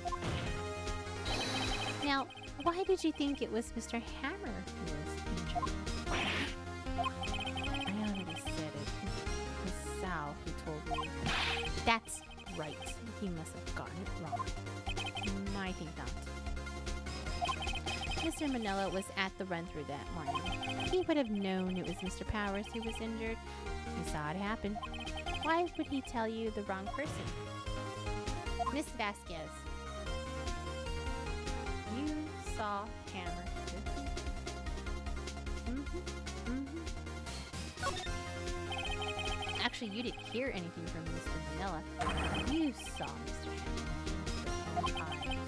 [SPEAKER 2] Now, why did you think it was Mr. Hammer who was injured? I already said it. It was Sal who told me. That's right. He must have gotten it wrong. I think not. Mr. Manella was at the run-through that morning. He would have known it was Mr. Powers who was injured. He saw it happen. Why would he tell you the wrong person? Miss Vasquez, you saw Hammer. Actually, you didn't hear anything from Mr. Vanilla. You saw Mr. Hammer.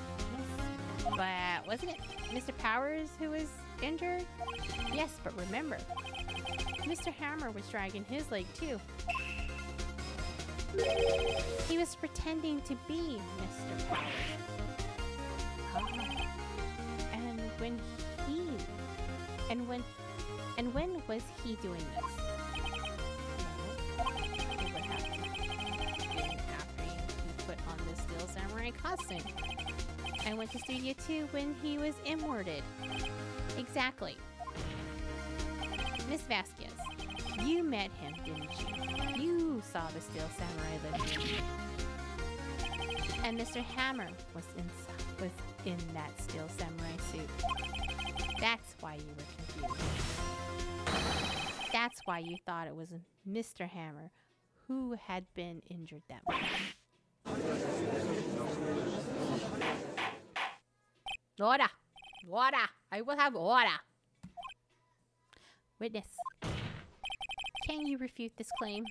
[SPEAKER 2] But wasn't it Mr. Powers who was injured? Yes, but remember, Mr. Hammer was dragging his leg too. He was pretending to be Mr. Powers. And when was he doing this? Well, it would have to be after he put on the Steel Samurai costume. I went to Studio 2 when he was immorted. Exactly. Miss Vasquez, you met him, didn't you? You saw the Steel Samurai living. And Mr. Hammer was in that Steel Samurai suit. That's why you were confused. That's why you thought it was Mr. Hammer who had been injured that way. Order! Order! I will have order! Witness. Can you refute this claim?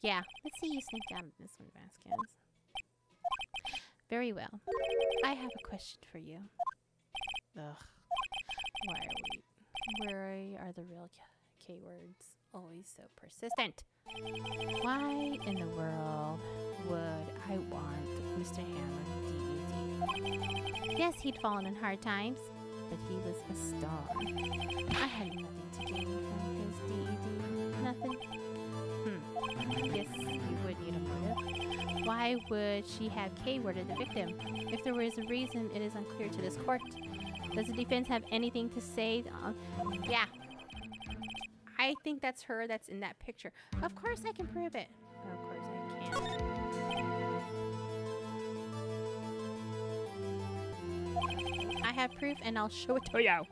[SPEAKER 2] Yeah, let's see you sneak out of this one, Vasquez. Very well. I have a question for you. Ugh. Where are the real K-words always so persistent? Why in the world would I want Mr. Hammer DED? Yes, he'd fallen in hard times, but he was a star. I had nothing to gain from his DED. Nothing? Yes, you would need a motive. Why would she have K-worded the victim? If there was a reason, it is unclear to this court. Does the defense have anything to say? Yeah. I think that's her that's in that picture. Of course I can prove it. Of course I can. I have proof and I'll show it to you.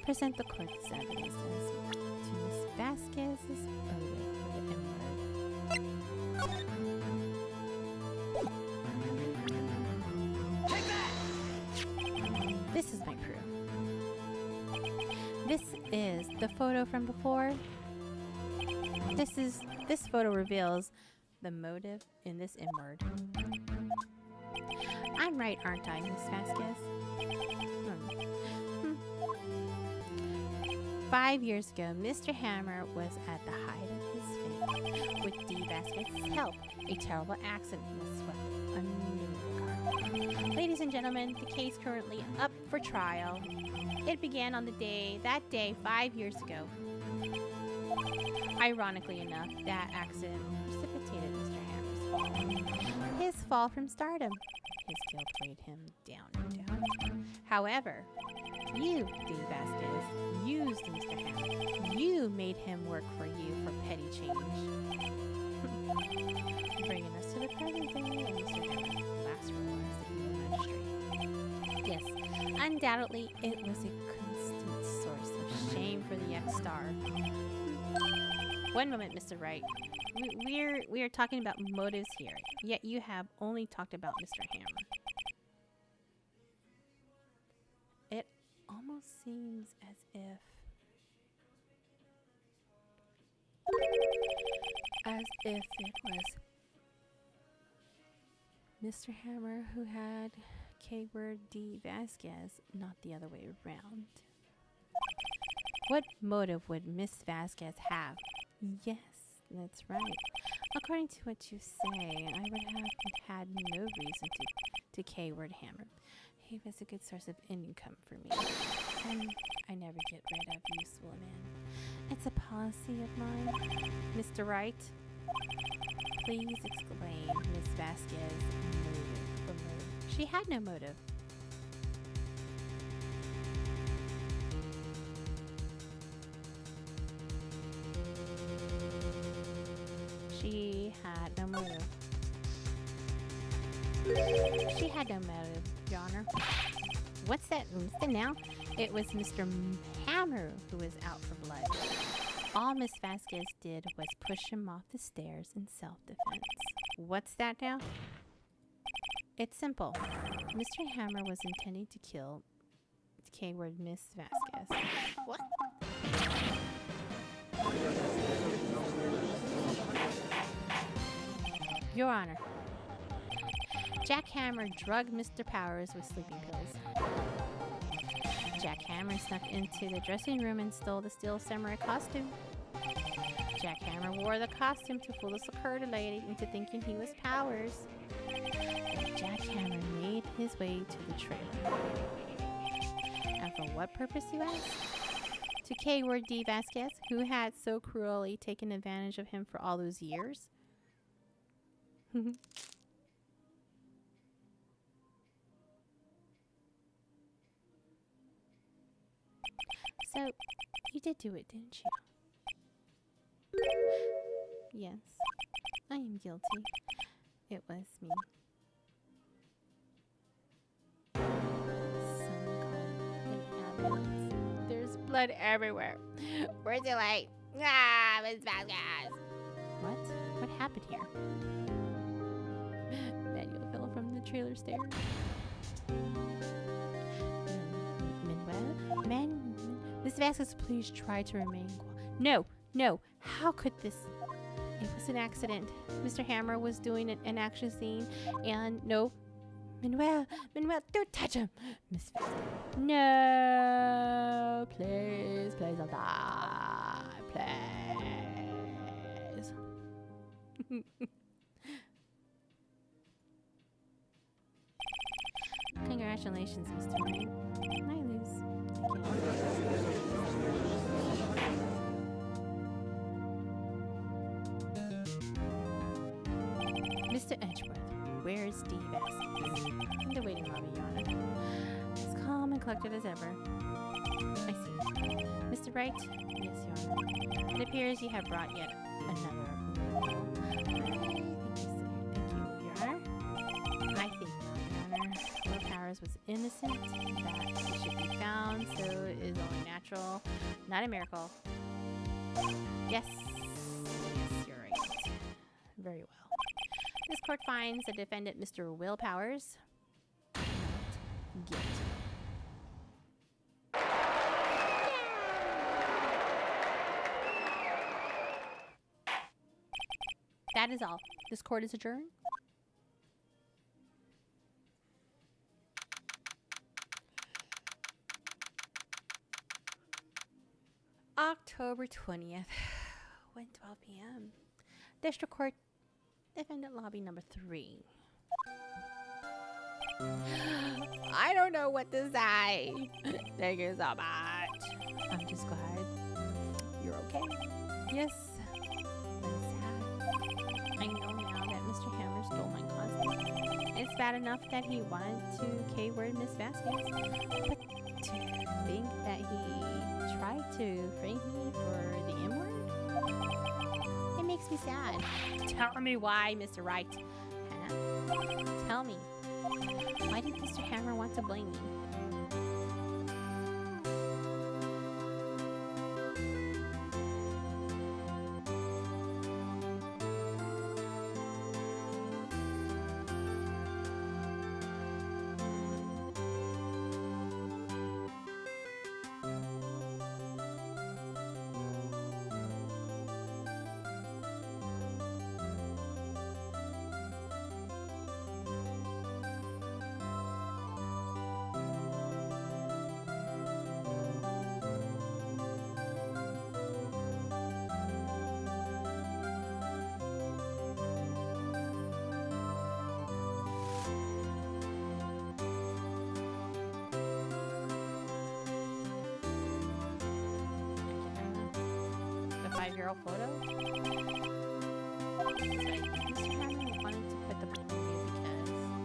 [SPEAKER 2] Present the court's evidence to Miss Vasquez's motive for the M-word.
[SPEAKER 3] Take that!
[SPEAKER 2] This is my proof. This is the photo from before. This photo reveals the motive in this M-word. I'm right, aren't I, Miss Vasquez? 5 years ago, Mr. Hammer was at the height of his fame. With D. Vasquez's help, a terrible accident was swept under the carpet. Ladies and gentlemen, the case currently up for trial. It began on that day 5 years ago. Ironically enough, that accident precipitated Mr. Hammer's fall. His fall from stardom. His guilt weighed him down and down. However, you, D. Vasquez, used Mr. Hammer. You made him work for you for petty change. Bringing us to the present day and Mr. Hammer's last role as the evil magistrate. Yes, undoubtedly, it was a constant source of shame for the ex-star. One moment, Mr. Wright. We are talking about motives here, yet you have only talked about Mr. Hammer. It almost seems as if it was Mr. Hammer who had K-word D. Vasquez, not the other way around. What motive would Miss Vasquez have? Yes, that's right. According to what you say, I would have had no reason to K-word Hammer. He was a good source of income for me, and I never get rid of useful men. It's a policy of mine. Mr. Wright, please explain Miss Vasquez's motive. She had no motive. She had no motive. She had no motive, Your Honor. What's that now? It was Mr. Hammer who was out for blood. All Miss Vasquez did was push him off the stairs in self-defense. What's that now? It's simple. Mr. Hammer was intending to kill K-word Miss Vasquez. What? Your Honor. Jack Hammer drugged Mr. Powers with sleeping pills. Jack Hammer snuck into the dressing room and stole the steel samurai costume. Jack Hammer wore the costume to fool the security lady into thinking he was Powers. Then Jack Hammer made his way to the trailer. And for what purpose, you ask? To K-word D. Vasquez, who had so cruelly taken advantage of him for all those years. So, you did do it, didn't you? Yes, I am guilty. It was me. Someone called an ambulance. There's blood everywhere. Where's the light? Ah, Miss Vasquez. What? What happened here? Manuel fell from the trailer stairs. Manuel? Miss Vasquez, please try to remain quiet. No, no. How could this? It was an accident. Mr. Hammer was doing an action scene, and no. Manuel, don't touch him. Miss Vasquez. No, please, don't die. Please. Congratulations, Mr. Wright. I lose. Mr. Edgeworth, where's D. Vasquez? In the waiting lobby, Your Honor. As calm and collected as ever. I see. Mr. Wright? Yes, Your Honor. It appears you have brought yet another miracle. Thank you, Your Honor. I think, Your Honor, Will Powers was innocent, that he should be found, so it is only natural, not a miracle. Yes, you're right. Very well. This court finds the defendant, Mr. Will Powers, not guilty. That is all. This court is adjourned. October 20th, 1:12 p.m. District Court, Defendant Lobby number 3. I don't know what to say. Thank you so much. I'm just glad you're okay. Yes, I'm sad. I know now that Mr. Hammer stole my costume. It's bad enough that he wanted to K-word Miss Vasquez, but to think that he tried to frame me for the M-word? It makes me sad. Tell me why, Mr. Wright. Hannah, tell me. Why did Mr. Hammer want to blame me? The 5-year-old photo? That's right. Mr. Hammer wanted to put the blame on you because...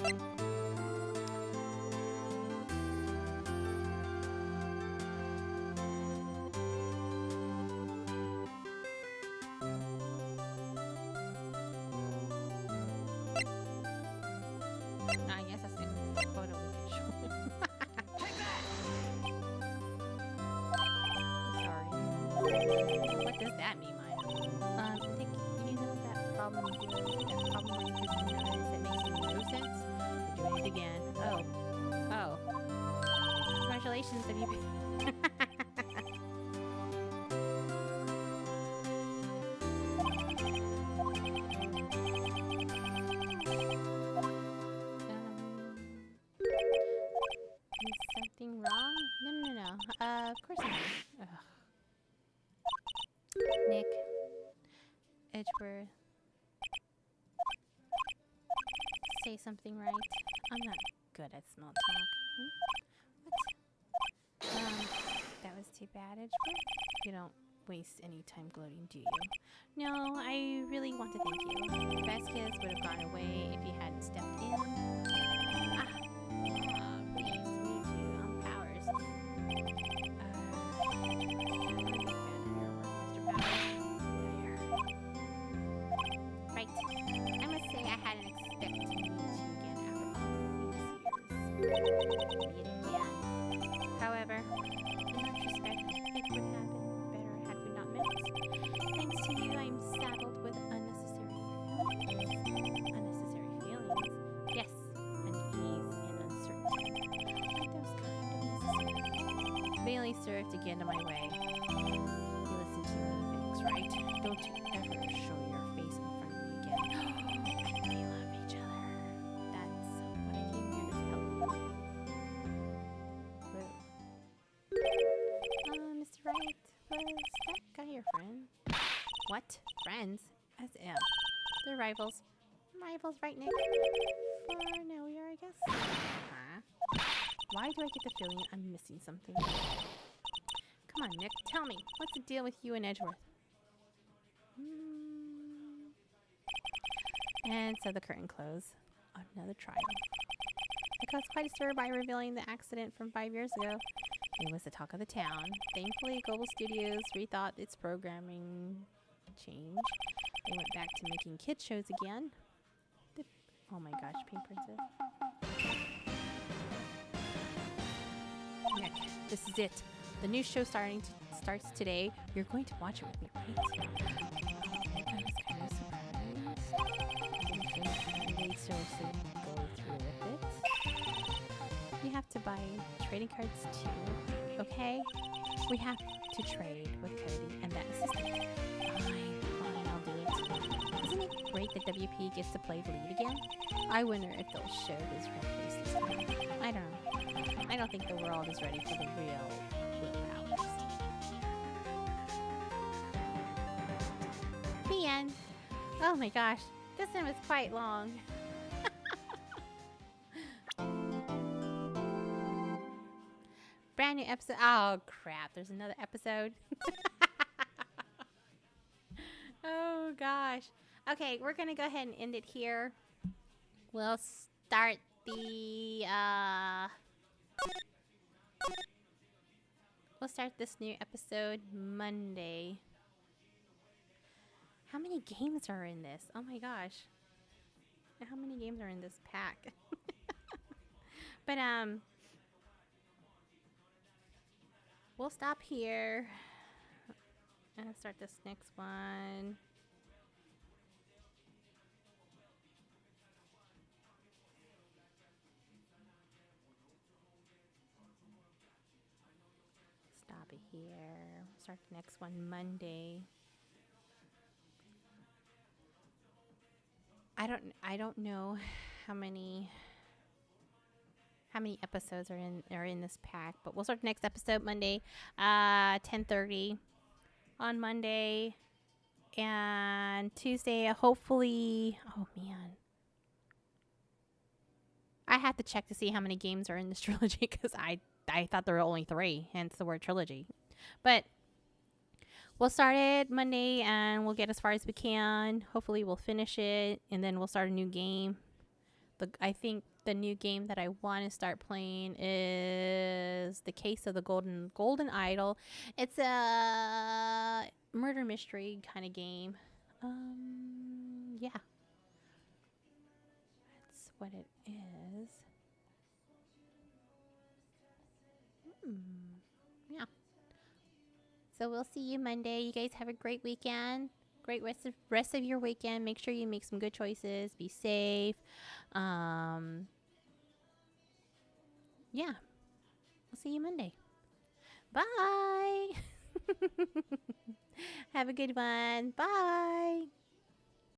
[SPEAKER 2] I guess that's the photo we can show. Sorry. What does that mean, Maya? Think you know that problem here, that problem where you push the notice that makes no sense? Did you WP. Is something wrong? No. Of course not. Ugh. Nick. Edgeworth. Say something right. I'm not good at small talk. What? That was too bad, Edgeworth. You don't waste any time gloating, do you? No, I really want to thank you. Vasquez would have gone away if you hadn't stepped in. Pleased to meet you. I'm Powers. Right. I must say I hadn't expected to meet you again after all these years. Meet again. However, in retrospect, it would have been better had we not met. Thanks to you, I'm saddled with unnecessary feelings. Unnecessary feelings? Yes, unease and uncertainty. Aren't those kind of necessary? They only serve to get in my way. You listen to me, Vix, right? Don't you ever show your face in front of me again. And we love each other. That's what I came here to tell you. Whoa. Mr. Wright, was that guy your friend? What? Friends? As if. They're rivals. Rivals, right, Nick? For now we are, I guess. Huh? Why do I get the feeling I'm missing something? Come on, Nick, tell me. What's the deal with you and Edgeworth? And so the curtain closed on another trial. I caused quite a stir by revealing the accident from 5 years ago. It was the talk of the town. Thankfully, Global Studios rethought its programming change. They went back to making kids shows again. Oh my gosh, Pink Princess. Nick, this is it. The new show starts today. You're going to watch it with me, right? I was kind of surprised. They seriously go through with it. You have to buy trading cards too, okay? We have to trade with Cody and that assistant. Fine, I'll do it. Isn't it great that WP gets to play the lead again? I wonder if they'll show his real face this time. I don't know. I don't think the world is ready for the real Will Powers. The end. Oh my gosh, this one was quite long. Brand new episode. Oh crap, there's another episode. Oh gosh. Okay, we're gonna go ahead and end it here. We'll start the we'll start this new episode Monday. How many games are in this? Oh my gosh. How many games are in this pack? But we'll stop here and start this next one. Stop it here. Start the next one Monday. I don't know how many episodes are in this pack, but we'll start the next episode Monday, 10:30 on Monday, and Tuesday hopefully. Oh man, I have to check to see how many games are in this trilogy because I thought there were only 3, hence the word trilogy. But we'll start it Monday and we'll get as far as we can. Hopefully we'll finish it and then we'll start a new game. I think the new game that I want to start playing is The Case of the Golden Idol. It's a murder mystery kind of game. Yeah. That's what it is. Yeah. So we'll see you Monday. You guys have a great weekend. Great rest of your weekend. Make sure you make some good choices. Be safe. Yeah. We'll see you Monday. Bye. Have a good one. Bye.